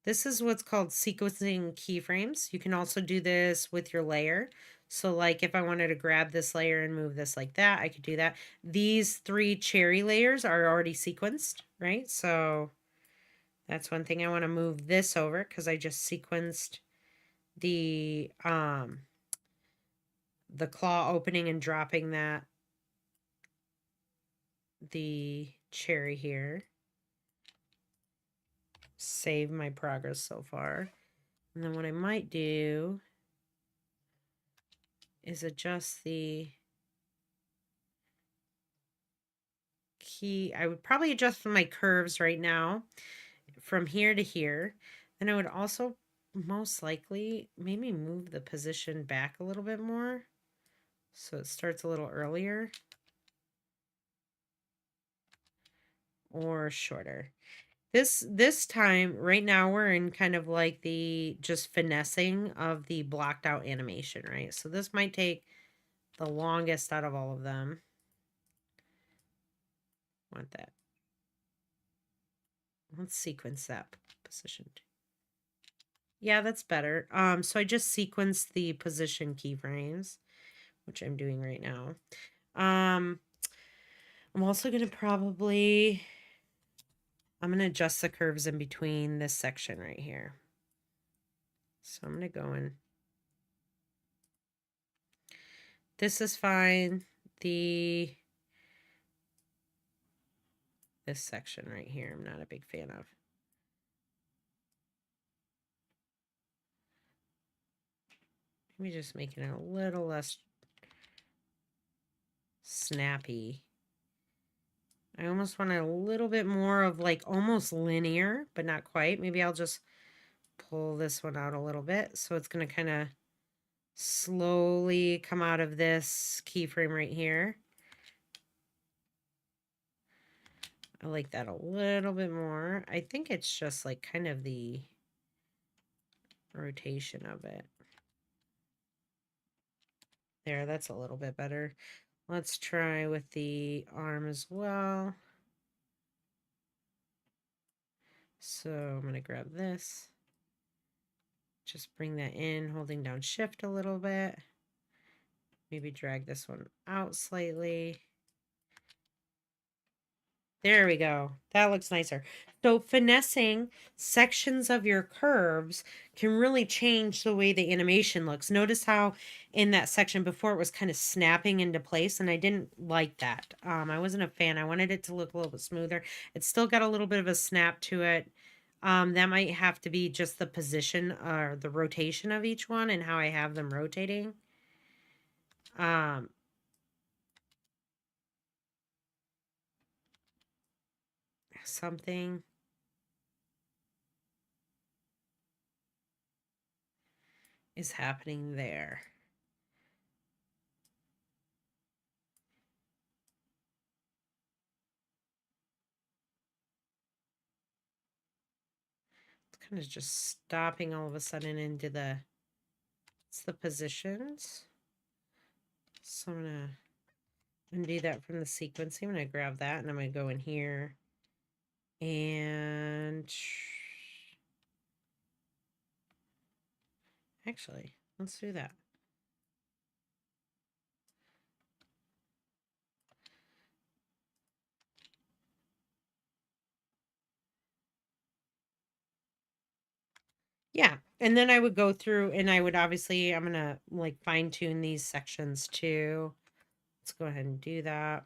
This is what's called sequencing keyframes. You can also do this with your layer. So like if I wanted to grab this layer and move this like that, I could do that. These 3 cherry layers are already sequenced, right? So that's one thing. I want to move this over because I just sequenced the claw opening and dropping the cherry here. Save my progress so far. And then what I might do is adjust the key. I would probably adjust my curves right now from here to here. Then I would also most likely maybe move the position back a little bit more so it starts a little earlier or shorter. This time right now we're in kind of like the just finessing of the blocked out animation, right? So this might take the longest out of all of them. Want that. Let's sequence that position. Yeah, that's better. So I just sequenced the position keyframes, which I'm doing right now. I'm also gonna I'm gonna adjust the curves in between this section right here. So I'm gonna go in. This is fine. This section right here, I'm not a big fan of. Maybe just making it a little less snappy. I almost want a little bit more of like almost linear, but not quite. Maybe I'll just pull this one out a little bit. So it's going to kind of slowly come out of this keyframe right here. I like that a little bit more. I think it's just like kind of the rotation of it. There, that's a little bit better. Let's try with the arm as well. So I'm going to grab this. Just bring that in, holding down shift a little bit. Maybe drag this one out slightly. There we go. That looks nicer. So finessing sections of your curves can really change the way the animation looks. Notice how in that section before it was kind of snapping into place, and I didn't like that. I wasn't a fan. I wanted it to look a little bit smoother. It's still got a little bit of a snap to it. That might have to be just the position or the rotation of each one and how I have them rotating. Something is happening there. It's kind of just stopping all of a sudden into the positions. So I'm gonna undo that from the sequencing. I'm gonna grab that and I'm gonna go in here and actually let's do that. Yeah, and then I would go through and I would obviously, I'm gonna like fine tune these sections too. Let's go ahead and do that.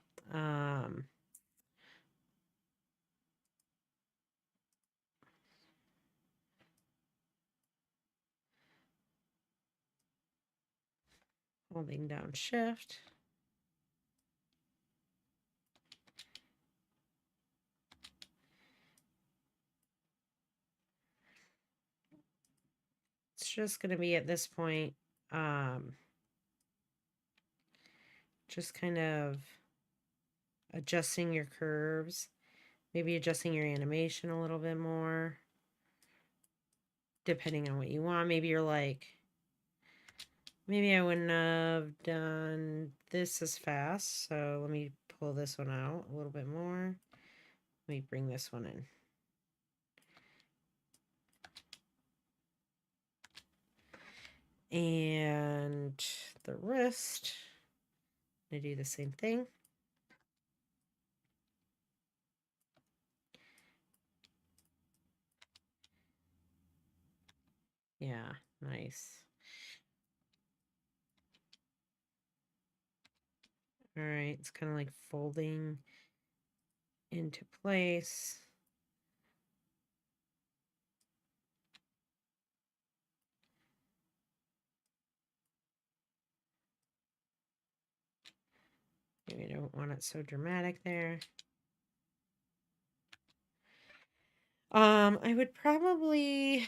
Holding down shift. It's just going to be at this point, just kind of adjusting your curves, maybe adjusting your animation a little bit more, depending on what you want. Maybe you're like, maybe I wouldn't have done this as fast, so let me pull this one out a little bit more. Let me bring this one in. And the wrist, I'm gonna do the same thing. Yeah, nice. All right, it's kind of like folding into place. Maybe I don't want it so dramatic there. I would probably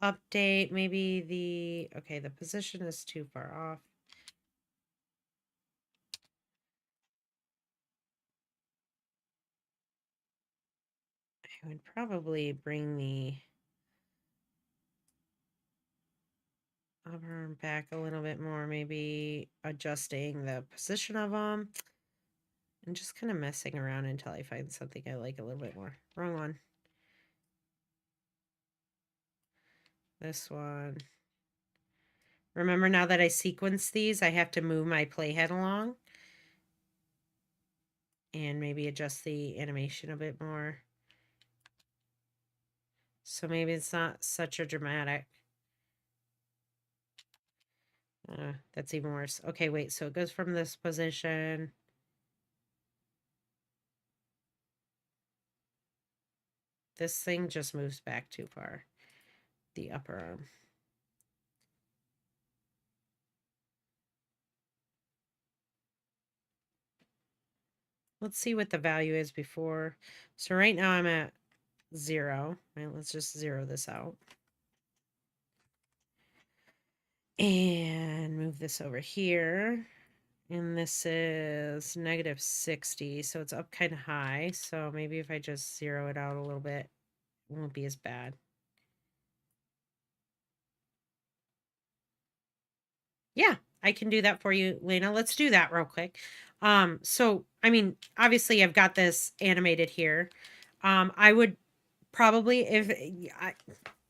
update maybe okay, the position is too far off. I would probably bring the upper arm back a little bit more, maybe adjusting the position of them and just kind of messing around until I find something I like a little bit more. Wrong one. This one. Remember, now that I sequence these, I have to move my playhead along and maybe adjust the animation a bit more. So maybe it's not such a dramatic. That's even worse. Okay, wait, so it goes from this position. This thing just moves back too far. The upper arm. Let's see what the value is before. So right now I'm at 0. Right, let's just zero this out. And move this over here. And this is -60, so it's up kind of high. So maybe if I just zero it out a little bit, it won't be as bad. Yeah, I can do that for you, Lena. Let's do that real quick. So I mean, obviously I've got this animated here. I would probably,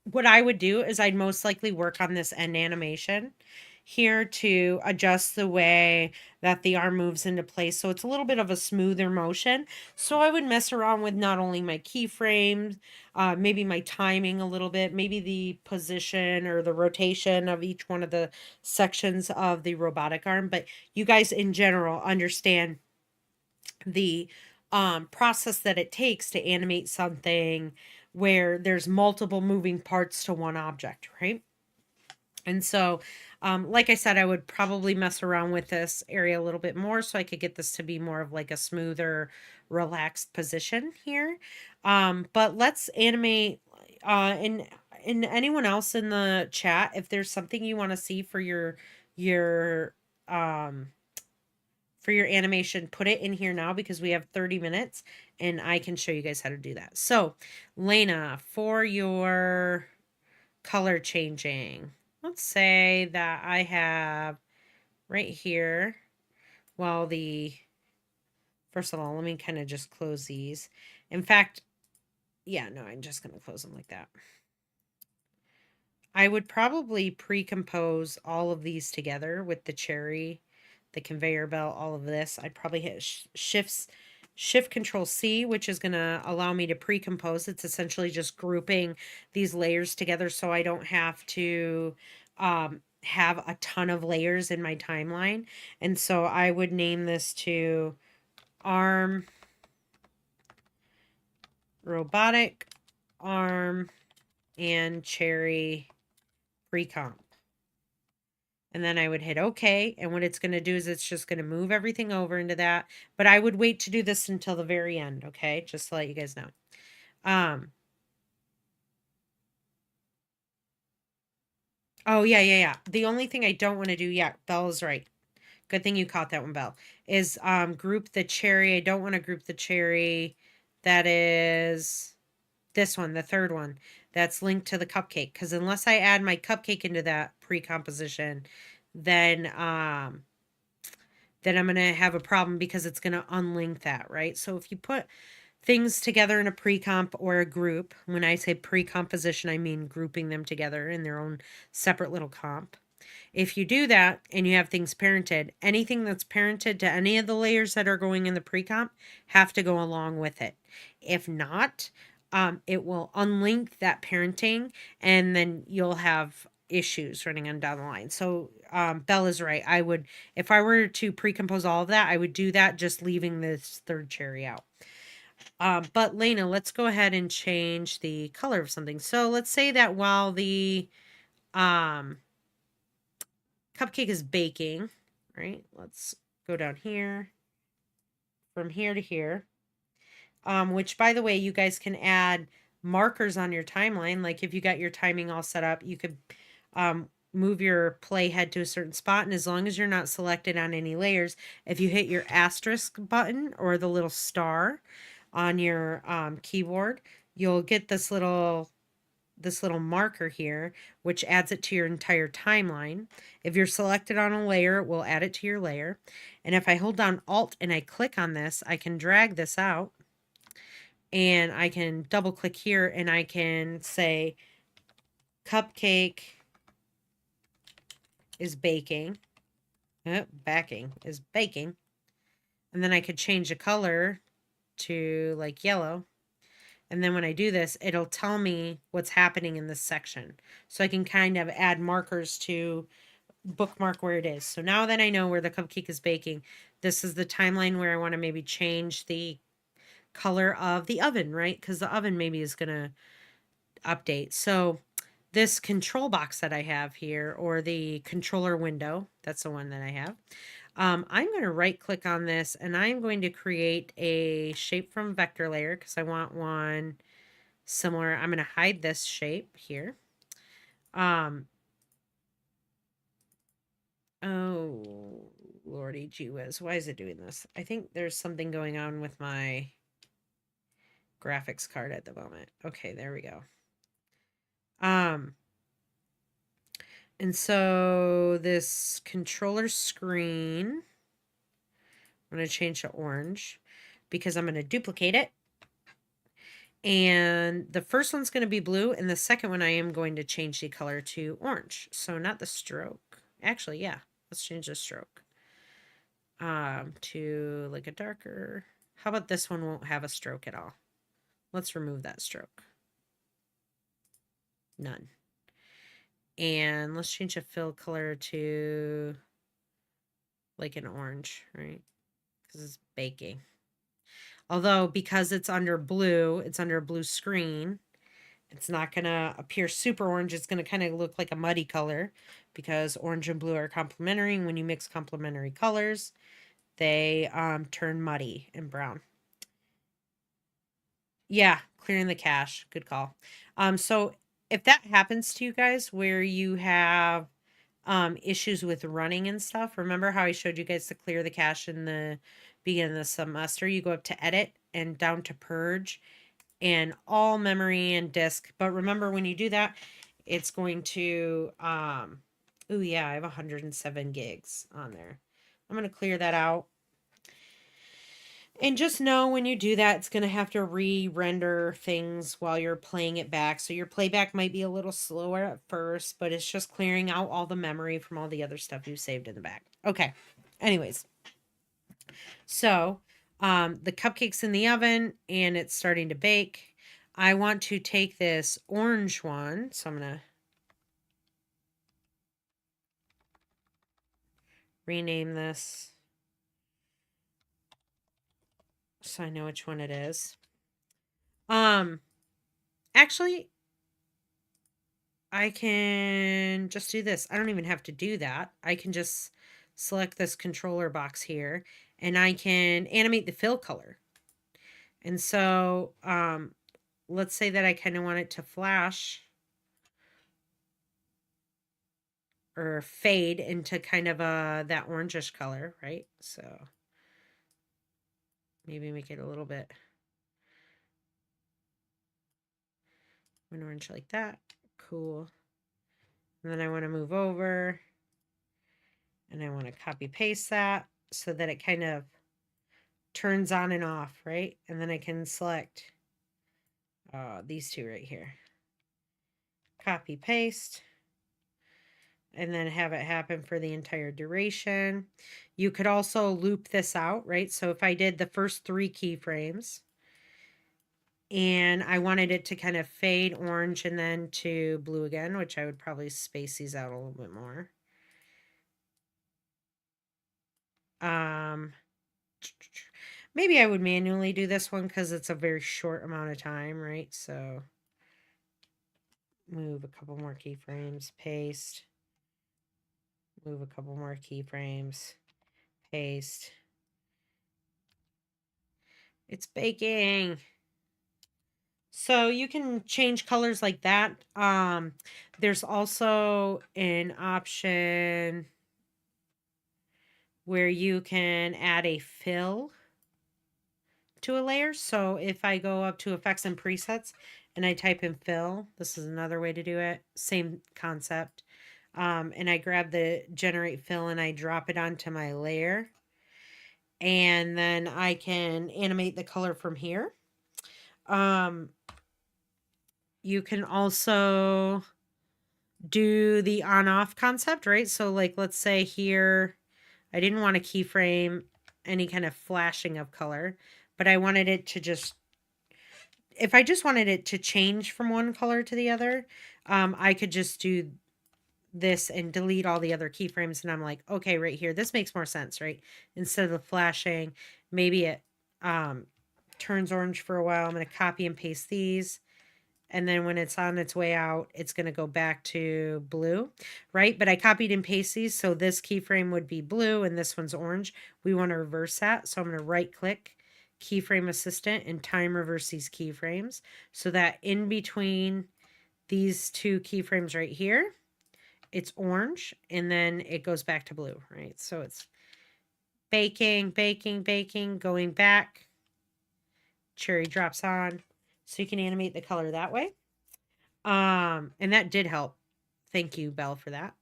what I would do is I'd most likely work on this end animation here to adjust the way that the arm moves into place, so it's a little bit of a smoother motion. So I would mess around with not only my keyframes, maybe my timing a little bit, maybe the position or the rotation of each one of the sections of the robotic arm. But you guys in general understand the process that it takes to animate something where there's multiple moving parts to one object, right? And so, like I said, I would probably mess around with this area a little bit more so I could get this to be more of like a smoother, relaxed position here. But let's animate, and anyone else in the chat, if there's something you want to see your um for your animation, put it in here now because we have 30 minutes and I can show you guys how to do that. So, Lena, for your color changing, let's say that I have right here, well, first of all, let me kind of just close these. In fact, yeah, no, I'm just going to close them like that. I would probably pre-compose all of these together with the cherry, the conveyor belt, all of this. I'd probably hit Shift Control C, which is going to allow me to pre-compose. It's essentially just grouping these layers together so I don't have to have a ton of layers in my timeline. And so I would name this to arm, robotic arm, and cherry pre-comp. And then I would hit OK. And what it's going to do is it's just going to move everything over into that. But I would wait to do this until the very end, okay? Just to let you guys know. Oh, yeah. The only thing I don't want to do, yeah, Belle is right. Good thing you caught that one, Belle. Is group the cherry. I don't want to group the cherry. That is this one, the third one. That's linked to the cupcake. Because unless I add my cupcake into that pre-composition, then I'm going to have a problem because it's going to unlink that, right? So if you put things together in a pre-comp or a group, when I say pre-composition, I mean grouping them together in their own separate little comp. If you do that and you have things parented, anything that's parented to any of the layers that are going in the pre-comp have to go along with it. If not, it will unlink that parenting and then you'll have issues running on down the line. So Belle is right. I would, if I were to pre-compose all of that, I would do that just leaving this third cherry out. But Lena, let's go ahead and change the color of something. So let's say that while the cupcake is baking, right? Let's go down here, from here to here. Which, by the way, you guys can add markers on your timeline. Like if you got your timing all set up, you could move your playhead to a certain spot. And as long as you're not selected on any layers, if you hit your asterisk button or the little star on your keyboard, you'll get this little marker here, which adds it to your entire timeline. If you're selected on a layer, it will add it to your layer. And if I hold down Alt and I click on this, I can drag this out and I can double click here and I can say Cupcake is baking. Backing is baking. And then I could change the color to like yellow. And then when I do this, it'll tell me what's happening in this section. So I can kind of add markers to bookmark where it is. So now that I know where the cupcake is baking, this is the timeline where I want to maybe change the color of the oven, right? Because the oven maybe is going to update. So this control box that I have here, or the controller window, that's the one that I have. I'm going to right click on this and I'm going to create a shape from vector layer because I want one similar. I'm going to hide this shape here. Oh, Lordy gee whiz. Why is it doing this? I think there's something going on with my graphics card at the moment. Okay, there we go. And so this controller screen, I'm going to change to orange because I'm going to duplicate it. And the first one's going to be blue, and the second one I am going to change the color to orange. So not the stroke. Actually, yeah, let's change the stroke to like a darker. How about this one won't have a stroke at all? Let's remove that stroke. None. And let's change the fill color to like an orange, right? Because it's baking. Although because it's under a blue screen, it's not going to appear super orange. It's going to kind of look like a muddy color because orange and blue are complementary. And when you mix complementary colors, they turn muddy and brown. Yeah, clearing the cache. Good call. So if that happens to you guys where you have issues with running and stuff, remember how I showed you guys to clear the cache in the beginning of the semester? You go up to edit and down to purge and all memory and disk. But remember when you do that, it's going to, oh yeah, I have 107 gigs on there. I'm going to clear that out. And just know when you do that, it's going to have to re-render things while you're playing it back. So your playback might be a little slower at first, but it's just clearing out all the memory from all the other stuff you saved in the back. Okay. Anyways. So the cupcake's in the oven and it's starting to bake. I want to take this orange one. So I'm going to rename this so I know which one it is. Actually, I can just do this. I don't even have to do that. I can just select this controller box here and I can animate the fill color. And so let's say that I kind of want it to flash or fade into kind of that orangish color, right? So maybe make it a little bit an orange like that. Cool. And then I want to move over and I want to copy paste that so that it kind of turns on and off, right? And then I can select these two right here. Copy paste. And then have it happen for the entire duration. You could also loop this out, right? So if I did the first 3 keyframes and I wanted it to kind of fade orange and then to blue again, which I would probably space these out a little bit more. Maybe I would manually do this one because it's a very short amount of time, right? So move a couple more keyframes, paste. Move a couple more keyframes, paste. It's baking. So you can change colors like that. There's also an option where you can add a fill to a layer. So if I go up to effects and presets and I type in fill, this is another way to do it. Same concept. And I grab the generate fill and I drop it onto my layer. And then I can animate the color from here. You can also do the on off concept, right? So like, let's say here, I didn't want to keyframe any kind of flashing of color, but I wanted it to just, if I just wanted it to change from one color to the other, I could just do this and delete all the other keyframes. And I'm like, okay, right here, this makes more sense, right? Instead of the flashing, maybe it turns orange for a while. I'm going to copy and paste these. And then when it's on its way out, it's going to go back to blue, right? But I copied and pasted these, so this keyframe would be blue and this one's orange. We want to reverse that, so I'm going to right click, keyframe assistant, and time reverse these keyframes so that in between these two keyframes right here, it's orange and then it goes back to blue, right? So it's baking, baking, baking, going back, cherry drops on. So you can animate the color that way. And that did help. Thank you, Belle, for that,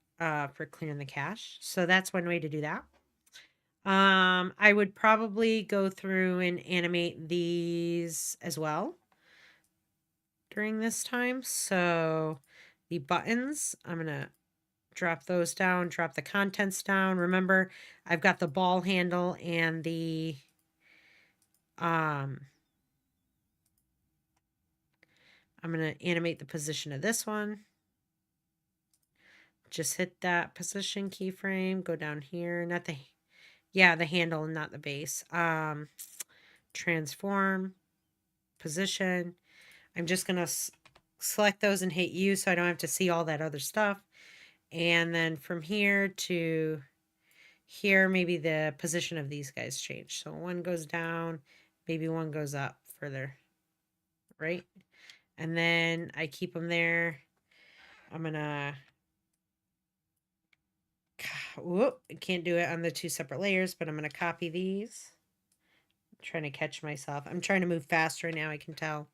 for clearing the cache. So that's one way to do that. I would probably go through and animate these as well during this time. So the buttons, I'm going to drop those down, drop the contents down. Remember, I've got the ball handle and the, I'm going to animate the position of this one. Just hit that position keyframe, go down here, not the, yeah, the handle, not the base. Transform, position. I'm just going to select those and hit U so I don't have to see all that other stuff. And then from here to here, maybe the position of these guys change. So one goes down, maybe one goes up further, right? And then I keep them there. I'm going to, whoop, I can't do it on the two separate layers, but I'm going to copy these. I'm trying to catch myself. I'm trying to move fast right now, I can tell,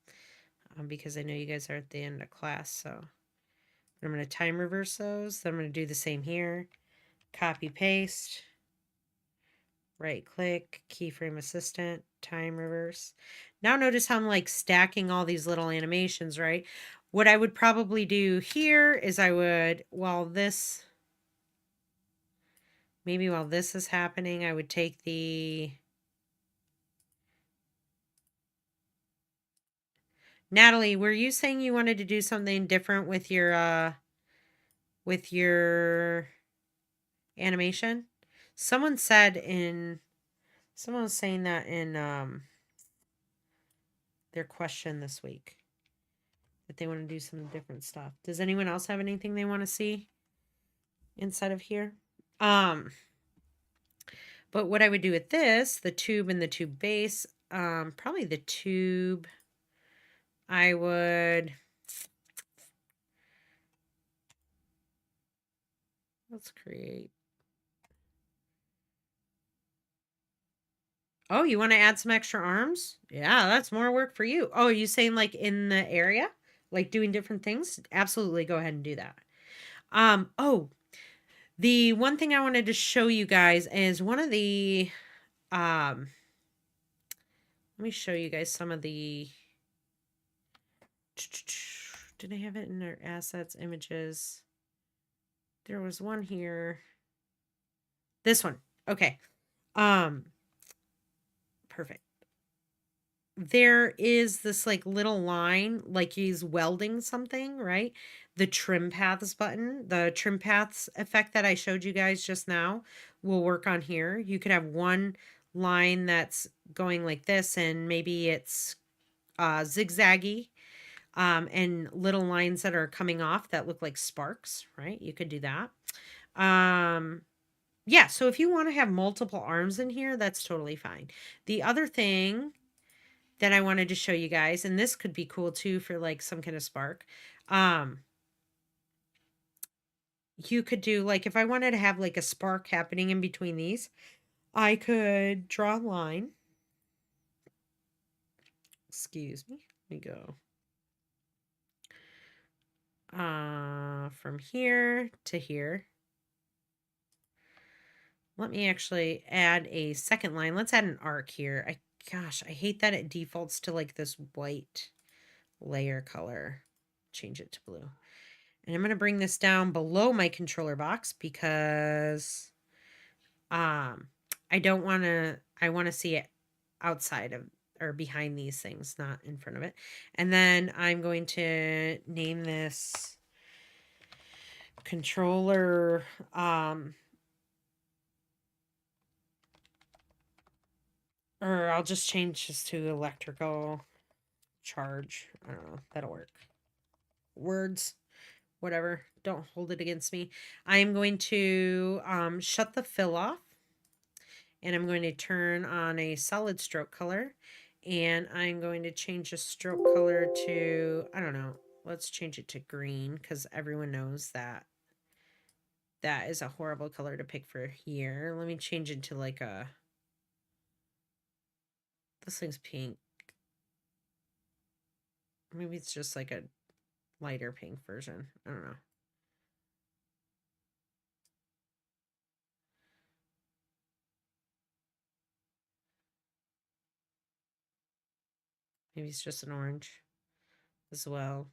because I know you guys are at the end of class. So I'm going to time reverse those. Then I'm going to do the same here. Copy, paste, right click, keyframe assistant, time reverse. Now notice how I'm like stacking all these little animations, right? What I would probably do here is I would, while this is happening, I would take the, Natalie, were you saying you wanted to do something different with your animation? Someone was saying that in their question this week, that they want to do some different stuff. Does anyone else have anything they want to see inside of here? But what I would do with this, the tube and the tube base, probably the tube, I would, let's create. Oh, you want to add some extra arms? Yeah, that's more work for you. Oh, are you saying like in the area? Like doing different things? Absolutely, go ahead and do that. Oh, the one thing I wanted to show you guys is one of the, let me show you guys some of the, did I have it in their assets, images? There was one here. This one. Okay. Perfect. There is this like little line, like he's welding something, right? The trim paths button, the trim paths effect that I showed you guys just now will work on here. You could have one line that's going like this and maybe it's zigzaggy, and little lines that are coming off that look like sparks, right? You could do that. Yeah, so if you want to have multiple arms in here, that's totally fine. The other thing that I wanted to show you guys, and this could be cool too for like some kind of spark. Um, you could do like if I wanted to have like a spark happening in between these, I could draw a line. Excuse me. Let me go from here to here. Let me actually add a second line. Let's add an arc here. Gosh, I hate that it defaults to like this white layer color. Change it to blue. And I'm going to bring this down below my controller box because I don't want to, I want to see it outside of or behind these things, not in front of it. And then I'm going to name this controller or I'll just change this to electrical charge. I don't know. That'll work. Words, whatever. Don't hold it against me. I am going to shut the fill off. And I'm going to turn on a solid stroke color. And I'm going to change the stroke color to, I don't know, let's change it to green because everyone knows that that is a horrible color to pick for here. Let me change it to like a, this thing's pink. Maybe it's just like a lighter pink version. I don't know. Maybe it's just an orange as well.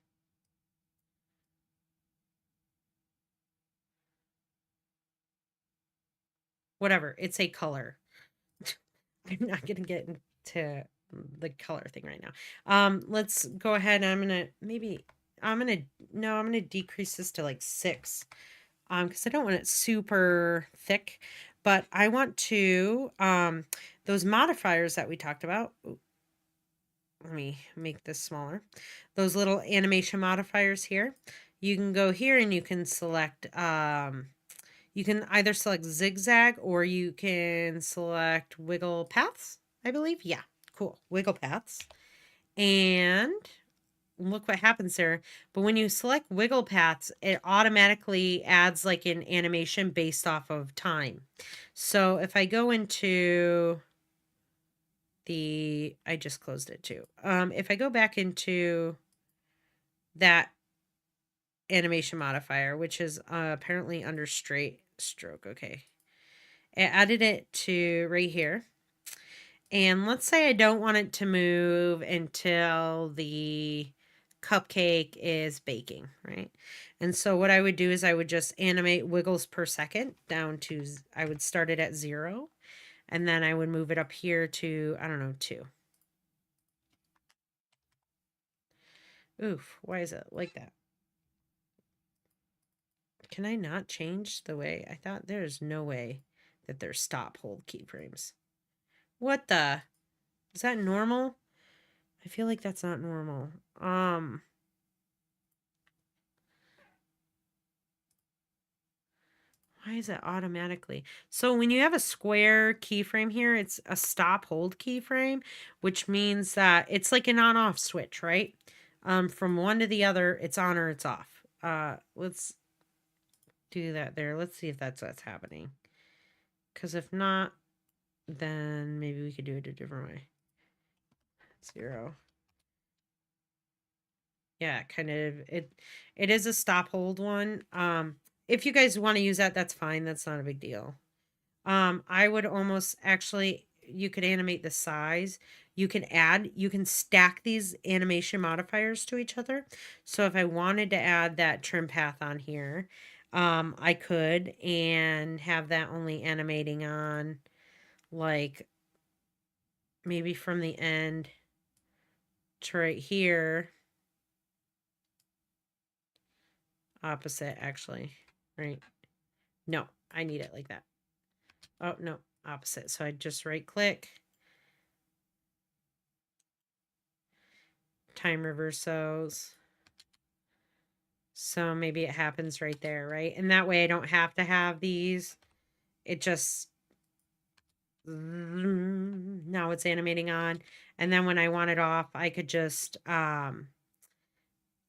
Whatever, it's a color. I'm not going to get into the color thing right now. Let's go ahead. I'm going to decrease this to like 6. Because I don't want it super thick, but I want to, those modifiers that we talked about. Ooh, let me make this smaller. Those little animation modifiers here. You can go here and you can select, you can either select zigzag or you can select wiggle paths, I believe. Yeah, cool. Wiggle paths. And look what happens there. But when you select wiggle paths, it automatically adds like an animation based off of time. So if I go into I just closed it too. If I go back into that animation modifier, which is apparently under straight stroke. Okay. I added it to right here. And let's say I don't want it to move until the cupcake is baking, right? And so what I would do is I would just animate wiggles per second down to, I would start it at 0. And then I would move it up here to, I don't know, 2. Oof, why is it like that? Can I not change the way? I thought there's no way that there's stop hold keyframes. What the? Is that normal? I feel like that's not normal. Why is it automatically? So when you have a square keyframe here, it's a stop hold keyframe, which means that it's like an on off switch, right? From one to the other, it's on or it's off. Let's do that there. Let's see if that's what's happening. Because if not, then maybe we could do it a different way. 0. Yeah, kind of it is a stop hold one. If you guys want to use that, that's fine. That's not a big deal. I would almost actually, you could animate the size. You can stack these animation modifiers to each other. So if I wanted to add that trim path on here, I could and have that only animating on like maybe from the end to right here. Opposite, actually, right? No, I need it like that. Oh, no, opposite. So I just right click, time reversos. So maybe it happens right there, right? And that way I don't have to have these. It just Now it's animating on. And then when I want it off, I could just, I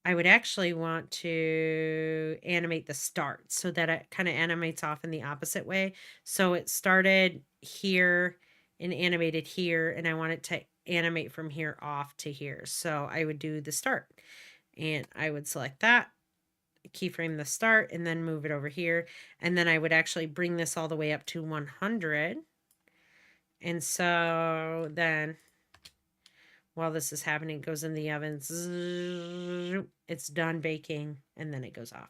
would actually want to animate the start so that it kind of animates off in the opposite way. So it started here and animated here, and I want it to animate from here off to here. So I would do the start, and I would select that, keyframe the start, and then move it over here. And then I would actually bring this all the way up to 100. And so then while this is happening, it goes in the oven. It's done baking, and then it goes off.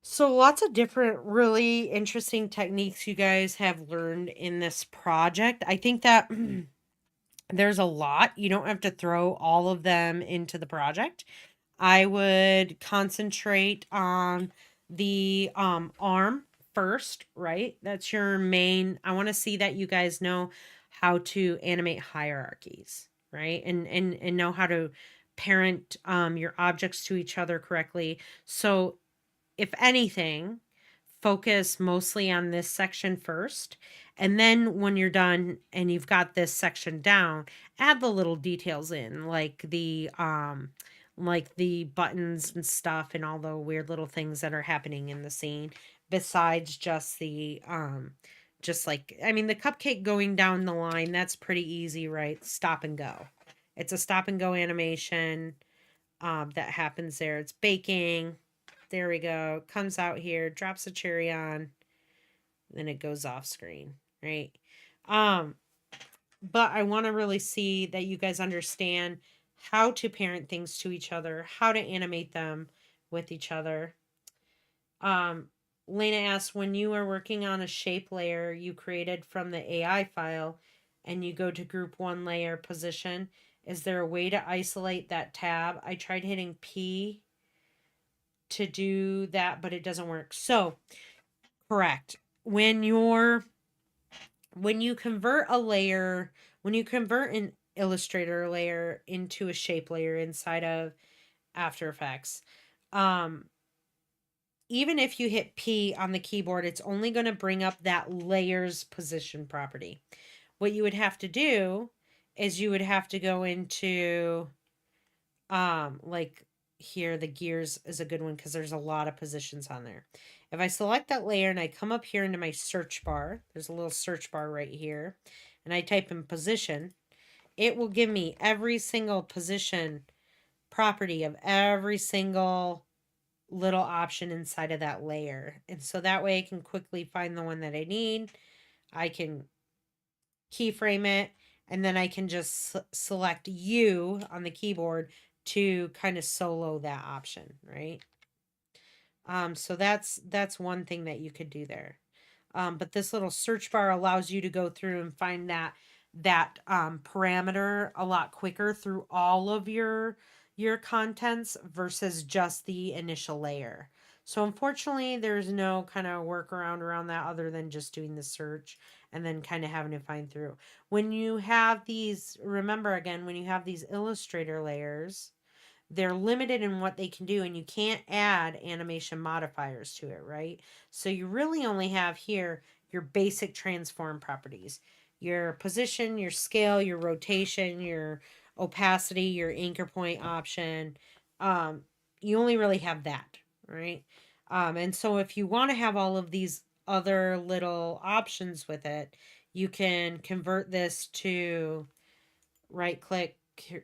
So lots of different really interesting techniques you guys have learned in this project. I think that there's a lot. You don't have to throw all of them into the project. I would concentrate on the arm first, right? That's your main. I want to see that you guys know how to animate hierarchies, right? And know how to parent your objects to each other correctly. So if anything, focus mostly on this section first. And then when you're done and you've got this section down, add the little details in, like the buttons and stuff and all the weird little things that are happening in the scene, besides just the just like, I mean, the cupcake going down the line, that's pretty easy, right? Stop and go. It's a stop and go animation that happens there. It's baking. There we go. Comes out here, drops a cherry on, then it goes off screen, right? But I want to really see that you guys understand how to parent things to each other, how to animate them with each other. Lena asks, when you are working on a shape layer you created from the AI file and you go to group one layer position, is there a way to isolate that tab? I tried hitting P to do that, but it doesn't work. So, correct. When you convert a layer, when you convert an Illustrator layer into a shape layer inside of After Effects, even if you hit P on the keyboard, it's only going to bring up that layer's position property. What you would have to do is you would have to go into like here, the gears is a good one because there's a lot of positions on there. If I select that layer and I come up here into my search bar, there's a little search bar right here, and I type in position, it will give me every single position property of every single little option inside of that layer. And so that way I can quickly find the one that I need. I can keyframe it, and then I can just select U on the keyboard to kind of solo that option, right? So that's one thing that you could do there. But this little search bar allows you to go through and find that parameter a lot quicker through all of your contents versus just the initial layer. So unfortunately, there's no kind of workaround around that other than just doing the search and then kind of having to find through. When you have these, remember again, when you have these Illustrator layers, they're limited in what they can do, and you can't add animation modifiers to it, right? So you really only have here your basic transform properties, your position, your scale, your rotation, your opacity, your anchor point option. You only really have that, right? And so if you want to have all of these other little options with it, you can convert this to right click,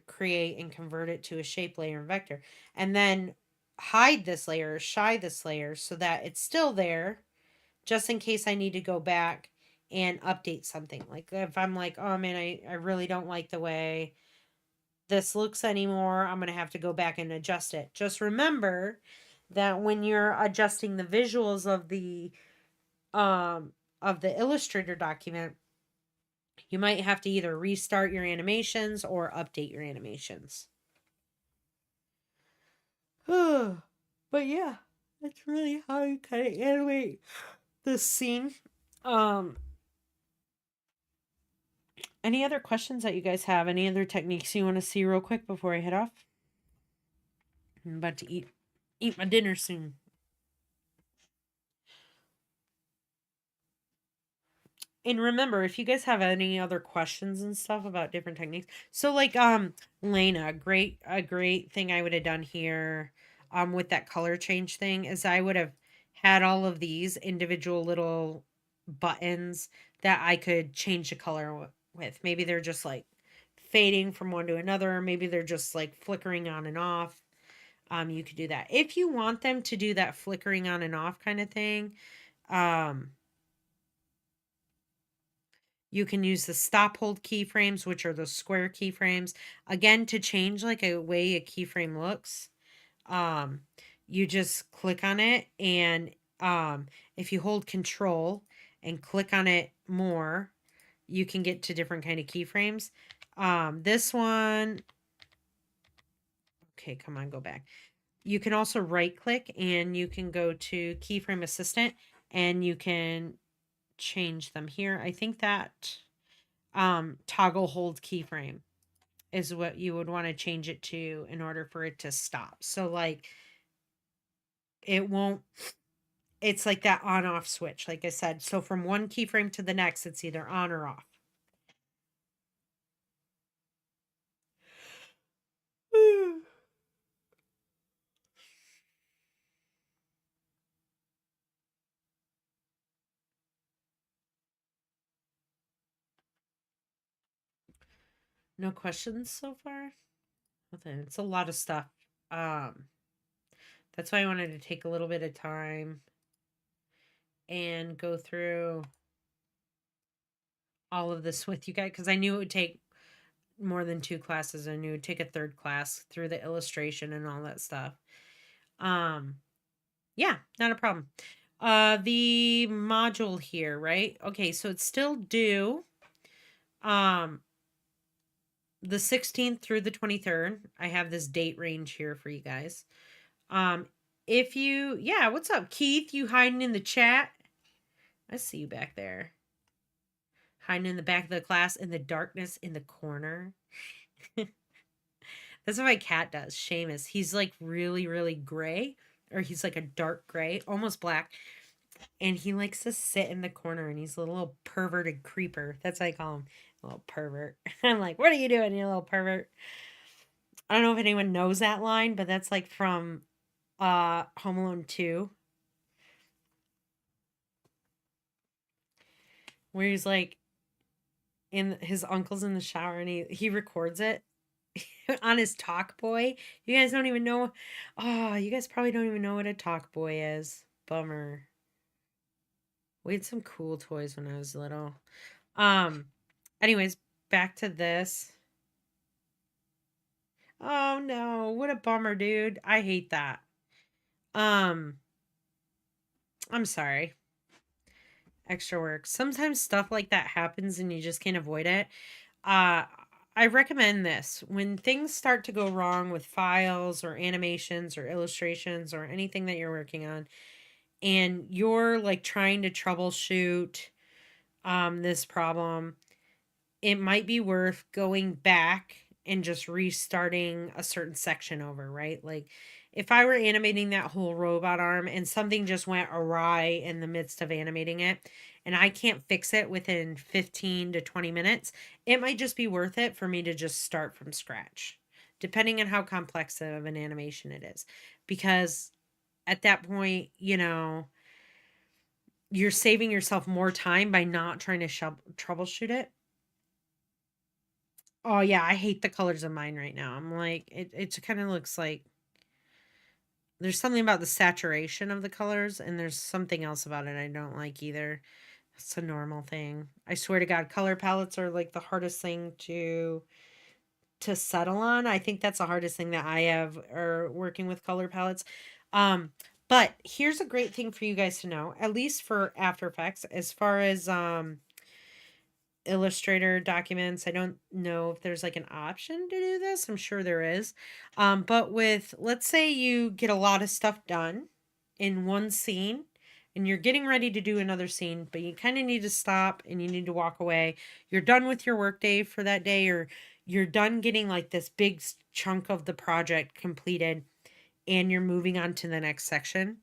create, and convert it to a shape layer and vector, and then hide this layer or shy this layer so that it's still there just in case I need to go back and update something. Like if I'm like, oh man, I really don't like the way this looks anymore, I'm going to have to go back and adjust it. Just remember that when you're adjusting the visuals of the Illustrator document, you might have to either restart your animations or update your animations. But yeah, that's really how you kind of animate this scene. Any other questions that you guys have? Any other techniques you want to see real quick before I head off? I'm about to eat my dinner soon. And remember, if you guys have any other questions and stuff about different techniques, so like Lena, a great thing I would have done here with that color change thing is I would have had all of these individual little buttons that I could change the color with. Maybe they're just like fading from one to another, maybe they're just like flickering on and off. You could do that. If you want them to do that flickering on and off kind of thing, um you can use the stop hold keyframes, which are the square keyframes. Again, to change like a way a keyframe looks, um, you just click on it, and if you hold control and click on it more, you can get to different kind of keyframes. This one, okay, come on, go back. You can also right click and you can go to keyframe assistant and you can change them here. I think that toggle hold keyframe is what you would want to change it to in order for it to stop. So like it won't, it's like that on off switch, like I said. So from one keyframe to the next, it's either on or off. No questions so far? Okay, it's a lot of stuff. Um, that's why I wanted to take a little bit of time and go through all of this with you guys because I knew it would take more than 2 classes. I knew it would take a third class through the illustration and all that stuff. Yeah, not a problem. The module here, right? Okay, so it's still due um the 16th through the 23rd. I have this date range here for you guys. If you, yeah, what's up, Keith? You hiding in the chat? I see you back there. Hiding in the back of the class in the darkness in the corner. That's what my cat does, Seamus. He's like really, really gray, or he's like a dark gray, almost black. And he likes to sit in the corner and he's a little perverted creeper. That's what I call him. A little pervert. I'm like, what are you doing, you little pervert? I don't know if anyone knows that line, but that's like from Home Alone 2. Where he's like in his uncle's in the shower and he records it on his talk boy. You guys don't even know. Oh, you guys probably don't even know what a talk boy is. Bummer. We had some cool toys when I was little. Anyways, back to this. Oh no, what a bummer, dude. I hate that. Um, I'm sorry. Extra work. Sometimes stuff like that happens and you just can't avoid it. Uh I recommend this. When things start to go wrong with files or animations or illustrations or anything that you're working on, and you're like trying to troubleshoot this problem, it might be worth going back and just restarting a certain section over, right? Like if I were animating that whole robot arm and something just went awry in the midst of animating it and I can't fix it within 15 to 20 minutes, it might just be worth it for me to just start from scratch, depending on how complex of an animation it is. Because at that point, you're saving yourself more time by not trying to troubleshoot it. Oh yeah, I hate the colors of mine right now. I'm like, it kind of looks like there's something about the saturation of the colors, and there's something else about it I don't like either. It's a normal thing. I swear to God, color palettes are like the hardest thing to settle on. I think that's the hardest thing that I have or working with color palettes. But here's a great thing for you guys to know, at least for After Effects, as far as Illustrator documents. I don't know if there's like an option to do this. I'm sure there is. But with, let's say you get a lot of stuff done in one scene and you're getting ready to do another scene, but you kind of need to stop and you need to walk away. You're done with your workday for that day, or you're done getting like this big chunk of the project completed and you're moving on to the next section.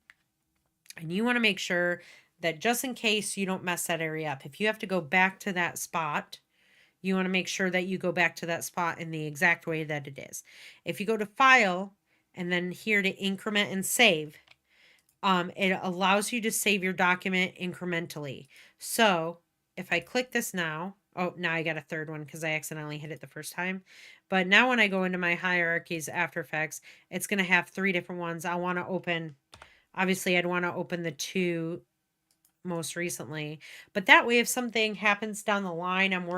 And you want to make sure that just in case you don't mess that area up, if you have to go back to that spot, you want to make sure that you go back to that spot in the exact way that it is. If you go to File and then here to Increment and Save, it allows you to save your document incrementally. So if I click this now, oh, now I got a third one because I accidentally hit it the first time. But now when I go into my Hierarchies After Effects, it's going to have 3 different ones. I want to open, obviously I'd want to open the 2 most recently. But that way, if something happens down the line, I'm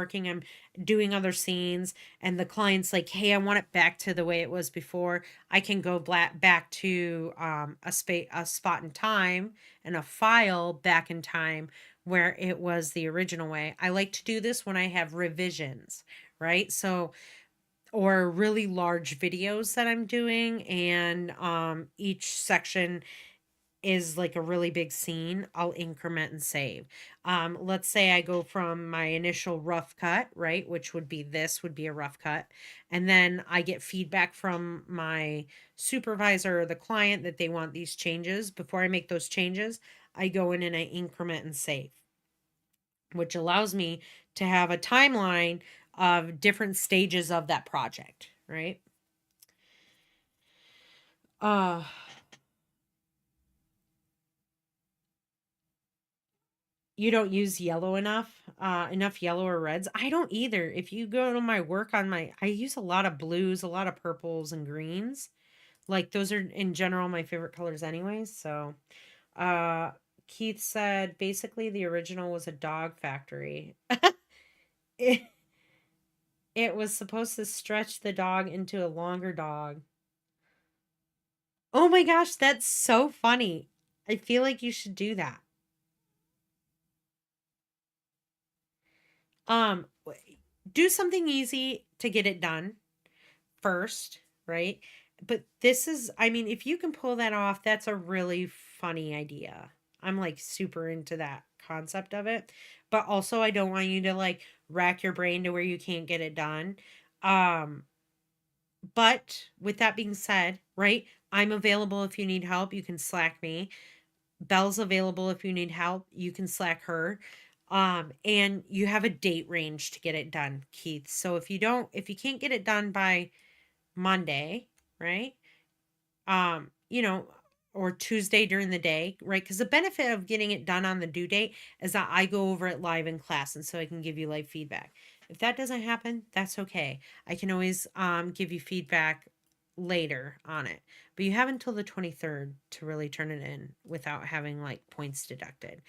doing other scenes, and the client's like, hey, I want it back to the way it was before, I can go back to a spot in time and a file back in time where it was the original way. I like to do this when I have revisions, right? So, or really large videos that I'm doing, and each section is like a really big scene, I'll increment and save. Let's say I go from my initial rough cut, right, which would be a rough cut, and then I get feedback from my supervisor or the client that they want these changes. Before I make those changes, I go in and I increment and save, which allows me to have a timeline of different stages of that project, right? Uh You don't use yellow enough yellow or reds. I don't either. If you go to my work on I use a lot of blues, a lot of purples and greens. Like those are in general my favorite colors anyways. So, uh, Keith said basically the original was a dog factory. it, it was supposed to stretch the dog into a longer dog. Oh my gosh, that's so funny. I feel like you should do that. Do something easy to get it done first, right? But this is, I mean, if you can pull that off, that's a really funny idea. I'm like super into that concept of it. But also, I don't want you to like rack your brain to where you can't get it done. Um, but with that being said, right? I'm available if you need help. You can Slack me. Belle's available if you need help. You can Slack her. And you have a date range to get it done, Keith. So if you can't get it done by Monday, right? You know, or Tuesday during the day, right? Because the benefit of getting it done on the due date is that I go over it live in class and so I can give you live feedback. If that doesn't happen, that's okay. I can always give you feedback later on it. But you have until the 23rd to really turn it in without having like points deducted.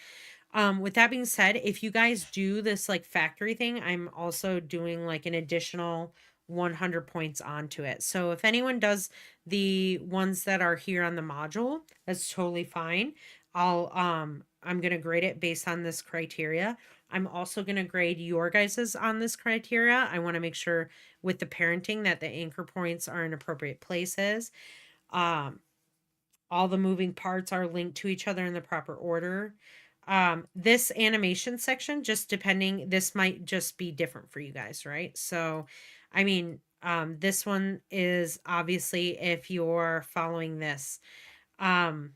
With that being said, if you guys do this like factory thing, I'm also doing like an additional 100 points onto it. So if anyone does the ones that are here on the module, that's totally fine. I'm going to grade it based on this criteria. I'm also going to grade your guys's on this criteria. I want to make sure with the parenting that the anchor points are in appropriate places. All the moving parts are linked to each other in the proper order. This animation section, just depending, this might just be different for you guys, right? So, I mean, this one is obviously if you're following this, um,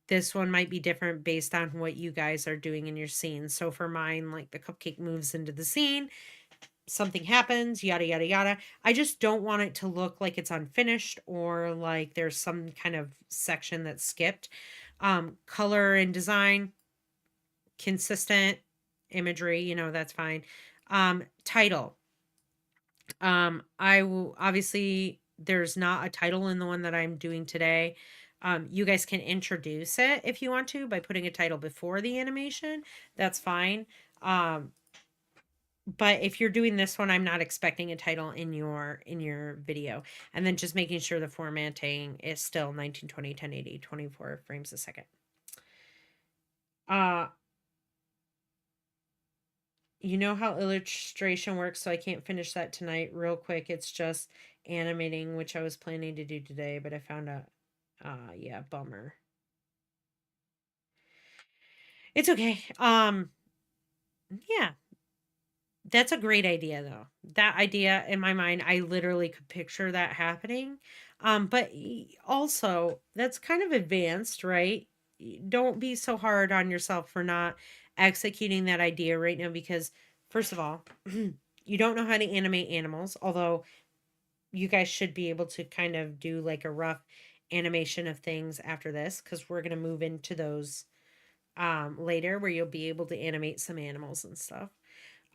this one might be different based on what you guys are doing in your scene. So for mine, like the cupcake moves into the scene, something happens, yada, yada, yada. I just don't want it to look like it's unfinished or like there's some kind of section that's skipped. Color and design, consistent imagery, that's fine. Title. I will obviously there's not a title in the one that I'm doing today. You guys can introduce it if you want to by putting a title before the animation. That's fine. But if you're doing this one, I'm not expecting a title in your video. And then just making sure the formatting is still 1920, 1080, 24 frames a second. You know how illustration works, so I can't finish that tonight. Real quick, it's just animating, which I was planning to do today, but I found out. Yeah, bummer. It's okay. Yeah, that's a great idea, though. That idea in my mind, I literally could picture that happening. But also, that's kind of advanced, right? don't be so hard on yourself for not executing that idea right now because first of all, you don't know how to animate animals, although you guys should be able to kind of do like a rough animation of things after this because we're going to move into those later where you'll be able to animate some animals and stuff.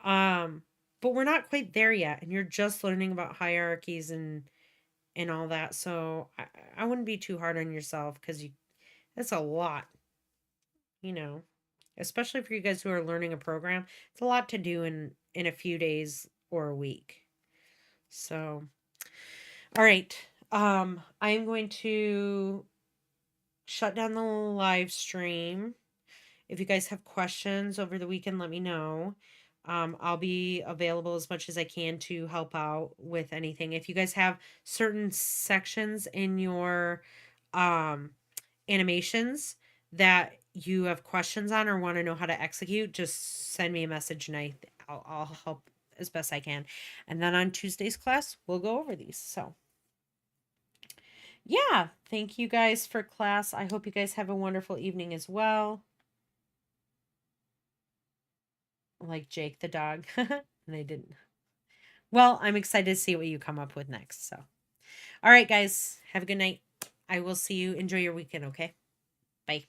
Um, but we're not quite there yet, and you're just learning about hierarchies and all that. So I wouldn't be too hard on yourself because you that's a lot, you know, especially for you guys who are learning a program. It's a lot to do in a few days or a week. So, all right. I am going to shut down the live stream. If you guys have questions over the weekend, let me know. I'll be available as much as I can to help out with anything. If you guys have certain sections in your um, animations that you have questions on or want to know how to execute, just send me a message and I'll help as best I can. And then on Tuesday's class, we'll go over these. So, yeah, thank you guys for class. I hope you guys have a wonderful evening as well. Like Jake the dog. And I didn't. Well, I'm excited to see what you come up with next. So, all right, guys, have a good night. I will see you. Enjoy your weekend, okay? Bye.